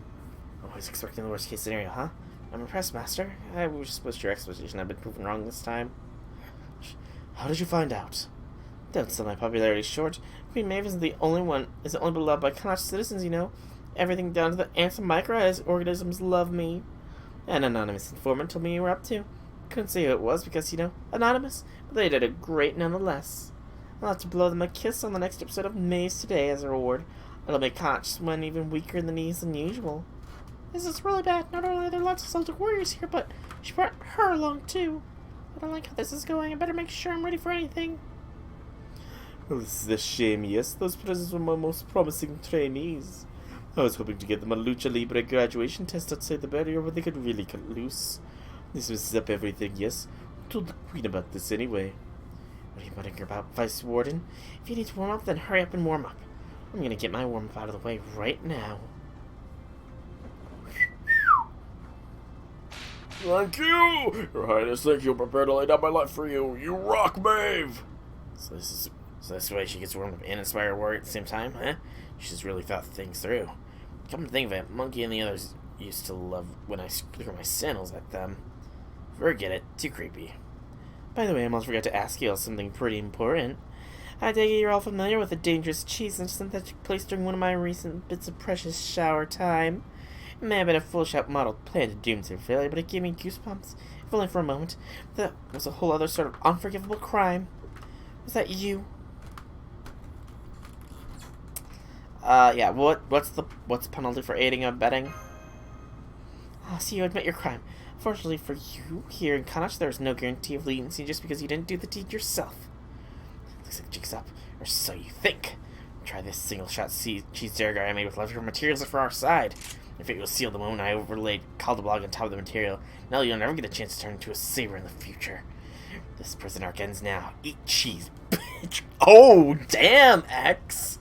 Always expecting the worst case scenario, huh? I'm impressed, Master. I wish your explanation had been proven wrong this time. How did you find out? Don't sell my popularity short. Queen Maeve isn't the only beloved by Connacht citizens, you know. Everything down to the ants and microorganisms love me. An anonymous informant told me you were up to. Couldn't say who it was because, you know, anonymous, but they did a great nonetheless. I'll have to blow them a kiss on the next episode of Maze Today as a reward. It'll make Connacht swim even weaker in the knees than usual. This is really bad. Not only are there lots of Celtic warriors here, but she brought her along too. I don't like how this is going. I better make sure I'm ready for anything. Well, this is a shame, yes. Those prisoners were my most promising trainees. I was hoping to get them a Lucha Libre graduation test outside the barrier where they could really cut loose. This messes up everything, yes. I told the Queen about this anyway. What are you muttering about, Vice Warden? If you need to warm up, then hurry up and warm up. I'm gonna get my warm-up out of the way right now. Thank you! Your Highness, thank you. Prepared to lay down my life for you. You rock, Maeve! So that's the way she gets warmed up and inspire warrior at the same time, huh? She's really thought things through. Come to think of it, Monkey and the others used to love when I threw my sandals at them. Forget it. Too creepy. By the way, I almost forgot to ask you all something pretty important. I take it you're all familiar with the dangerous cheese incident that took place during one of my recent bits of precious shower time. It may have been a full-shot modeled plan to doom to failure, but it gave me goosebumps, if only for a moment. That was a whole other sort of unforgivable crime. Was that you? Yeah, what's the penalty for aiding and abetting? So you admit your crime. Fortunately for you, here in Connacht, there is no guarantee of leniency just because you didn't do the deed yourself. Looks like jig's up, or so you think. Try this single-shot cheese dagger I made with leftover materials for our side. Your fate was sealed the moment I overlaid Caldeblog on top of the material. Now you'll never get a chance to turn into a saber in the future. This prison arc ends now. Eat cheese, bitch. Oh, damn, X.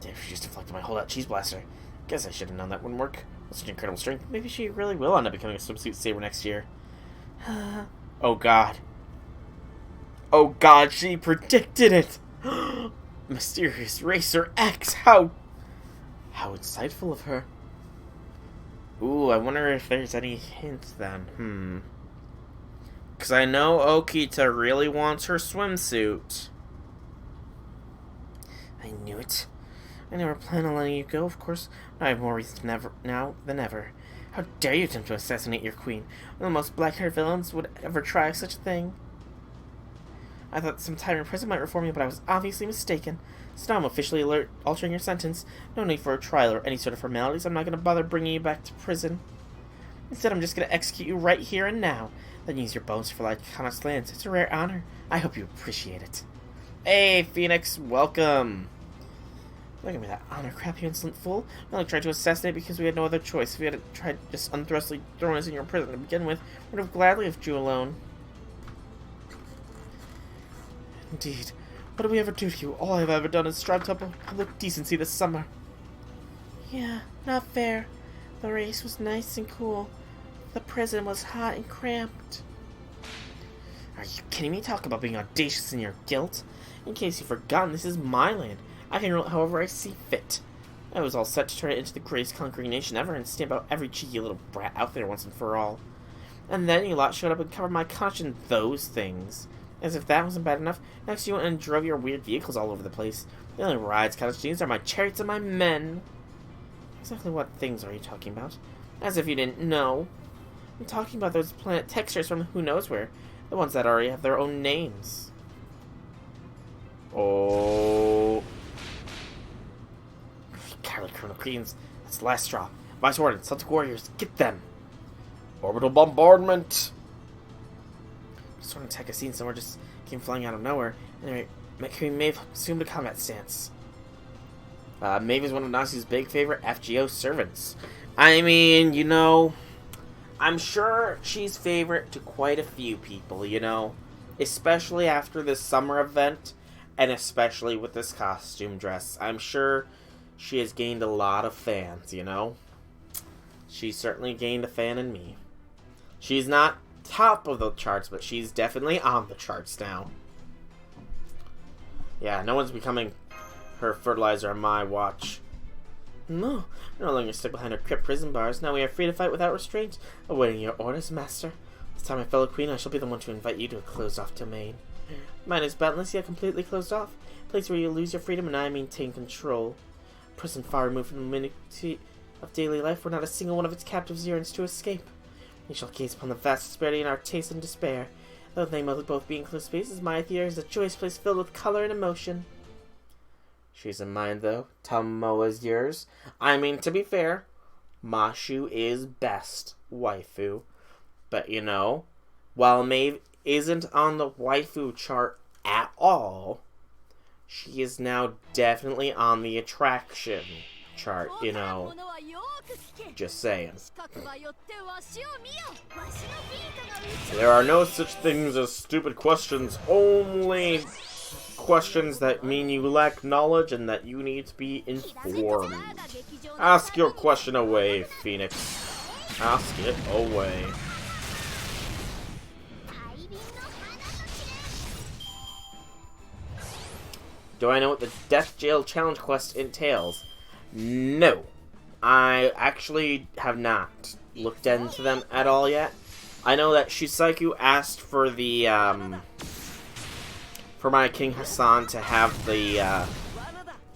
Damn, she just deflected my holdout cheese blaster. Guess I should have known that wouldn't work. With such incredible strength, maybe she really will end up becoming a swimsuit saber next year. Oh, God. Oh, God, she predicted it. Mysterious Racer X. How insightful of her. Ooh, I wonder if there's any hints then. Because I know Okita really wants her swimsuit. I knew it. I never planned on letting you go, of course. But I have more reason now than ever. How dare you attempt to assassinate your queen? One of the most black-haired villains would ever try such a thing. I thought some time in prison might reform you, but I was obviously mistaken. So now I'm officially altering your sentence. No need for a trial or any sort of formalities. I'm not going to bother bringing you back to prison. Instead, I'm just going to execute you right here and now. Then use your bones for Lycanos lands. It's a rare honor. I hope you appreciate it. Hey, Phoenix, welcome. Look at me, that honor crap, you insolent fool. We only tried to assassinate because we had no other choice. If we had tried just unthrustly throwing us in your prison to begin with, we would have gladly left you alone. Indeed. What did we ever do to you? All I have ever done is strive to uphold public decency this summer. Yeah, not fair. The race was nice and cool. The prison was hot and cramped. Are you kidding me? Talk about being audacious in your guilt. In case you've forgotten, this is my land. I can rule it however I see fit. I was all set to turn it into the greatest conquering nation ever and stamp out every cheeky little brat out there once and for all. And then you lot showed up and covered my conscience in those things. As if that wasn't bad enough, next you went and drove your weird vehicles all over the place. The only rides cottage jeans are my chariots and my men. Exactly what things are you talking about? As if you didn't know. I'm talking about those planet textures from who knows where. The ones that already have their own names. Oh. Cowardly criminal queens. That's the last straw. Vice Warden, Celtic Warriors, get them. Orbital bombardment. Sort of attack a scene somewhere just came flying out of nowhere. Anyway, Queen Maeve assumed a combat stance. Maeve is one of Nasi's big favorite FGO servants. I mean, you know, I'm sure she's favorite to quite a few people, you know. Especially after this summer event, and especially with this costume dress. I'm sure she has gained a lot of fans, you know. She's certainly gained a fan in me. She's not top of the charts, but she's definitely on the charts now. Yeah, no one's becoming her fertilizer on my watch. No, we're no longer stuck behind our crypt prison bars. Now we are free to fight without restraint, awaiting your orders, master. This time, my fellow queen, I shall be the one to invite you to a closed-off domain. Mine is boundless, yet completely closed off. A place where you lose your freedom and I maintain control. A prison far removed from the minutiae of daily life, where not a single one of its captives yearns to escape. We shall gaze upon the vast disparity in our taste and despair. Though they must both be enclosed spaces, my theater is a joyous place filled with color and emotion. She's in mine, though. Tomoa's yours. I mean, to be fair, Mashu is best waifu. But, you know, while Maeve isn't on the waifu chart at all, she is now definitely on the attraction chart, you know. Just saying. There are no such things as stupid questions, only questions that mean you lack knowledge and that you need to be informed. Ask your question away, Phoenix. Ask it away. Do I know what the Death Jail Challenge quest entails? No. I actually have not looked into them at all yet. I know that Shisaiku asked for the, for my King Hassan to have the,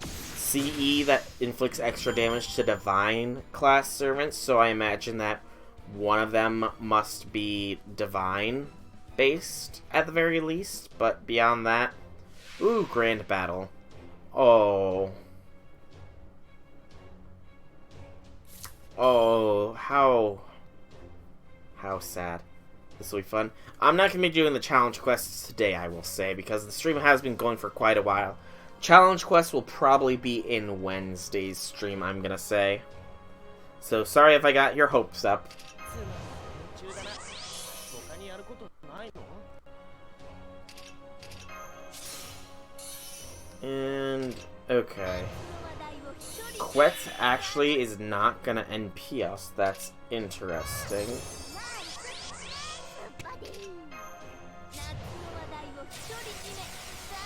CE that inflicts extra damage to Divine class servants, so I imagine that one of them must be Divine based at the very least, but beyond that, ooh, Grand Battle. Oh. Oh, how sad. This will be fun. I'm not going to be doing the challenge quests today, I will say, because the stream has been going for quite a while. Challenge quest will probably be in Wednesday's stream, I'm gonna say. So sorry if I got your hopes up. And okay. Quetz actually is not gonna NP us. That's interesting.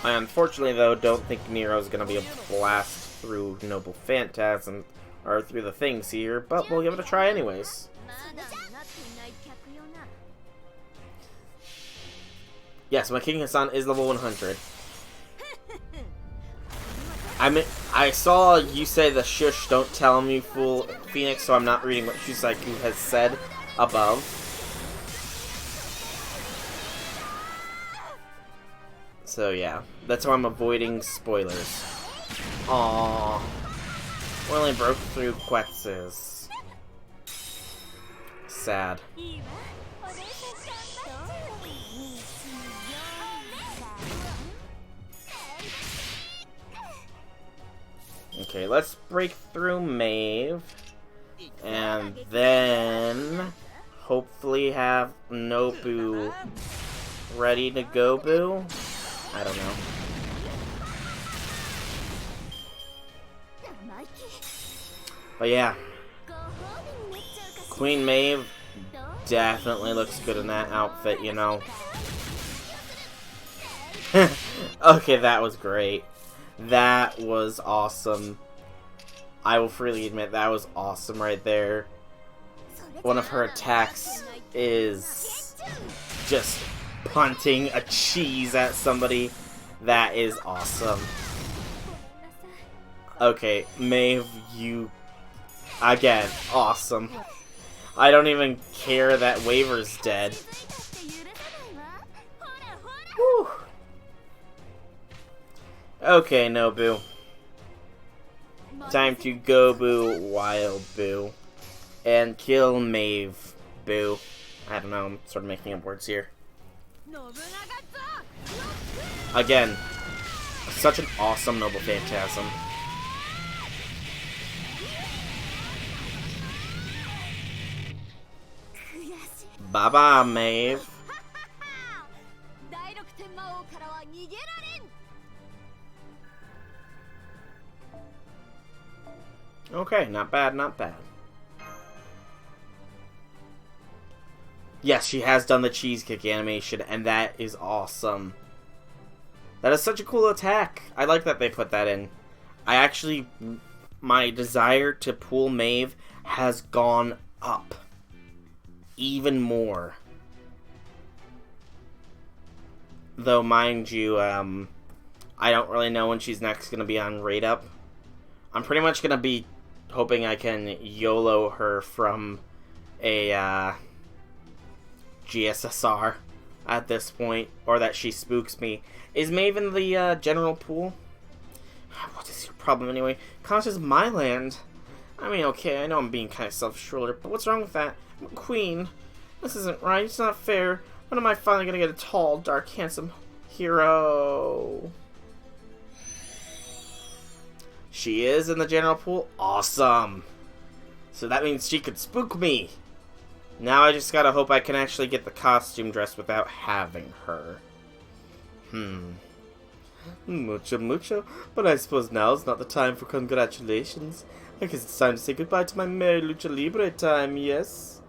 I unfortunately, though, don't think Nero's gonna be able to blast through Noble Phantasm or through the things here, but we'll give it a try anyways. Yes, my King Hassan is level 100. I saw you say the shush, don't tell him, you fool, Phoenix, so I'm not reading what Shusaiku has said above. So yeah, that's why I'm avoiding spoilers. Aww. We only broke through Quetz's. Sad. Okay, let's break through Maeve. And then hopefully have Nobu ready to go, boo? I don't know. But yeah. Queen Maeve definitely looks good in that outfit, you know. Okay, that was great. That was awesome. I will freely admit that was awesome right there. One of her attacks is just punting a cheese at somebody. That is awesome. Okay, Maeve, you... Again, awesome. I don't even care that Waver's dead. Whew. Okay, Nobu. Time to go boo wild boo. And kill Maeve boo. I don't know, I'm sort of making up words here. Again, such an awesome Noble Phantasm. Bye-bye, Maeve. Okay, not bad, not bad. Yes, she has done the cheese kick animation, and that is awesome. That is such a cool attack. I like that they put that in. I actually... My desire to pull Maeve has gone up. Even more. Though, mind you, I don't really know when she's next going to be on Raid Up. I'm pretty much going to be hoping I can YOLO her from a GSSR at this point, or that she spooks me. Is Maeve in the general pool? What is your problem anyway? Conch is my land. I mean, okay, I know I'm being kind of self-assured, but what's wrong with that? I'm a queen. This isn't right. It's not fair. When am I finally gonna get a tall, dark, handsome hero? She is in the general pool? Awesome! So that means she could spook me! Now I just gotta hope I can actually get the costume dress without having her. Mucho, mucho. But I suppose now's not the time for congratulations. I guess it's time to say goodbye to my merry Lucha Libre time, yes?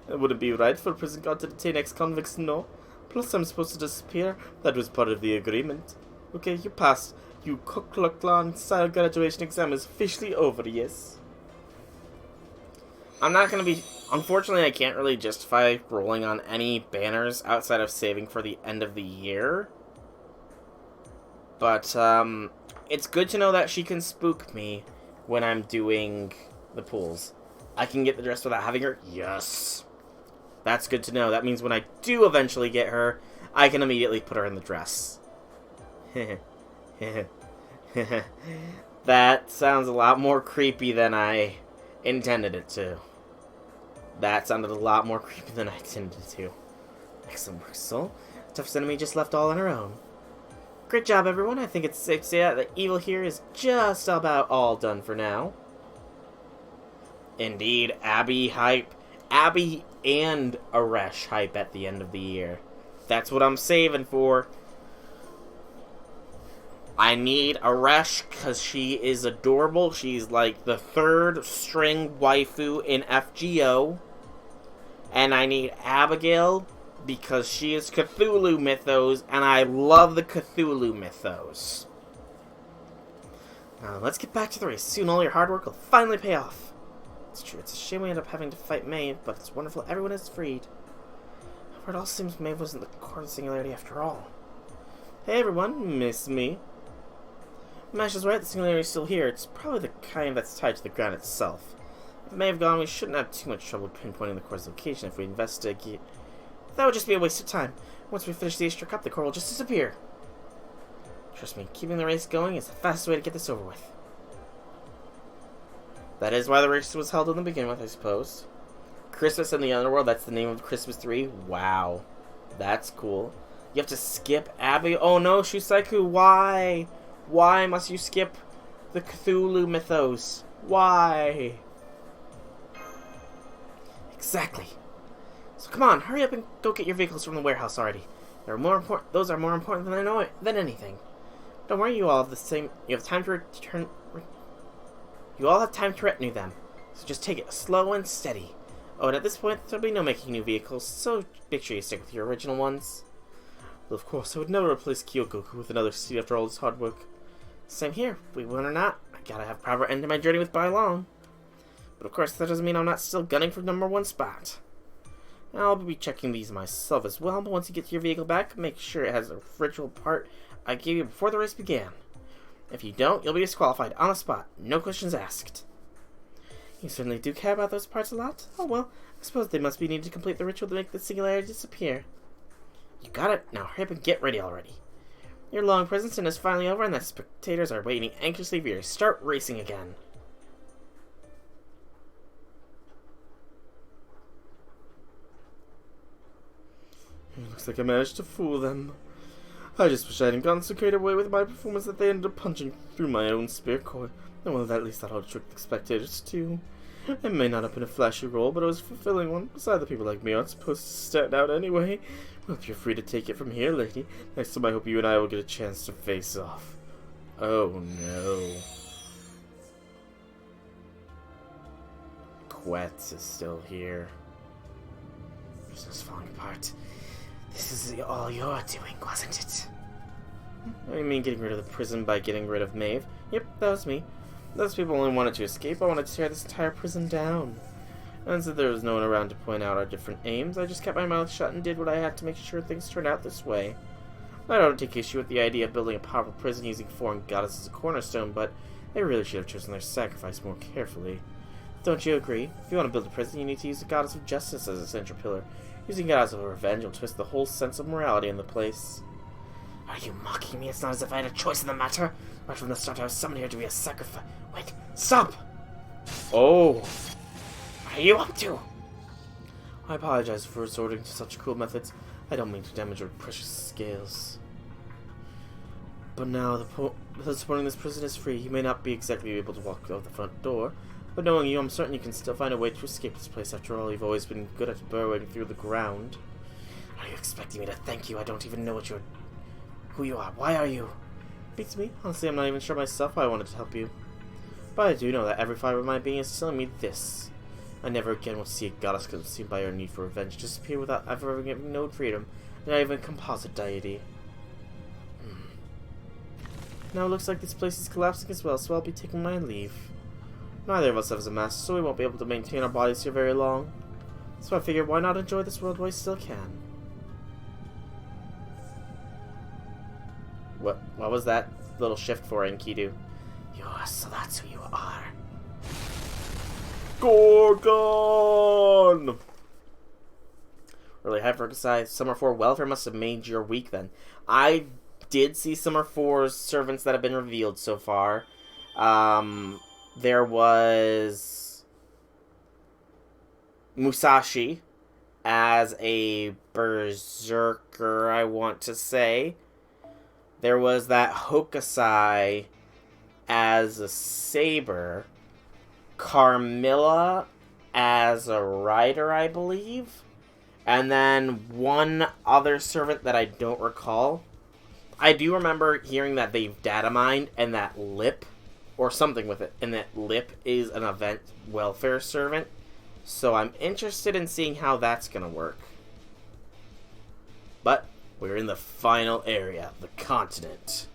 Would it be right for a prison guard to detain ex-convicts? No. Plus I'm supposed to disappear. That was part of the agreement. Okay, you passed. You Ku Klux Klan style graduation exam is officially over, yes? I'm not gonna be... Unfortunately, I can't really justify rolling on any banners outside of saving for the end of the year. But, it's good to know that she can spook me when I'm doing the pools. I can get the dress without having her? Yes! That's good to know. That means when I do eventually get her, I can immediately put her in the dress. That sounds a lot more creepy than I intended it to. That sounded a lot more creepy than I intended it to. Excellent work, Soul. Toughest enemy just left all on her own. Great job, everyone. I think it's safe to say that the evil here is just about all done for now. Indeed, Abby hype. Abby and Aresh hype at the end of the year. That's what I'm saving for. I need Aresh because she is adorable. She's like the third string waifu in FGO. And I need Abigail because she is Cthulhu mythos, and I love the Cthulhu mythos. Now, let's get back to the race. Soon all your hard work will finally pay off. It's true, it's a shame we end up having to fight Maeve, but it's wonderful everyone is freed. However, it all seems Maeve wasn't the core of the singularity after all. Hey everyone, miss me? Mash is right, the singularity is still here. It's probably the kind that's tied to the ground itself. If it may have gone, we shouldn't have too much trouble pinpointing the core's location if we investigate. That would just be a waste of time. Once we finish the Easter Cup, the core will just disappear. Trust me, keeping the race going is the fastest way to get this over with. That is why the race was held in the beginning with, I suppose. Christmas in the Underworld, that's the name of the Christmas tree. Wow. That's cool. You have to skip Abby. Oh no, Shusaiku, why? Why must you skip the Cthulhu mythos? Why? Exactly. So come on, hurry up and go get your vehicles from the warehouse already. They're more important. Those are more important than anything. Don't worry, you all have the same. You have time to return. You all have time to retinue them. So just take it slow and steady. Oh, and at this point, there'll be no making new vehicles, so make sure you stick with your original ones. Well, of course, I would never replace Kyogoku with another seat after all this hard work. Same here. We win or not, I gotta have proper end to my journey with Bylong. But of course, that doesn't mean I'm not still gunning for #1 spot. I'll be checking these myself as well, but once you get your vehicle back, make sure it has the original part I gave you before the race began. If you don't, you'll be disqualified on the spot. No questions asked. You certainly do care about those parts a lot. Oh well, I suppose they must be needed to complete the ritual to make the singularity disappear. You got it. Now hurry up and get ready already. Your long prison stint is finally over, and the spectators are waiting anxiously for you to start racing again. It looks like I managed to fool them. I just wish I hadn't gone so great away with my performance that they ended up punching through my own spear core. And well, at least that'll trick the spectators too. It may not have been a flashy role, but it was a fulfilling one. Besides, the people like me aren't supposed to stand out anyway. Well, if you're free to take it from here, lady. Next time I hope you and I will get a chance to face off. Oh no. Quetz is still here. Business falling apart. This is all you're doing, wasn't it? I mean getting rid of the prison by getting rid of Maeve. Yep, that was me. Those people only wanted to escape. I wanted to tear this entire prison down. And since there was no one around to point out our different aims, I just kept my mouth shut and did what I had to make sure things turned out this way. I don't take issue with the idea of building a powerful prison using foreign goddesses as a cornerstone, but they really should have chosen their sacrifice more carefully. Don't you agree? If you want to build a prison, you need to use the goddess of justice as a central pillar. Using goddess of revenge will twist the whole sense of morality in the place. Are you mocking me? It's not as if I had a choice in the matter. Right from the start, I was summoned here to be a sacrifice. Wait, stop! Oh. What are you up to? I apologize for resorting to such cruel methods. I don't mean to damage your precious scales. But now, the supporting this prison is free. You may not be exactly able to walk out the front door, but knowing you, I'm certain you can still find a way to escape this place. After all, you've always been good at burrowing through the ground. Are you expecting me to thank you? I don't even know who you are. Why are you? Beats me. Honestly, I'm not even sure myself why I wanted to help you. But I do know that every fiber of my being is telling me this. I never again will see a goddess consumed by her need for revenge disappear without ever giving no freedom, not even composite deity. Now it looks like this place is collapsing as well, so I'll be taking my leave. Neither of us has a master, so we won't be able to maintain our bodies here very long. So I figured, why not enjoy this world while we still can? What was that little shift for, Enkidu? So that's who you are. Gorgon! Really hyper-emphasized. Summer 4 welfare must have made your week then. I did see Summer 4's servants that have been revealed so far. There was Musashi as a berserker, I want to say. there was that Hokusai as a saber, Carmilla as a rider, I believe, and then one other servant that I don't recall. I do remember hearing that they've data mined and that Lip, or something with it, and that Lip is an event welfare servant. So I'm interested in seeing how that's going to work. But we're in the final area, the continent.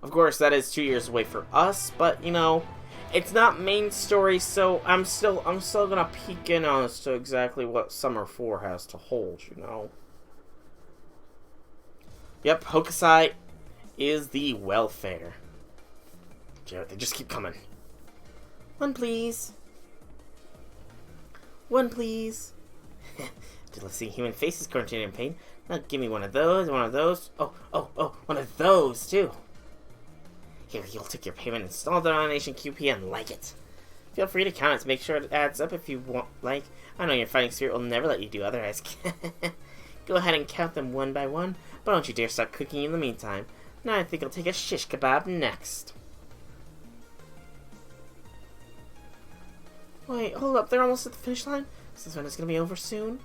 Of course, that is 2 years away for us, but, you know, it's not main story, so I'm still gonna peek in on as to exactly what Summer 4 has to hold, you know. Yep, Hokusai is the welfare. Jarrett, they just keep coming. One, please. One, please. Let's see, human faces quarantined in pain. Now give me one of those, one of those. Oh, one of those, too. Here, you'll take your payment, install denomination QP, and like it. Feel free to count it to make sure it adds up if you want, like. I know your fighting spirit will never let you do otherwise. Go ahead and count them one by one, but don't you dare start cooking in the meantime. Now I think I'll take a shish kebab next. Wait, hold up, they're almost at the finish line? Is this one is going to be over soon?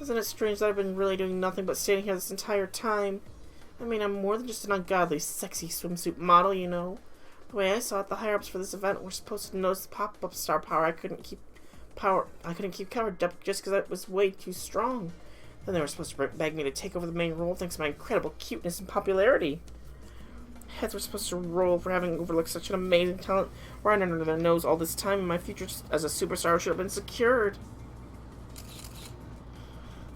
Isn't it strange that I've been really doing nothing but standing here this entire time? I mean, I'm more than just an ungodly, sexy swimsuit model, you know. The way I saw it, the higher-ups for this event were supposed to notice the pop-up star power. I couldn't keep covered up just because I was way too strong. Then they were supposed to beg me to take over the main role thanks to my incredible cuteness and popularity. Heads were supposed to roll for having overlooked such an amazing talent right under their nose all this time, and my future as a superstar should have been secured.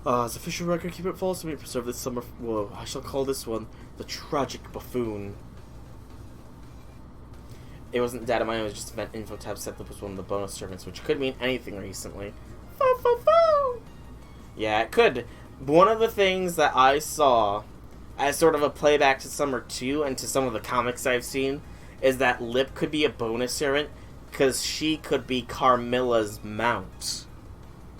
As official record keeper it falls to me to preserve this summer. Whoa, I shall call this one the Tragic Buffoon. It wasn't data mine, it was just event info tab set that was one of the bonus servants, which could mean anything recently. Yeah, it could. One of the things that I saw as sort of a playback to Summer 2 and to some of the comics I've seen is that Lip could be a bonus servant because she could be Carmilla's mount.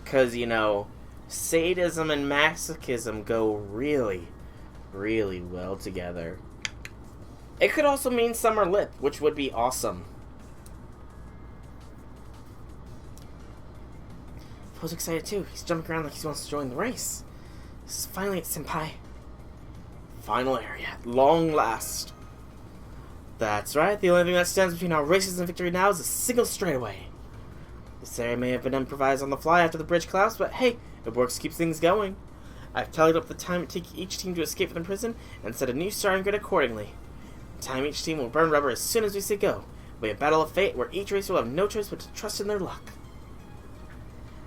Because, you know, sadism and masochism go really, really well together. It could also mean Summer Lip, which would be awesome. Poe's excited too. He's jumping around like he wants to join the race. This is finally it, Senpai. Final area. At long last. That's right. The only thing that stands between our races and victory now is a single straightaway. This area may have been improvised on the fly after the bridge collapsed, but hey, it works to keep things going. I've tallied up the time it takes each team to escape from the prison and set a new starting grid accordingly. The time each team will burn rubber as soon as we say go. It'll be a battle of fate where each race will have no choice but to trust in their luck.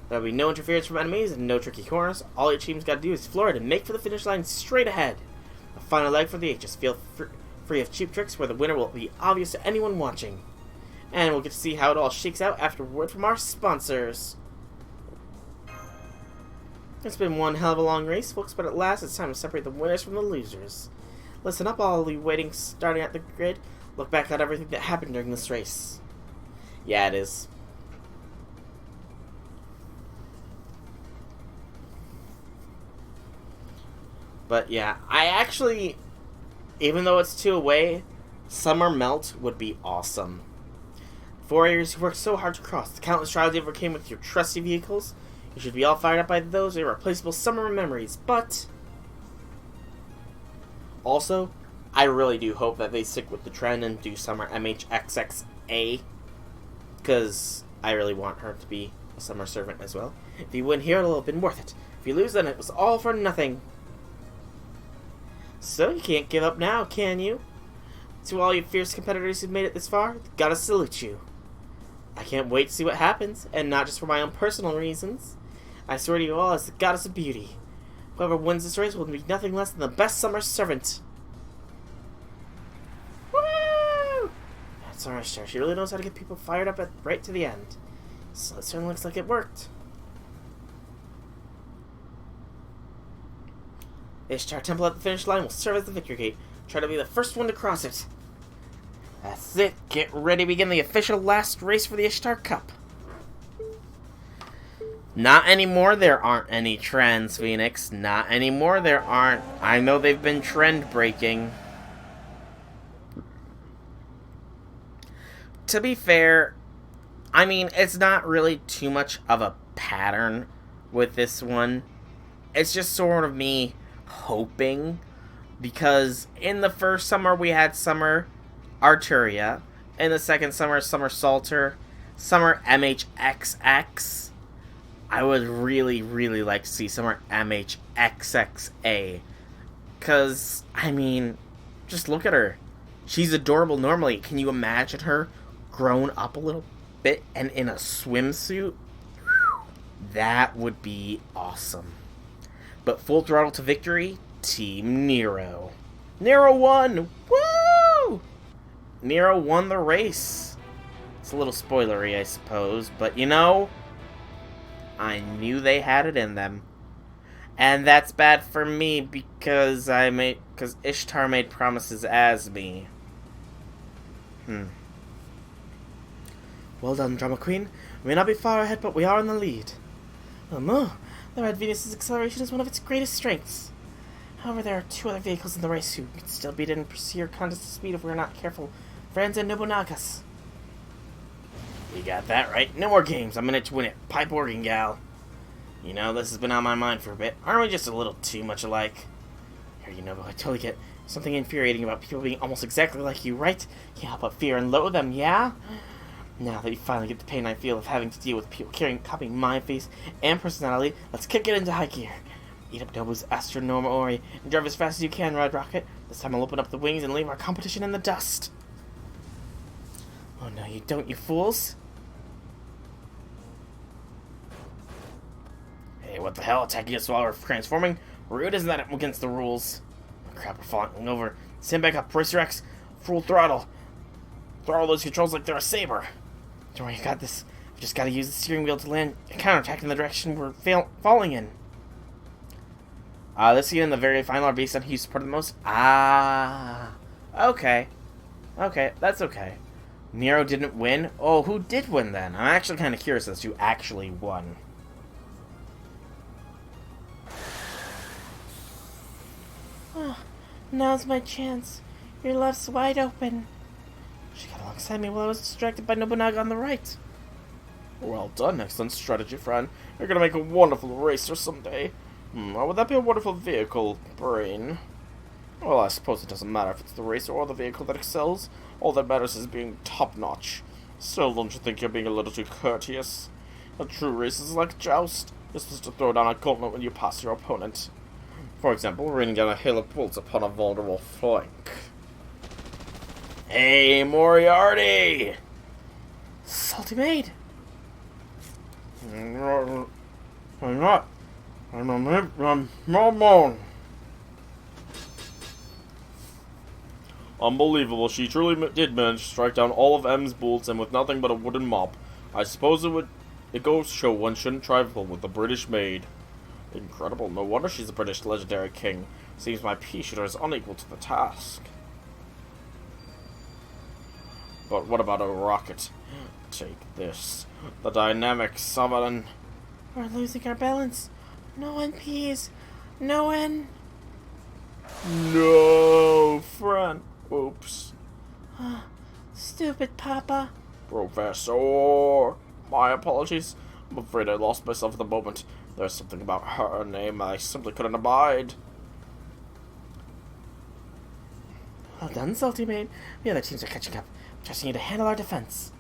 There will be no interference from enemies and no tricky corners. All each team's got to do is floor it and make for the finish line straight ahead. The final leg for the ages. Feel free of cheap tricks where the winner will be obvious to anyone watching. And we'll get to see how it all shakes out after a word from our sponsors. It's been one hell of a long race, folks, but at last it's time to separate the winners from the losers. Listen up, all you waiting starting at the grid. Look back at everything that happened during this race. Yeah, it is. But yeah, I actually, even though it's 2 away, Summer Melt would be awesome. 4 years you worked so hard to cross, the countless trials you overcame with your trusty vehicles, you should be all fired up by those irreplaceable summer memories, but also, I really do hope that they stick with the trend and do Summer MHXXA, because I really want her to be a summer servant as well. If you win here, it'll have been worth it. If you lose, then it was all for nothing. So, you can't give up now, can you? To all you fierce competitors who've made it this far, gotta salute you. I can't wait to see what happens, and not just for my own personal reasons. I swear to you all as the goddess of beauty. Whoever wins this race will be nothing less than the best summer servant. Woo! That's alright, Cher. She really knows how to get people fired up right to the end. So it certainly looks like it worked. Ishtar Temple at the finish line will serve as the victory gate. Try to be the first one to cross it. That's it. Get ready to begin the official last race for the Ishtar Cup. Not anymore, there aren't any trans Phoenix. Not anymore, there aren't. I know they've been trend breaking. To be fair, I mean, it's not really too much of a pattern with this one. It's just sort of me hoping, because in the first summer we had Summer Arturia, in the second summer, Summer Salter, Summer MHXX. I would really, really like to see Summer MHXXA. Because, I mean, just look at her. She's adorable normally. Can you imagine her grown up a little bit and in a swimsuit? That would be awesome. But full throttle to victory, Team Nero. Nero won! Woo! Nero won the race. It's a little spoilery, I suppose, but you know, I knew they had it in them. And that's bad for me because Ishtar made promises as me. Well done, Drama Queen. We may not be far ahead, but we are in the lead. The Red Venus's acceleration is one of its greatest strengths. However, there are 2 other vehicles in the race who could still beat it and pursue your contest of speed if we are not careful. Friends and Nobunagas. You got that right. No more games. I'm in it to win it. Pipe organ, gal. You know, this has been on my mind for a bit. Aren't we just a little too much alike? Here, you know, I totally get something infuriating about people being almost exactly like you, right? Yeah, but fear and loathe them, yeah? Now that you finally get the pain I feel of having to deal with people copying my face and personality, let's kick it into high gear. Eat up Nobu's Astronorma Ori and drive as fast as you can, Red Rocket. This time I'll open up the wings and leave our competition in the dust. Oh no, you don't, you fools. Hey, what the hell? Attacking us while we're transforming? Rude, isn't that against the rules? Oh, crap, we're falling over. Stand back up, Racer X. Full throttle. Throttle those controls like they're a saber. Don't worry, you got this. We just gotta use the steering wheel to land a counterattack in the direction we're falling in. This scene in the very final are based on who supported the most. Okay. Okay, that's okay. Nero didn't win? Oh, who did win then? I'm actually kind of curious as to who actually won. Oh, now's my chance. Your left's wide open. She got alongside me while I was distracted by Nobunaga on the right. Well done, excellent strategy, friend. You're gonna make a wonderful racer someday. Would that be a wonderful vehicle, Brain? Well, I suppose it doesn't matter if it's the racer or the vehicle that excels. All that matters is being top-notch. Still, don't you think you're being a little too courteous? A true race is like a joust. You're supposed to throw down a gauntlet when you pass your opponent. For example, raining down a hail of bullets upon a vulnerable flank. Hey, Moriarty! Salty Maid! I'm not. I'm Unbelievable, she truly did manage to strike down all of M's bullets and with nothing but a wooden mop. I suppose it goes to show one shouldn't trifle with the British maid. Incredible, no wonder she's a British legendary king. Seems my pea shooter is unequal to the task. But what about a rocket? Take this. The dynamic summon. We're losing our balance. No one pees. No one. No, friend. Oops. Stupid Papa. Professor. My apologies. I'm afraid I lost myself at the moment. There's something about her name I simply couldn't abide. Well done, Salty Maid. The other teams are catching up. Trusting you to handle our defense.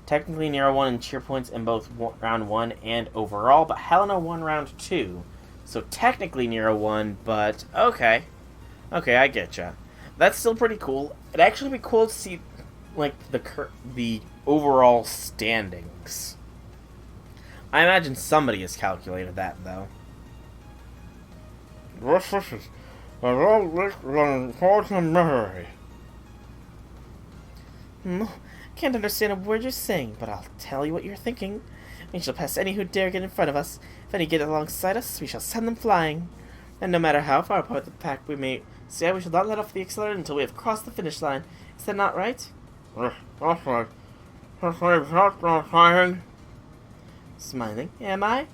Technically, Nero won in cheer points in both round 1 and overall, but Helena won round 2. So technically Nero won, but okay. Okay, I getcha. That's still pretty cool. It'd actually be cool to see, like, the overall standings. I imagine somebody has calculated that, though. Can't understand a word you're saying, but I'll tell you what you're thinking. We shall pass any who dare get in front of us. If any get alongside us, we shall send them flying. And no matter how far apart the pack we may stay, we shall not let off the accelerator until we have crossed the finish line. Is that not right? That's right. Smiling, am I?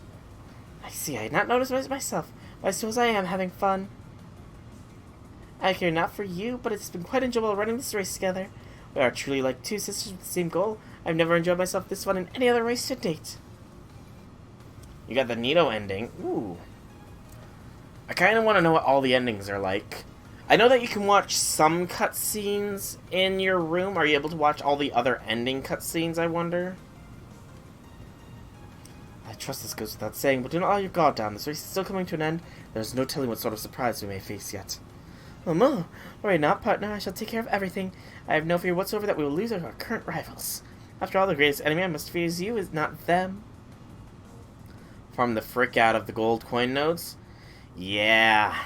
I see, I had not noticed it myself, but I suppose I am having fun. I care not for you, but it's been quite enjoyable running this race together. We are truly like two sisters with the same goal. I've never enjoyed myself this fun in any other race to date. You got the Nito ending. Ooh. I kind of want to know what all the endings are like. I know that you can watch some cutscenes in your room. Are you able to watch all the other ending cutscenes, I wonder? I trust this goes without saying, but do not let your guard down. This race is still coming to an end. There's no telling what sort of surprise we may face yet. No, worry not, partner. I shall take care of everything. I have no fear whatsoever that we will lose our current rivals. After all, the greatest enemy I must fear is you, is not them. Farm the frick out of the gold coin nodes? Yeah.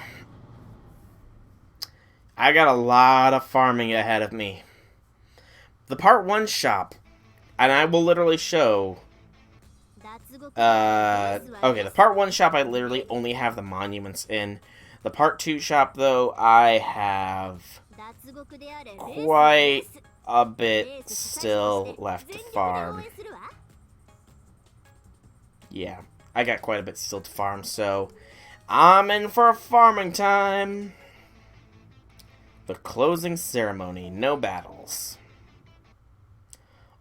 I got a lot of farming ahead of me. The part 1 shop, and I will literally show... okay, the part 1 shop I literally only have the monuments in. The part 2 shop, though, I have quite a bit still left to farm. Yeah, I got quite a bit still to farm, so I'm in for farming time. The closing ceremony, no battles.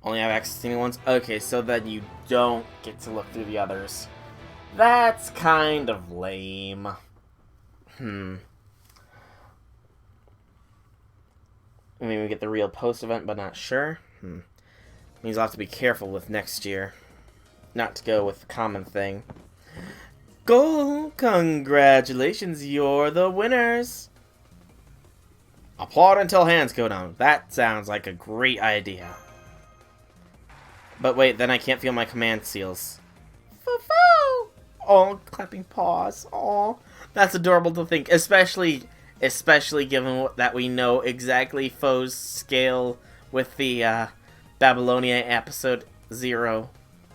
Only have access to new ones? Okay, so that you don't get to look through the others. That's kind of lame. Maybe we get the real post event, but not sure. Means I'll have to be careful with next year. Not to go with the common thing. Goal! Congratulations, you're the winners! Applaud until hands go down. That sounds like a great idea. But wait, then I can't feel my command seals. Foo-foo! Oh, clapping paws. Oh, that's adorable to think. Especially given that we know exactly Foe's scale with the Babylonia episode 0.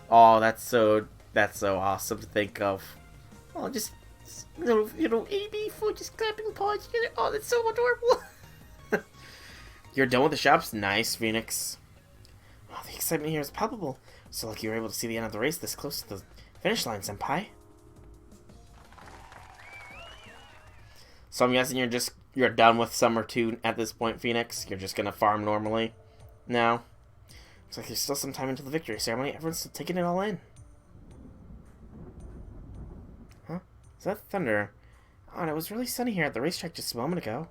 Oh, that's so awesome to think of. Oh, just little AB Foe just clapping paws together. Oh, that's so adorable. You're done with the shops? Nice, Phoenix. Oh, the excitement here is palpable. So lucky you were able to see the end of the race this close to the finish line, Senpai. So I'm guessing you're done with Summer 2 at this point, Phoenix? You're just gonna farm normally now? Looks like there's still some time until the victory ceremony. Everyone's still taking it all in. Huh? Is that thunder? Oh, and it was really sunny here at the racetrack just a moment ago.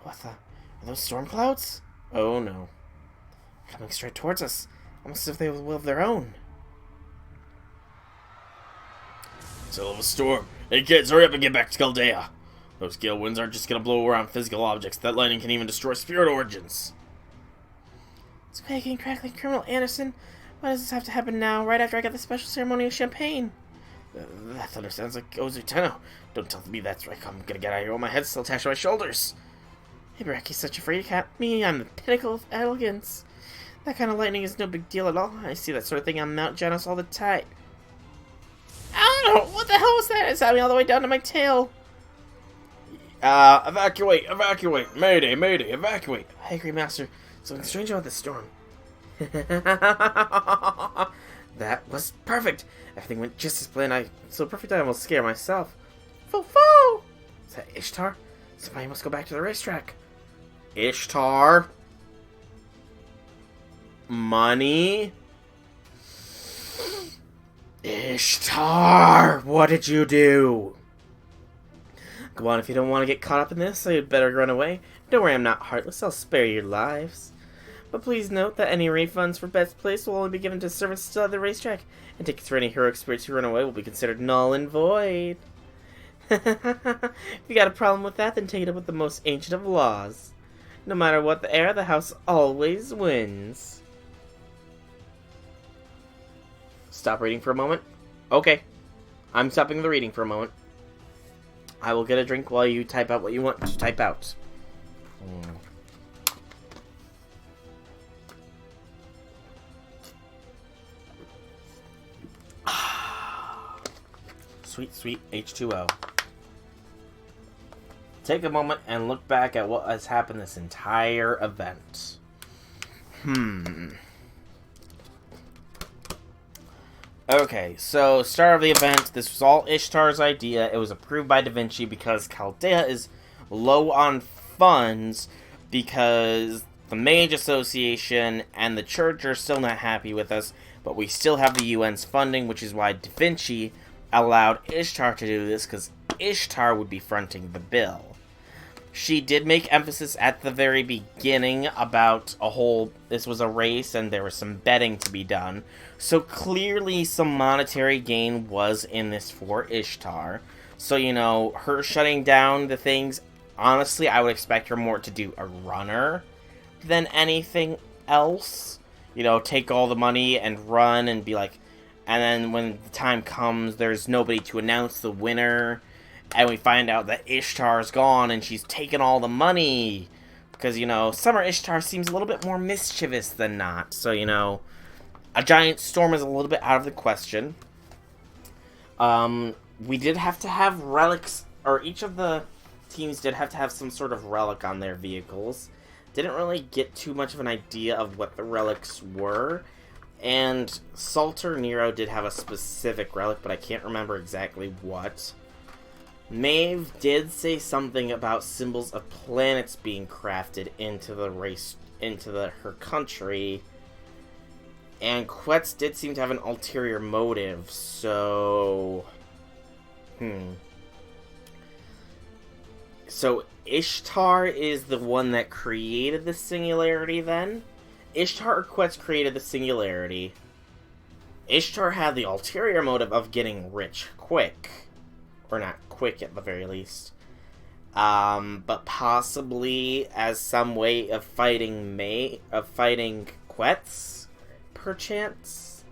What the? Are those storm clouds? Oh no. Coming straight towards us. Almost as if they have a will of their own. Still of a storm. Hey kids, hurry up and get back to Chaldea. Those gale winds aren't just gonna blow around physical objects. That lightning can even destroy spirit origins. It's quaking, crackling, criminal Anderson. Why does this have to happen now, right after I got the special ceremony of champagne? That thunder sounds like Ozuteno. Don't tell me that's right. I'm gonna get out of here while my head's still attached to my shoulders. Hey, Bracky's such a fraidy cat. Me, I'm the pinnacle of elegance. That kind of lightning is no big deal at all. I see that sort of thing on Mount Janus all the time. Ow! What the hell was that? It shot me all the way down to my tail. Evacuate! Evacuate! Mayday! Mayday! Evacuate! I agree, Master. Something strange about this storm. That was perfect. Everything went just as planned. So perfect I almost scared myself. Foo-foo! Is that Ishtar? Somebody must go back to the racetrack. Ishtar? Money? Ishtar! What did you do? Go on, if you don't want to get caught up in this, so you'd better run away. Don't worry, I'm not heartless. I'll spare your lives. But please note that any refunds for best place will only be given to servants still at the racetrack, and tickets for any heroic spirits who run away will be considered null and void. If you got a problem with that, then take it up with the most ancient of laws. No matter what the error, the house always wins. Stop reading for a moment? Okay. I'm stopping the reading for a moment. I will get a drink while you type out what you want to type out. Sweet, sweet H2O. Take a moment and look back at what has happened this entire event. Okay, so start of the event. This was all Ishtar's idea. It was approved by Da Vinci because Chaldea is low on funds because the Mage Association and the Church are still not happy with us, but we still have the UN's funding, which is why Da Vinci allowed Ishtar to do this, because Ishtar would be fronting the bill. She did make emphasis at the very beginning about this was a race and there was some betting to be done. So clearly some monetary gain was in this for Ishtar. So, her shutting down the things, honestly, I would expect her more to do a runner than anything else. Take all the money and run and be like, and then when the time comes, there's nobody to announce the winner. And we find out that Ishtar's gone and she's taken all the money. Because, Summer Ishtar seems a little bit more mischievous than not. So, a giant storm is a little bit out of the question. We did have to have relics, or each of the teams did have to have some sort of relic on their vehicles. Didn't really get too much of an idea of what the relics were. And Salter Nero did have a specific relic, but I can't remember exactly what. Maeve did say something about symbols of planets being crafted into the race, her country. And Quetz did seem to have an ulterior motive, so... So, Ishtar is the one that created the singularity, then? Ishtar or Quetz created the singularity. Ishtar had the ulterior motive of getting rich quick. Or not quick, at the very least. But possibly as some way of fighting Quetz, perchance?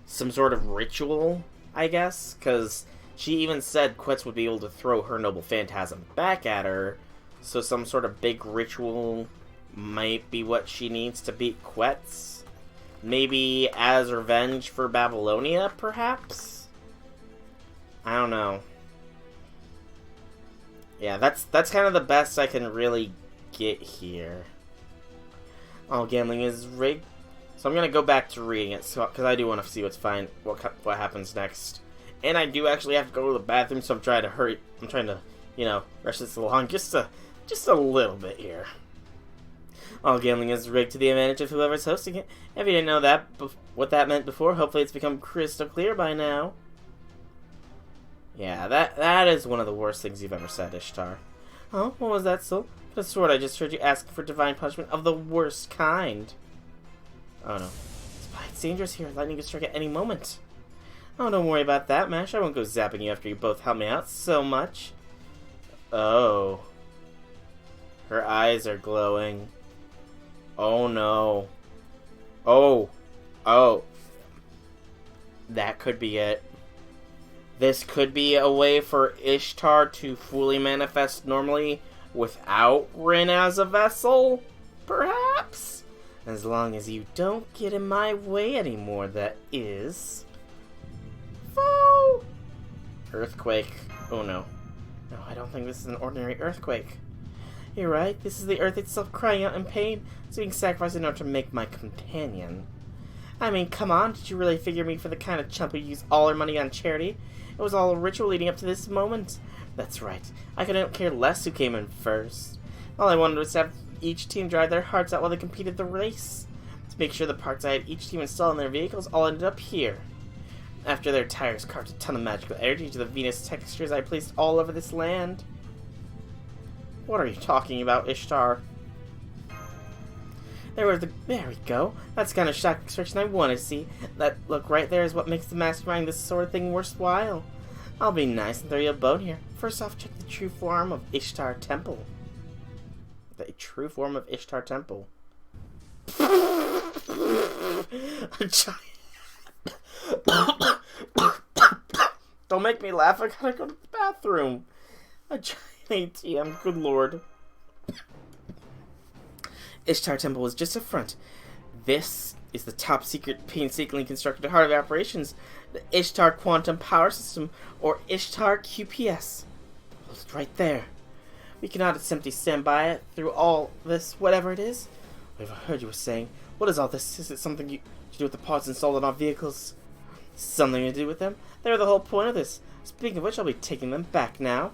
Some sort of ritual, I guess? Because she even said Quetz would be able to throw her noble phantasm back at her, so some sort of big ritual might be what she needs to beat Quetz. Maybe as revenge for Babylonia, perhaps? I don't know. Yeah, that's kind of the best I can really get here. All gambling is rigged. So I'm gonna go back to reading it, because I do want to see what happens next. And I do actually have to go to the bathroom, so I'm trying to hurry. I'm trying to, rush this along just a little bit here. All gambling is rigged to the advantage of whoever's hosting it. If you didn't know what that meant before, hopefully it's become crystal clear by now. Yeah, that is one of the worst things you've ever said, Ishtar. Oh, what was that, Soul? The sword I just heard you asking for divine punishment of the worst kind. Oh no. It's dangerous here. Lightning can strike at any moment. Oh, don't worry about that, Mash. I won't go zapping you after you both help me out so much. Oh. Her eyes are glowing. Oh no. Oh. That could be it. This could be a way for Ishtar to fully manifest normally without Rin as a vessel, perhaps? As long as you don't get in my way anymore, that is. Foe! Earthquake. Oh no. No, I don't think this is an ordinary earthquake. You're right, this is the earth itself crying out in pain, it's being sacrificed in order to make my companion. I mean, come on, did you really figure me for the kind of chump who used all her money on charity? It was all a ritual leading up to this moment. That's right. I couldn't care less who came in first. All I wanted was to have each team drive their hearts out while they competed the race. To make sure the parts I had each team install in their vehicles all ended up here. After their tires carved a ton of magical energy to the Venus textures I placed all over this land. What are you talking about, Ishtar? There we go. That's the kind of shock expression I want to see. That look right there is what makes the mastermind this sort of thing worthwhile. I'll be nice and throw you a bone here. First off, check the true form of Ishtar Temple. The true form of Ishtar Temple. A giant... Don't make me laugh, I gotta go to the bathroom. A giant ATM, good lord. Ishtar Temple was just a front. This is the top secret, painstakingly constructed heart of operations, the Ishtar Quantum Power System, or Ishtar QPS. It's right there. We cannot simply stand by it through all this, whatever it is. I've heard you were saying. What is all this? Is it something to do with the parts installed in our vehicles? Something to do with them? They're the whole point of this. Speaking of which, I'll be taking them back now.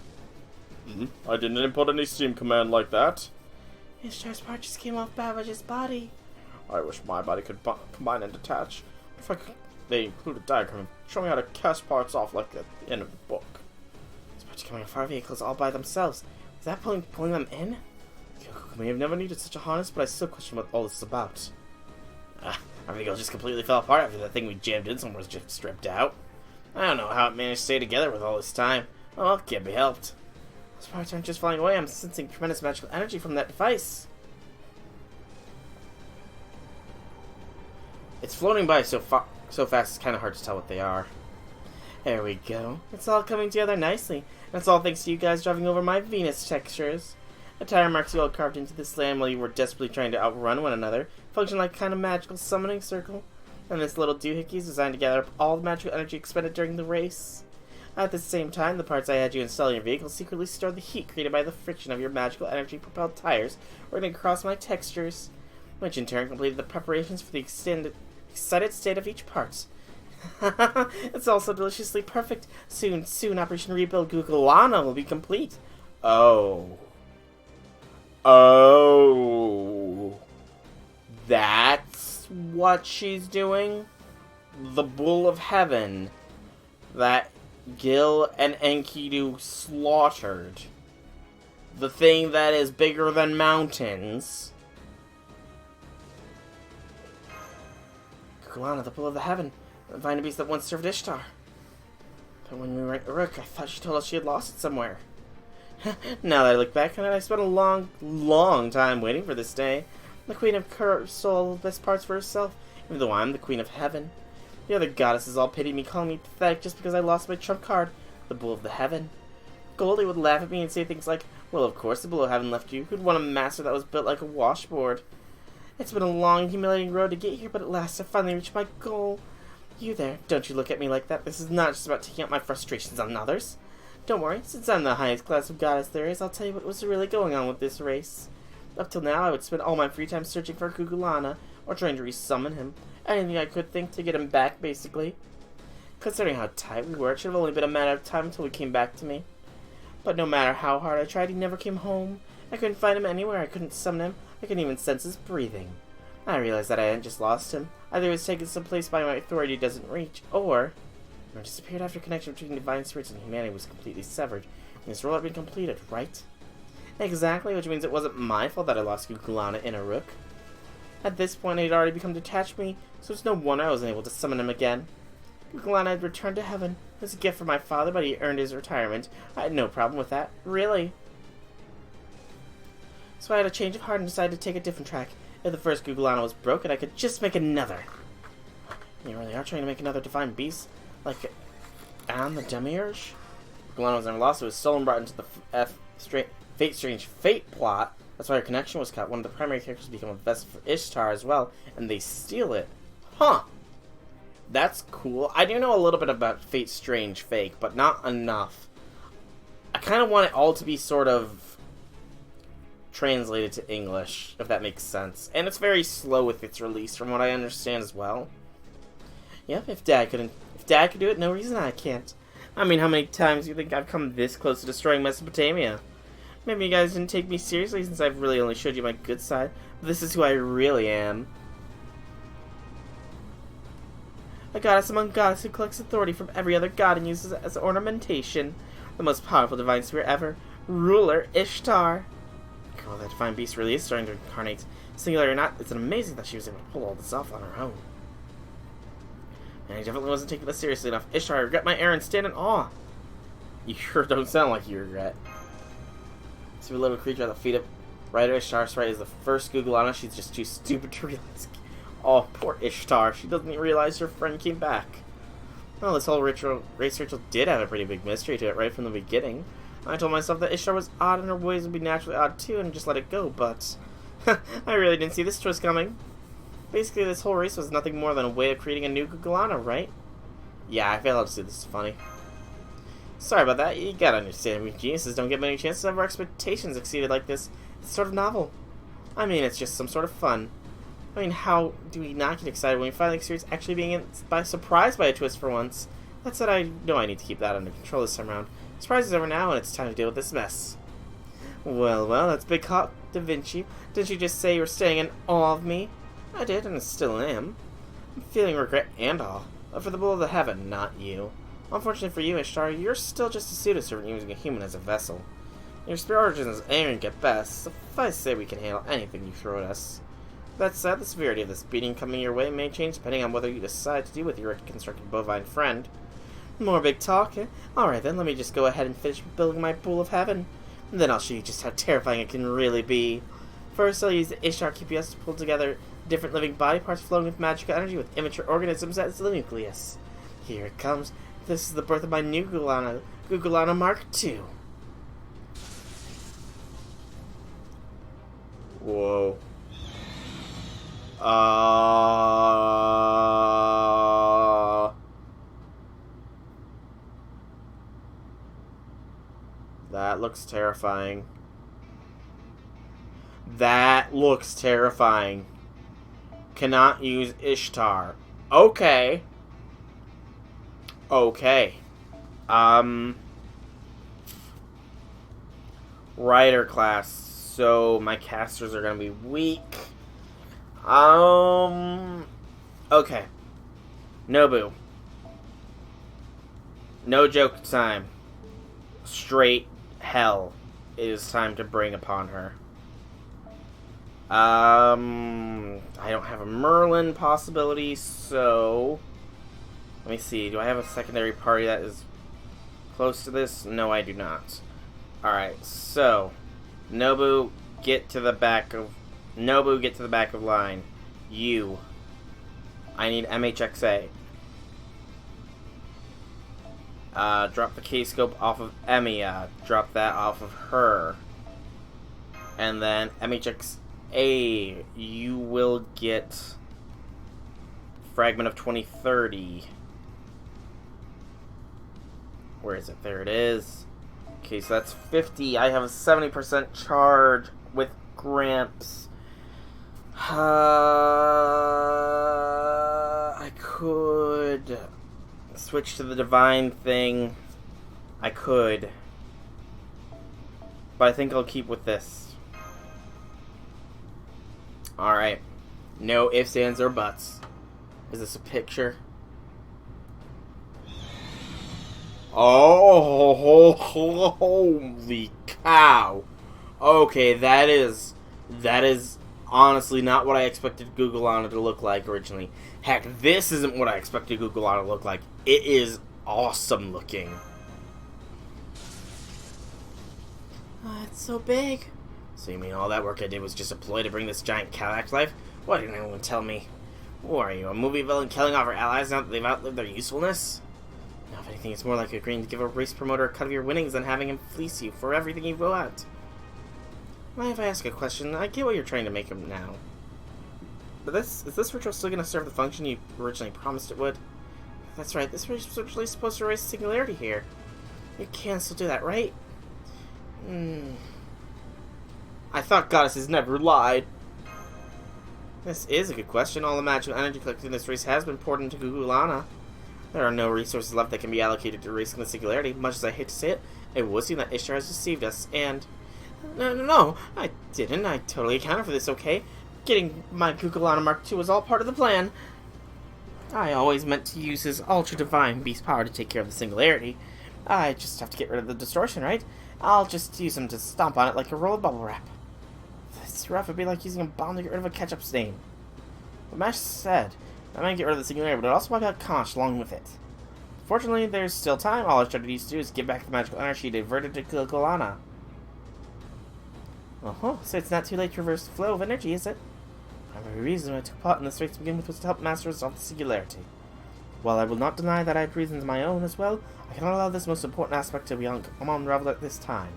I didn't input any Steam command like that. Ishtar's part just came off Babage's body. I wish my body could combine and detach. If I could, they include a diagram showing how to cast parts off like at the end of the book. These parts coming off our vehicles all by themselves. Is that pulling them in? Kyoku may have never needed such a harness, but I still question what all this is about. Our vehicle just completely fell apart after that thing we jammed in somewhere was just stripped out. I don't know how it managed to stay together with all this time. Oh, well, it can't be helped. Those parts aren't just flying away. I'm sensing tremendous magical energy from that device. It's floating by so fast it's kind of hard to tell what they are. There we go. It's all coming together nicely. And it's all thanks to you guys driving over my Venus textures. The tire marks you all carved into this land while you were desperately trying to outrun one another function like a kind of magical summoning circle. And this little doohickey is designed to gather up all the magical energy expended during the race. At the same time, the parts I had you install in your vehicle secretly store the heat created by the friction of your magical energy-propelled tires running across my textures, which in turn completed the preparations for the excited state of each part. It's also deliciously perfect. Soon, Operation Rebuild Guguana will be complete. Oh. That's what she's doing? The Bull of Heaven that Gil and Enkidu slaughtered. The thing that is bigger than mountains. Guguana, the Bull of the Heaven. The divine beast that once served Ishtar. But when we were at Uruk, I thought she told us she had lost it somewhere. Now that I look back on it, I spent a long time waiting for this day. The Queen of Kur stole all the best parts for herself, even though I'm the Queen of Heaven. The other goddesses all pitied me, calling me pathetic just because I lost my trump card, the Bull of the Heaven. Goldie would laugh at me and say things like, well, of course the Bull of Heaven left you. Who'd want a master that was built like a washboard? It's been a long and humiliating road to get here, but at last I finally reached my goal. You there, don't you look at me like that. This is not just about taking out my frustrations on others. Don't worry, since I'm the highest class of goddess there is, I'll tell you what was really going on with this race. Up till now, I would spend all my free time searching for Guguana, or trying to resummon him. Anything I could think to get him back, basically. Considering how tight we were, it should have only been a matter of time until he came back to me. But no matter how hard I tried, he never came home. I couldn't find him anywhere, I couldn't summon him, I couldn't even sense his breathing. I realized that I hadn't just lost him. Either he was taken someplace by my authority he doesn't reach, or he disappeared after connection between divine spirits and humanity was completely severed, and this role had been completed, right? Exactly, which means it wasn't my fault that I lost Gukulana in Uruk. At this point, he had already become detached from me, so it's no wonder I wasn't able to summon him again. Gukulana had returned to heaven. It was a gift from my father, but he earned his retirement. I had no problem with that, really. So I had a change of heart and decided to take a different track. If the first Gukulana was broken, I could just make another. You really are trying to make another divine beast? Like Anne the Demiurge? Gukulana was never lost, it was stolen and brought into the Fate Strange Fate plot. That's why her connection was cut. One of the primary characters become a vessel for Ishtar as well, and they steal it. Huh. That's cool. I do know a little bit about Fate Strange Fake, but not enough. I kind of want it all to be sort of translated to English, if that makes sense. And it's very slow with its release, from what I understand as well. Yep, if Dad could do it, no reason I can't. I mean, how many times do you think I've come this close to destroying Mesopotamia? Maybe you guys didn't take me seriously since I've really only showed you my good side, but this is who I really am. A goddess among goddesses who collects authority from every other god and uses it as ornamentation. The most powerful divine spirit ever. Ruler Ishtar. Girl, that divine beast really is starting to incarnate. Singular or not, it's amazing that she was able to pull all this off on her own. And I definitely wasn't taking this seriously enough. Ishtar, I regret my error and stand in awe. You sure don't sound like you regret. This little creature at the feet of Rider Ishtar Sprite is the first Gukulana. She's just too stupid to realize. Oh, poor Ishtar. She doesn't even realize her friend came back. Well, this whole race ritual did have a pretty big mystery to it right from the beginning. I told myself that Ishtar was odd and her ways would be naturally odd too and just let it go, but I really didn't see this twist coming. Basically, this whole race was nothing more than a way of creating a new Gukulana, right? Yeah, I failed to see this is funny. Sorry about that, you gotta understand, we geniuses don't get many chances to have our expectations exceeded like this. It's sort of novel. I mean, it's just some sort of fun. I mean, how do we not get excited when we finally experience actually being surprised by a twist for once? That said, I know I need to keep that under control this time around. Surprise is over now, and it's time to deal with this mess. Well, that's Big Hawk Da Vinci. Didn't you just say you were staying in awe of me? I did, and still am. I'm feeling regret and awe. But for the bull of the heaven, not you. Unfortunately for you, Ishtar, you're still just a pseudo-servant using a human as a vessel. Your spirit origin is arrogant at best. Suffice to say we can handle anything you throw at us. That said, the severity of this beating coming your way may change depending on whether you decide to deal with your reconstructed bovine friend. More big talk, eh? Alright then, let me just go ahead and finish building my pool of heaven. And then I'll show you just how terrifying it can really be. First, I'll use the Ishtar QPS to pull together different living body parts flowing with magical energy with immature organisms as the nucleus. Here it comes. This is the birth of my new Gugulana Mark II. Whoa. That looks terrifying. That looks terrifying. Cannot use Ishtar. Okay. Okay. Rider class. So my casters are gonna be weak. Okay. Nobu. No joke time. Straight hell it is time to bring upon her. I don't have a Merlin possibility, so let me see. Do I have a secondary party that is close to this? No, I do not. Alright, so Nobu, get to the back of line. You. I need MHXA. Drop the K-scope off of Emiya. Drop that off of her. And then MHXA, you will get Fragment of 2030. Where is it? There it is. Okay, so that's 50. I have a 70% charge with Gramps. I could switch to the divine thing. I could. But I think I'll keep with this. Alright. No ifs, ands, or buts. Is this a picture? Oh, holy cow. Okay, that is honestly not what I expected Gugulana to look like originally. Heck, this isn't what I expected Gugulana to look like. It is awesome looking. It's so big. So you mean all that work I did was just a ploy to bring this giant cow to life? Why didn't anyone tell me? Who are you, a movie villain killing off our allies now that they've outlived their usefulness? Now, if anything, it's more like agreeing to give a race promoter a cut of your winnings than having him fleece you for everything you go at. Mind if I ask a question? I get what you're trying to make him now. But is this ritual still going to serve the function you originally promised it would? That's right, this ritual is supposed to erase singularity here. You can still do that, right? I thought goddesses never lied. This is a good question. All the magical energy collected in this race has been poured into Gugulana. There are no resources left that can be allocated to erasing the singularity. Much as I hate to say it, it would seem that Ishtar has deceived us, and... No, I didn't. I totally accounted for this, okay? Getting my Gugulana Mark II was all part of the plan. I always meant to use his ultra-divine beast power to take care of the singularity. I just have to get rid of the distortion, right? I'll just use him to stomp on it like a roll of bubble wrap. This rough would be like using a bomb to get rid of a ketchup stain. But Mash said, I might get rid of the singularity, but it also wipe out Conch along with it. Fortunately, there's still time. All I tried to do is give back the magical energy diverted to Gugulana. So it's not too late to reverse the flow of energy, is it? The primary reason I took part in this race to begin with was to help Master resolve the singularity. While I will not deny that I had reasons of my own as well, I cannot allow this most important aspect to be unraveled at this time.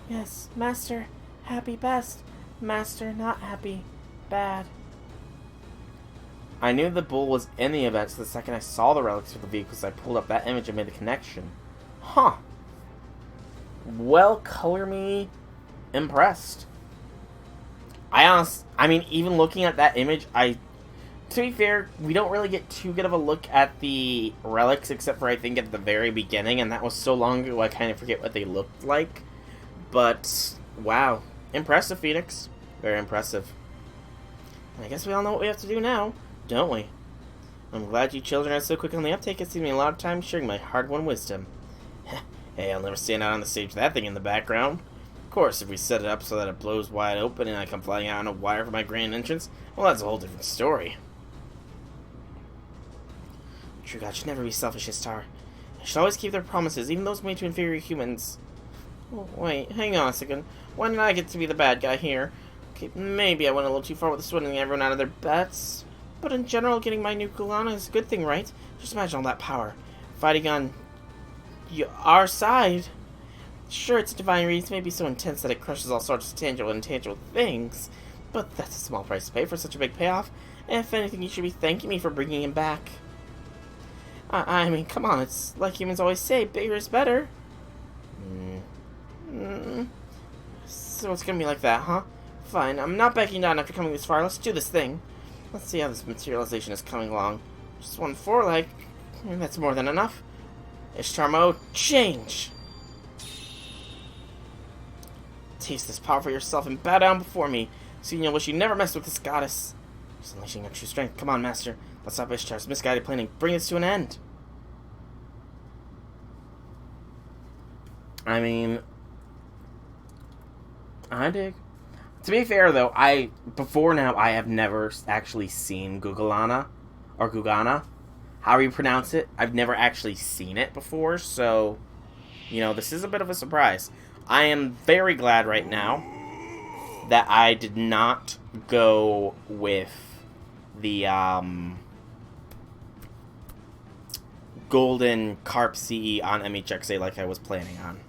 Yes, Master, happy best. Master, not happy, bad. I knew the bull was in the event, so the second I saw the relics of the vehicles, I pulled up that image and made the connection. Huh. Well, color me impressed. I mean, even looking at that image, to be fair, we don't really get too good of a look at the relics, except for I think at the very beginning, and that was so long ago I kind of forget what they looked like. But, wow. Impressive, Phoenix. Very impressive. And I guess we all know what we have to do now, don't we? I'm glad you children are so quick on the uptake. It saved me a lot of time sharing my hard-won wisdom. Hey, I'll never stand out on the stage with that thing in the background. Of course, if we set it up so that it blows wide open and I come flying out on a wire for my grand entrance, well, that's a whole different story. True God should never be selfish, Ishtar. They should always keep their promises, even those made to inferior humans. Oh, wait, hang on a second. When did I get to be the bad guy here? Okay, maybe I went a little too far with swindling everyone out of their bets. But in general, getting my new Kulana is a good thing, right? Just imagine all that power. Fighting on our side. Sure, its divine reads may be so intense that it crushes all sorts of tangible and intangible things. But that's a small price to pay for such a big payoff. And if anything, you should be thanking me for bringing him back. I mean, come on, it's like humans always say, bigger is better. So it's gonna be like that, huh? Fine, I'm not backing down after coming this far. Let's do this thing. Let's see how this materialization is coming along. Just one foreleg. That's more than enough. Ishtar mode, change! Taste this power for yourself and bow down before me. Soon you'll wish you never messed with this goddess. Just unleashing your true strength. Come on, Master. Let's stop Ishtar's misguided planning. Bring this to an end. I mean, I dig. To be fair, though, before now, I have never actually seen Gugalana, or Gugana, however you pronounce it. I've never actually seen it before, so, you know, this is a bit of a surprise. I am very glad right now that I did not go with the, Golden Carp CE on MHXA like I was planning on.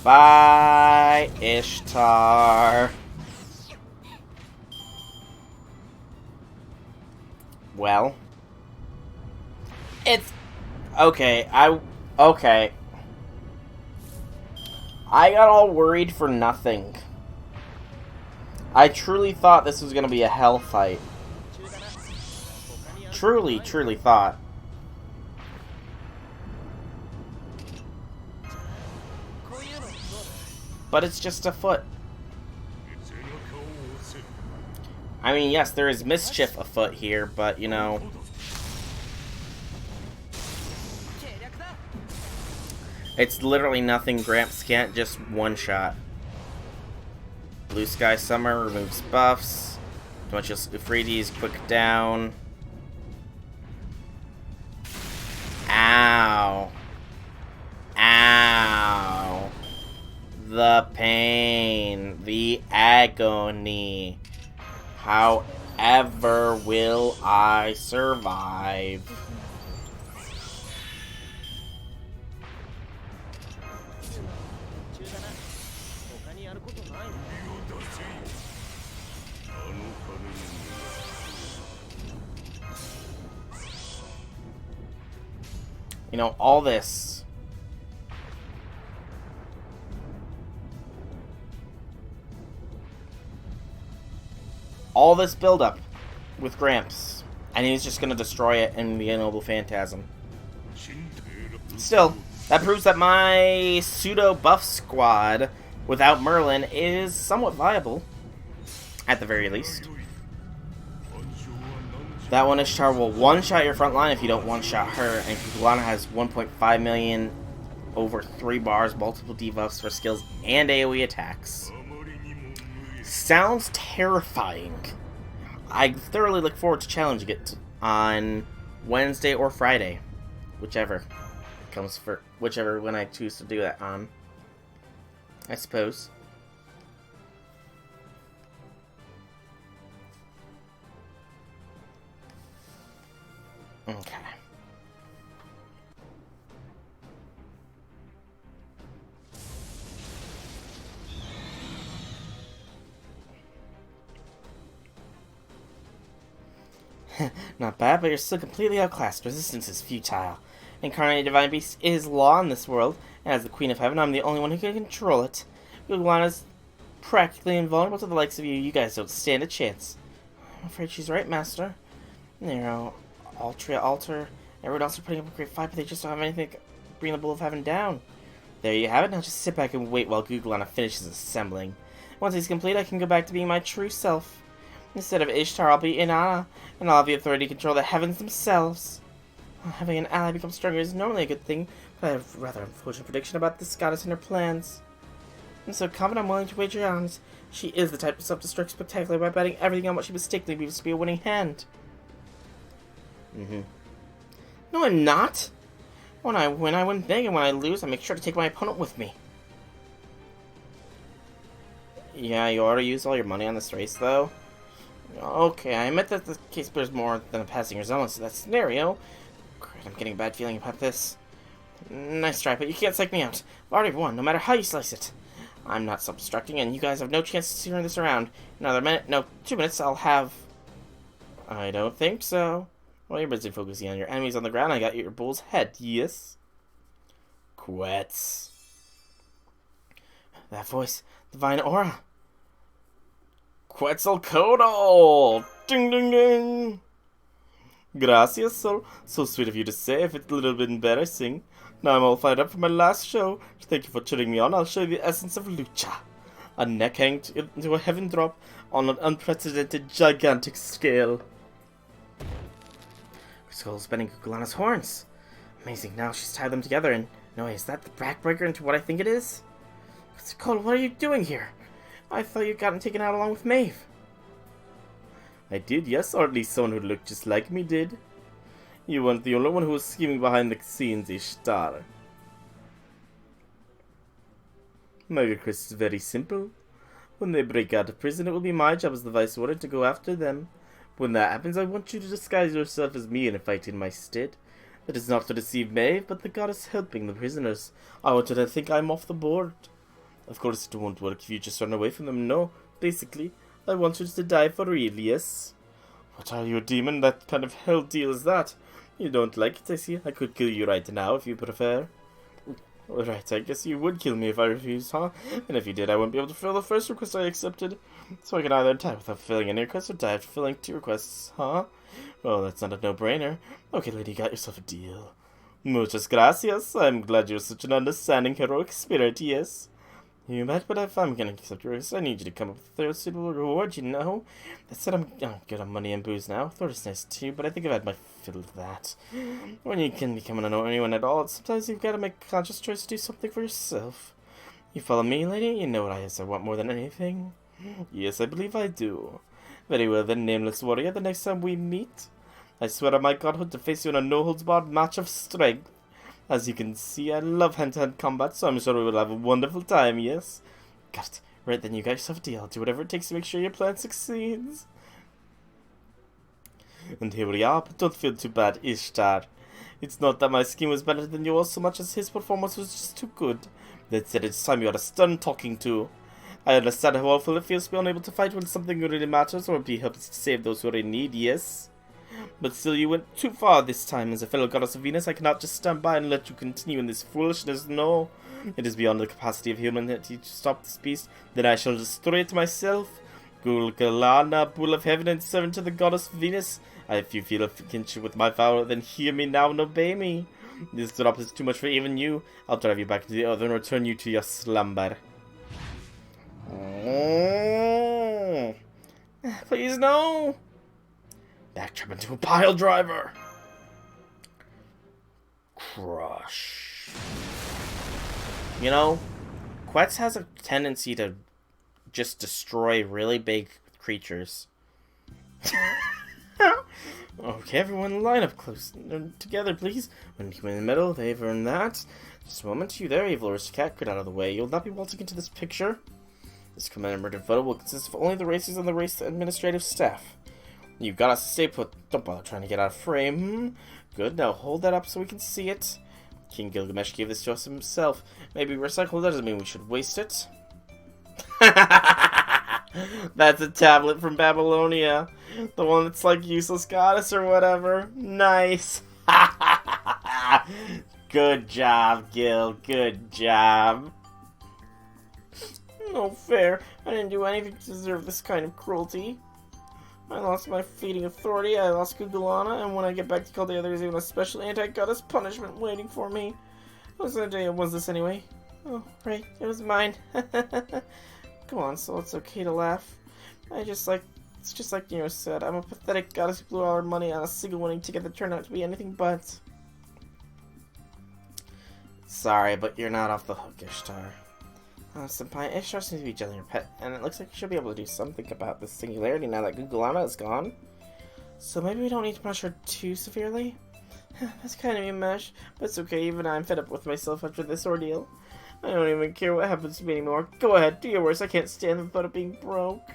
Bye, Ishtar. Well, it's okay. Okay. I got all worried for nothing. I truly thought this was gonna be a hell fight. Truly thought. But it's just a foot. I mean, yes, there is mischief afoot here, but, you know... It's literally nothing Gramps can't just one-shot. Blue Sky Summer removes buffs. Torrential Euphrates, quick down. Ow. Ow. The pain. The agony. However will I survive? You know, all this. All this buildup with Gramps. And he's just gonna destroy it in the Ignoble Phantasm. Still, that proves that my pseudo-buff squad without Merlin is somewhat viable. At the very least. That one Ishtar will one-shot your front line if you don't one-shot her, and Kukulana has 1.5 million over 3 bars, multiple debuffs for skills and AoE attacks. Sounds terrifying. I thoroughly look forward to challenging it on Wednesday or Friday. Whichever comes for whichever when I choose to do that on. I suppose. Okay. Not bad, but you're still completely outclassed. Resistance is futile. Incarnate divine beast is law in this world, and as the Queen of Heaven, I'm the only one who can control it. Guglana's practically invulnerable to the likes of you. You guys don't stand a chance. I'm afraid she's right, Master. Nero, Altria, Alter, everyone else are putting up a great fight, but they just don't have anything to bring the Bull of Heaven down. There you have it. Now just sit back and wait while Guglana finishes assembling. Once he's complete, I can go back to being my true self. Instead of Ishtar, I'll be Inanna, and I'll have the authority to control the heavens themselves. Having an ally become stronger is normally a good thing, but I have a rather unfortunate prediction about this goddess and her plans. I'm so confident I'm willing to wager on it. She is the type of self-destruct spectacularly by betting everything on what she mistakenly believes to be a winning hand. No, I'm not. When I win, I win big, and when I lose, I make sure to take my opponent with me. Yeah, you already used all your money on this race, though. Okay, I admit that the case bears more than a passing resemblance to that scenario. Great, I'm getting a bad feeling about this. Nice try, but you can't psych me out. I've already won, no matter how you slice it. I'm not self-destructing, and you guys have no chance to turn this around. Another minute, no, 2 minutes, I'll have... I don't think so. While you're busy focusing on your enemies on the ground, I got your bull's head, yes? Quetz. That voice, divine aura. Quetzalcoatl! Ding ding ding! Gracias, Sol. So sweet of you to say, if it's a little bit embarrassing. Now I'm all fired up for my last show. Thank you for cheering me on. I'll show you the essence of lucha. A neck hanged into a heaven drop on an unprecedented, gigantic scale. Skull's bending Guglana's horns. Amazing, now she's tied them together and... No, is that the backbreaker into what I think it is? Quetzalcoatl, what are you doing here? I thought you'd gotten taken out along with Maeve. I did, yes, or at least someone who looked just like me did. You weren't the only one who was scheming behind the scenes, Ishtar. My request is very simple. When they break out of prison, it will be my job as the Vice Warden to go after them. When that happens, I want you to disguise yourself as me and fight in my stead. That is not to deceive Maeve, but the goddess helping the prisoners. I want you to think I'm off the board. Of course, it won't work if you just run away from them, no. Basically, I want you to die for real, yes? What are you, a demon? That kind of hell deal is that? You don't like it, I see. I could kill you right now if you prefer. Alright, I guess you would kill me if I refused, huh? And if you did, I wouldn't be able to fulfill the first request I accepted. So I can either die without fulfilling any request or die after fulfilling 2 requests, huh? Well, that's not a no-brainer. Okay, lady, you got yourself a deal. Muchas gracias. I'm glad you're such an understanding, heroic spirit, yes? You bet, but if I'm gonna accept your request, I need you to come up with a suitable reward, you know? That said, I'm good on money and booze now. Thought it's nice too, but I think I've had my fill of that. When you can become anyone at all, sometimes you've got to make a conscious choice to do something for yourself. You follow me, lady? You know what I want more than anything? Yes, I believe I do. Very well then, nameless warrior, the next time we meet, I swear on my godhood to face you in a no-holds-barred match of strength. As you can see, I love hand-to-hand combat, so I'm sure we will have a wonderful time, yes? Got it. Right then, you got yourself a deal. I'll do whatever it takes to make sure your plan succeeds. And here we are, but don't feel too bad, Ishtar. It's not that my scheme was better than yours so much as his performance was just too good. That said, it's time you had a stern talking to. I understand how awful it feels to be unable to fight when something really matters or be helpless to save those who are in need, yes? But still, you went too far this time. As a fellow goddess of Venus, I cannot just stand by and let you continue in this foolishness, no. It is beyond the capacity of humanity to stop this beast. Then I shall destroy it myself. Guglana, Bull of Heaven and servant to the goddess Venus. If you feel a kinship with my power, then hear me now and obey me. This drop is too much for even you. I'll drive you back to the earth and return you to your slumber. Please, no! Backtrap into a pile driver! Crush. You know, Quetz has a tendency to just destroy really big creatures. Okay, everyone, line up close together, please. When you in the middle, they've earned that. Just a moment, you there, evil aristocrat, get out of the way. You'll not be waltzing into this picture. This commemorative photo will consist of only the racers and the race administrative staff. You got us to stay put. Don't bother trying to get out of frame. Good, now hold that up so we can see it. King Gilgamesh gave this to us himself. Maybe recycle doesn't mean we should waste it. That's a tablet from Babylonia. The one that's like useless goddess or whatever. Nice. Good job, Gil. Good job. No fair. I didn't do anything to deserve this kind of cruelty. I lost my feeding authority, I lost Gugulana, and when I get back to Caldea, there's even a special anti-goddess punishment waiting for me. What kind of day was this anyway? Oh, right, it was mine. Come on, so it's okay to laugh. It's just like Nero said, I'm a pathetic goddess who blew all her money on a single winning ticket that turned out to be anything but. Sorry, but you're not off the hook, Ishtar. Senpai, Ishtar seems to be jelling her pet, and it looks like we should be able to do something about this singularity now that Gugulana is gone. So maybe we don't need to punish her too severely? That's kind of a mesh, but it's okay, even I'm fed up with myself after this ordeal. I don't even care what happens to me anymore. Go ahead, do your worst, I can't stand the thought of being broke.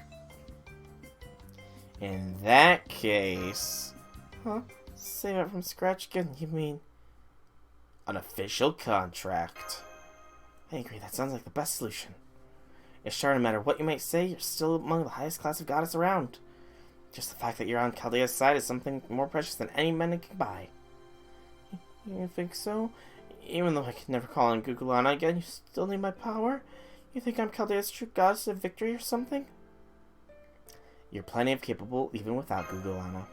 In that case... Huh? Save it from scratch again, you mean? An official contract. I agree, that sounds like the best solution. Ishtar, no matter what you might say, you're still among the highest class of goddess around. Just the fact that you're on Caldea's side is something more precious than any men can buy. You think so? Even though I could never call on Gugulana again, you still need my power? You think I'm Caldea's true goddess of victory or something? You're plenty of capable even without Gugulana.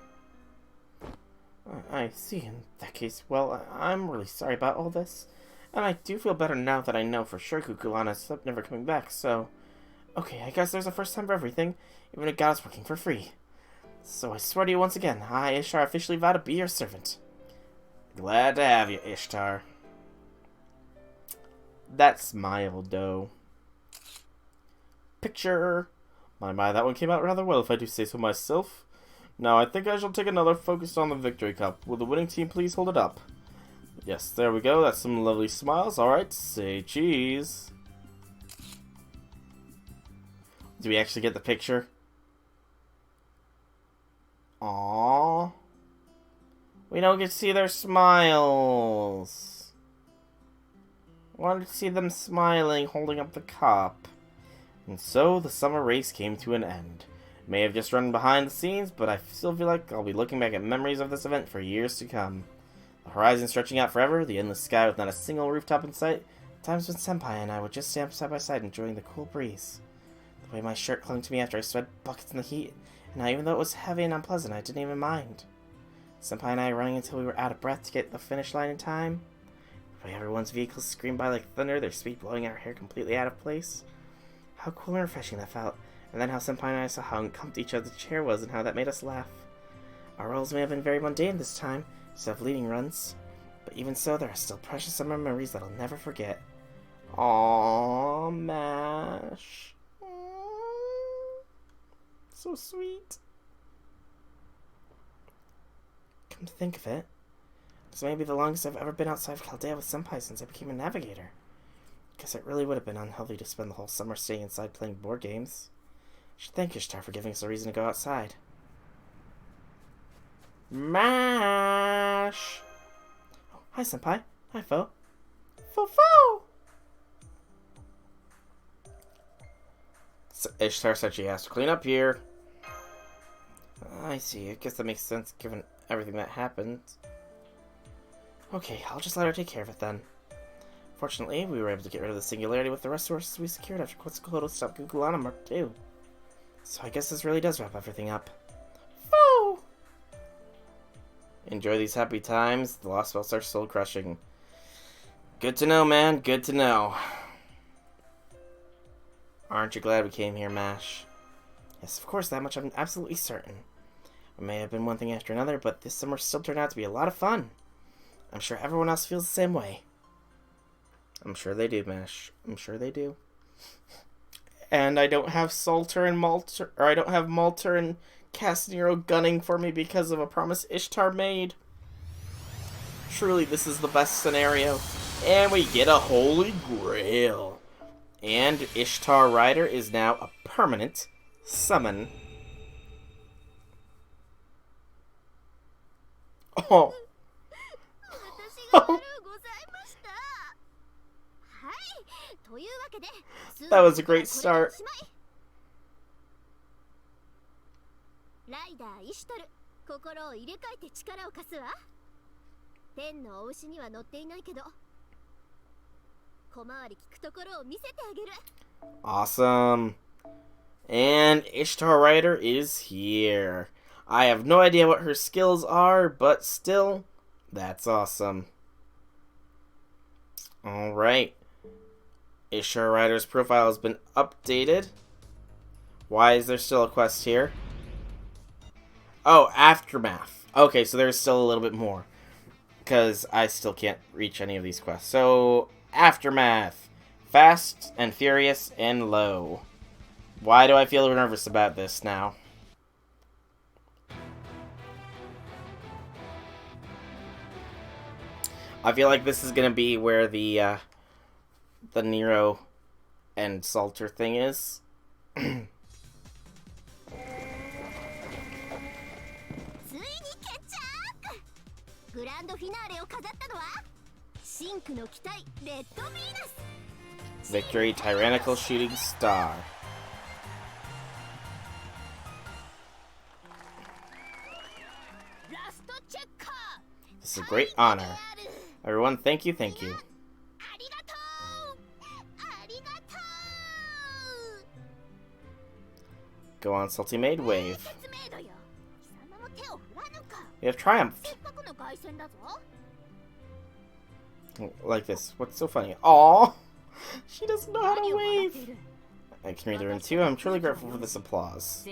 I see. In that case, well, I'm really sorry about all this. And I do feel better now that I know for sure Gugulana is never coming back, so... Okay, I guess there's a first time for everything. Even a goddess working for free. So I swear to you once again, I, Ishtar, officially vow to be your servant. Glad to have you, Ishtar. That smile, though. Picture. My, that one came out rather well, if I do say so myself. Now, I think I shall take another focused on the victory cup. Will the winning team please hold it up? Yes, there we go. That's some lovely smiles. Alright, say cheese. Do we actually get the picture? Aww. We don't get to see their smiles. I wanted to see them smiling, holding up the cup. And so, the summer race came to an end. It may have just run behind the scenes, but I still feel like I'll be looking back at memories of this event for years to come. The horizon stretching out forever, the endless sky with not a single rooftop in sight, times when Senpai and I would just stand side by side enjoying the cool breeze. The way my shirt clung to me after I sweat buckets in the heat, and how even though it was heavy and unpleasant, I didn't even mind. Senpai and I running until we were out of breath to get the finish line in time. The way everyone's vehicles screamed by like thunder, their speed blowing our hair completely out of place. How cool and refreshing that felt, and then how Senpai and I saw how uncomfortable each other's chair was and how that made us laugh. Our roles may have been very mundane this time, instead of leading runs, but even so, there are still precious summer memories that I'll never forget. Aww, Mash. Aww. So sweet. Come to think of it, this may be the longest I've ever been outside of Caldea with Senpai since I became a navigator. Guess it really would have been unhealthy to spend the whole summer staying inside playing board games. I should thank Ishtar for giving us a reason to go outside. Mash! Oh, hi, Senpai. Hi, Fo. Fo! So Ishtar said she has to clean up here. I see. I guess that makes sense given everything that happened. Okay, I'll just let her take care of it then. Fortunately, we were able to get rid of the singularity with the resources we secured after Quetzalcoatl stopped Gugulana Mark II. So I guess this really does wrap everything up. Foo! Enjoy these happy times. The lost spells are soul crushing. Good to know, man. Good to know. Aren't you glad we came here, Mash? Yes, of course, that much I'm absolutely certain. It may have been one thing after another, but this summer still turned out to be a lot of fun. I'm sure everyone else feels the same way. I'm sure they do, Mash. I'm sure they do. And I don't have Salter and Malter, or I don't have Malter and Castanero gunning for me because of a promise Ishtar made. Truly, this is the best scenario. And we get a Holy Grail. And Ishtar Rider is now a permanent summon. Oh. That was a great start. 天のお牛には乗っていないけど、小回り聞くところを見せてあげる。 Awesome. And Ishtar Rider is here. I have no idea what her skills are, but still, that's awesome. Alright. Ishtar Rider's profile has been updated. Why is there still a quest here? Oh, Aftermath. Okay, so there's still a little bit more. Because I still can't reach any of these quests. So, Aftermath. Fast and Furious and Low. Why do I feel nervous about this now? I feel like this is gonna be where the Nero and Salter thing is. ついに決着。グランドフィナーレを飾ったのはシンクの機体レッドヴィーナス。 Victory Tyrannical Shooting Star. This is a great honor. Everyone, thank you, thank you. Go on, Salty Maid, wave. We have triumphed. Like this. What's so funny? Aww! She doesn't know how to wave! I can read the room too. I'm truly grateful for this applause.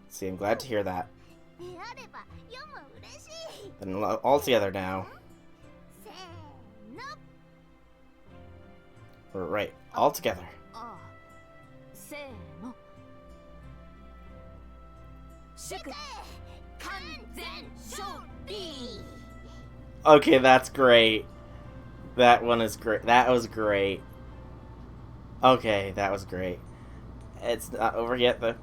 See, I'm glad to hear that. Then all together now. We're right, all together. Okay, that's great. That one is great. That was great. Okay, that was great. It's not over yet, though.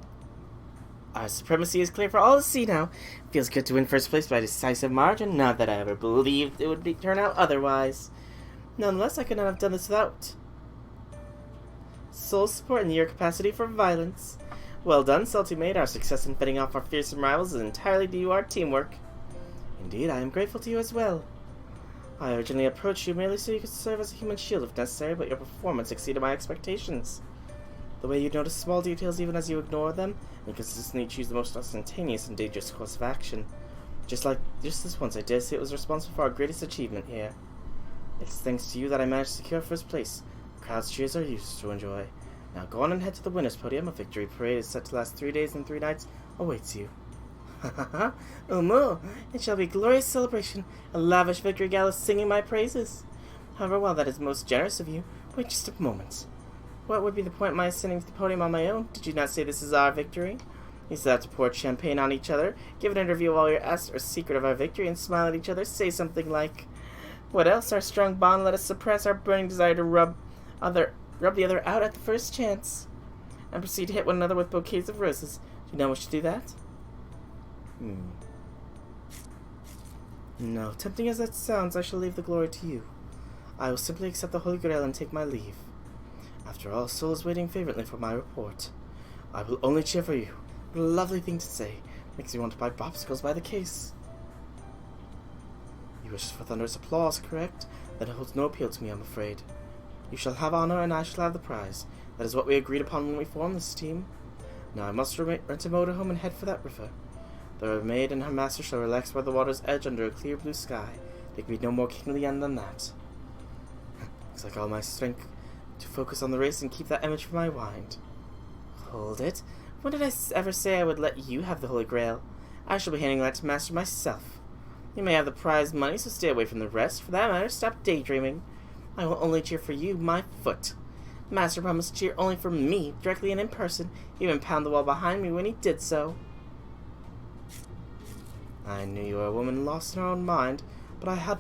Our supremacy is clear for all to see now. Feels good to win first place by a decisive margin. Not that I ever believed it would turn out otherwise. Nonetheless, I could not have done this without soul support and your capacity for violence. Well done, Salty Maid. Our success in fending off our fearsome rivals is entirely due to our teamwork. Indeed, I am grateful to you as well. I originally approached you merely so you could serve as a human shield if necessary, but your performance exceeded my expectations. The way you notice small details even as you ignore them, and consistently choose the most ostentatious and dangerous course of action. Just this once, I dare say it was responsible for our greatest achievement here. It's thanks to you that I managed to secure first place. The crowd's cheers are yours to enjoy. Now go on and head to the winner's podium. A victory parade is set to last 3 days and 3 nights awaits you. Ha ha ha! Umu! It shall be a glorious celebration, a lavish victory gala singing my praises. However, while that is most generous of you, wait just a moment. What would be the point of my ascending to the podium on my own? Did you not say this is our victory? You still have to pour champagne on each other, give an interview while you're asked our secret of our victory, and smile at each other, say something like, "What else? Our strong bond let us suppress our burning desire to rub the other out at the first chance, and proceed to hit one another with bouquets of roses. Do you not wish to do that?" No, tempting as that sounds, I shall leave the glory to you. I will simply accept the Holy Grail and take my leave. After all, Soul is waiting favourably for my report. I will only cheer for you. What a lovely thing to say. Makes me want to buy popsicles by the case. You wish for thunderous applause, correct? Then it holds no appeal to me, I'm afraid. You shall have honour, and I shall have the prize. That is what we agreed upon when we formed this team. Now I must rent a motorhome and head for that river. The maid and her master shall relax by the water's edge under a clear blue sky. There can be no more kingly end than that. Looks like all my strength to focus on the race and keep that image for my mind. Hold it. When did I ever say I would let you have the Holy Grail? I shall be handing that to Master myself. You may have the prize money, so stay away from the rest. For that matter, stop daydreaming. I will only cheer for you, my foot. Master promised to cheer only for me, directly and in person. He even pounded the wall behind me when he did so. I knew you were a woman lost in her own mind, but I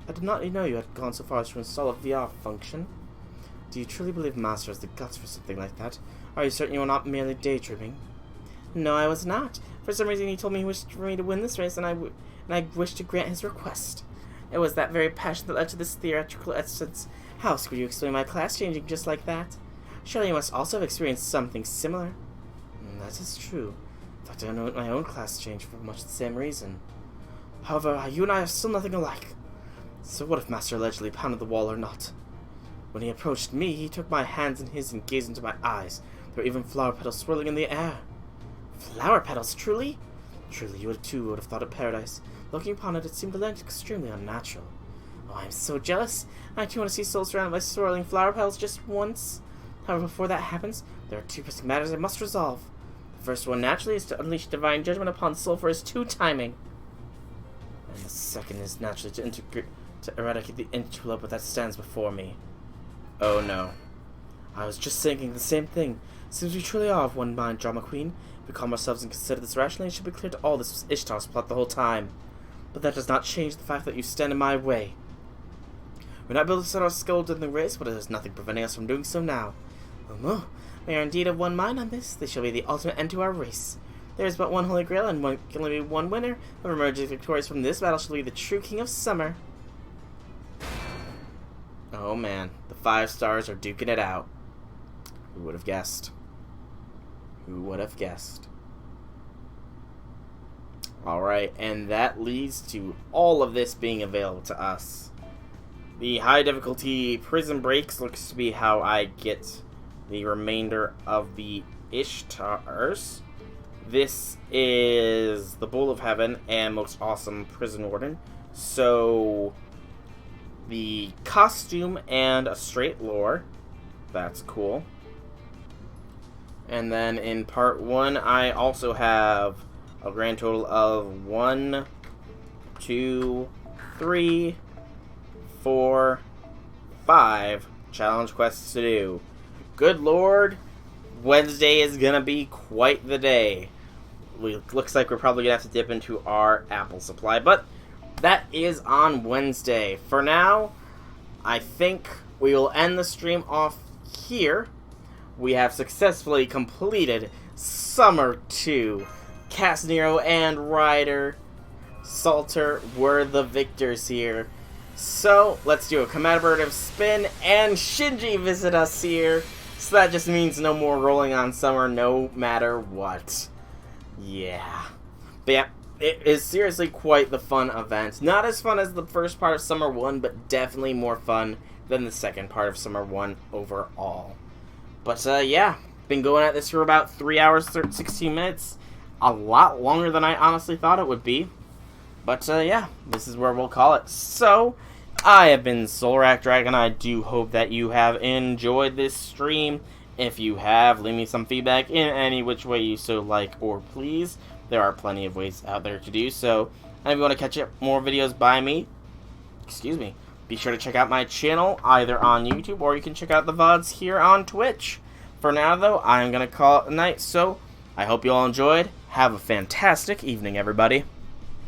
did not know you had gone so far as to install a VR function. Do you truly believe Master has the guts for something like that? Are you certain you are not merely daydreaming? No, I was not. For some reason he told me he wished for me to win this race, and I wished to grant his request. It was that very passion that led to this theatrical essence. How else could you explain my class changing just like that? Surely you must also have experienced something similar. That is true. In fact, I know my own class changed for much the same reason. However, you and I are still nothing alike. So what if Master allegedly pounded the wall or not? When he approached me, he took my hands in his and gazed into my eyes. There were even flower petals swirling in the air. Flower petals, truly? Truly, you too would have thought it paradise. Looking upon it, it seemed to land extremely unnatural. Oh, I am so jealous. I too want to see souls surrounded by swirling flower petals just once. However, before that happens, there are two pressing matters I must resolve. The first one, naturally, is to unleash divine judgment upon soul for his two-timing. And the second is naturally to eradicate the interloper that stands before me. Oh no. I was just thinking the same thing. Since we truly are of one mind, Drama Queen, if we calm ourselves and consider this rationally, it should be clear to all this was Ishtar's plot the whole time. But that does not change the fact that you stand in my way. We're not able to set our skulls in the race, but there's nothing preventing us from doing so now. Oh, we are indeed of one mind on this. This shall be the ultimate end to our race. There is but one holy grail, and can only be one winner. Whoever emerges victorious from this battle shall be the true king of summer. Oh man, the 5 stars are duking it out. Who would have guessed? Who would have guessed? Alright, and that leads to all of this being available to us. The high difficulty Prison Breaks looks to be how I get the remainder of the Ishtars. This is the Bull of Heaven and Most Awesome Prison Warden. So, the costume and a straight lore. That's cool. And then in part 1, I also have a grand total of 1, 2, 3, 4, 5 challenge quests to do. Good lord, Wednesday is gonna be quite the day. Looks like we're probably gonna have to dip into our apple supply, but that is on Wednesday. For now, I think we will end the stream off here. We have successfully completed Summer 2. Cass, Nero, and Ryder Salter were the victors here. So, let's do a commemorative spin, and Shinji visit us here. So that just means no more rolling on Summer, no matter what. Yeah. But yeah, it is seriously quite the fun event. Not as fun as the first part of Summer 1, but definitely more fun than the second part of Summer 1 overall. But yeah, been going at this for about 3 hours, 16 minutes. A lot longer than I honestly thought it would be. But yeah, this is where we'll call it. So, I have been Solrak Dragon. I do hope that you have enjoyed this stream. If you have, leave me some feedback in any which way you so like or please. There are plenty of ways out there to do so. And if you want to catch up more videos by me, be sure to check out my channel either on YouTube or you can check out the VODs here on Twitch. For now though, I'm going to call it a night. So, I hope you all enjoyed. Have a fantastic evening, everybody.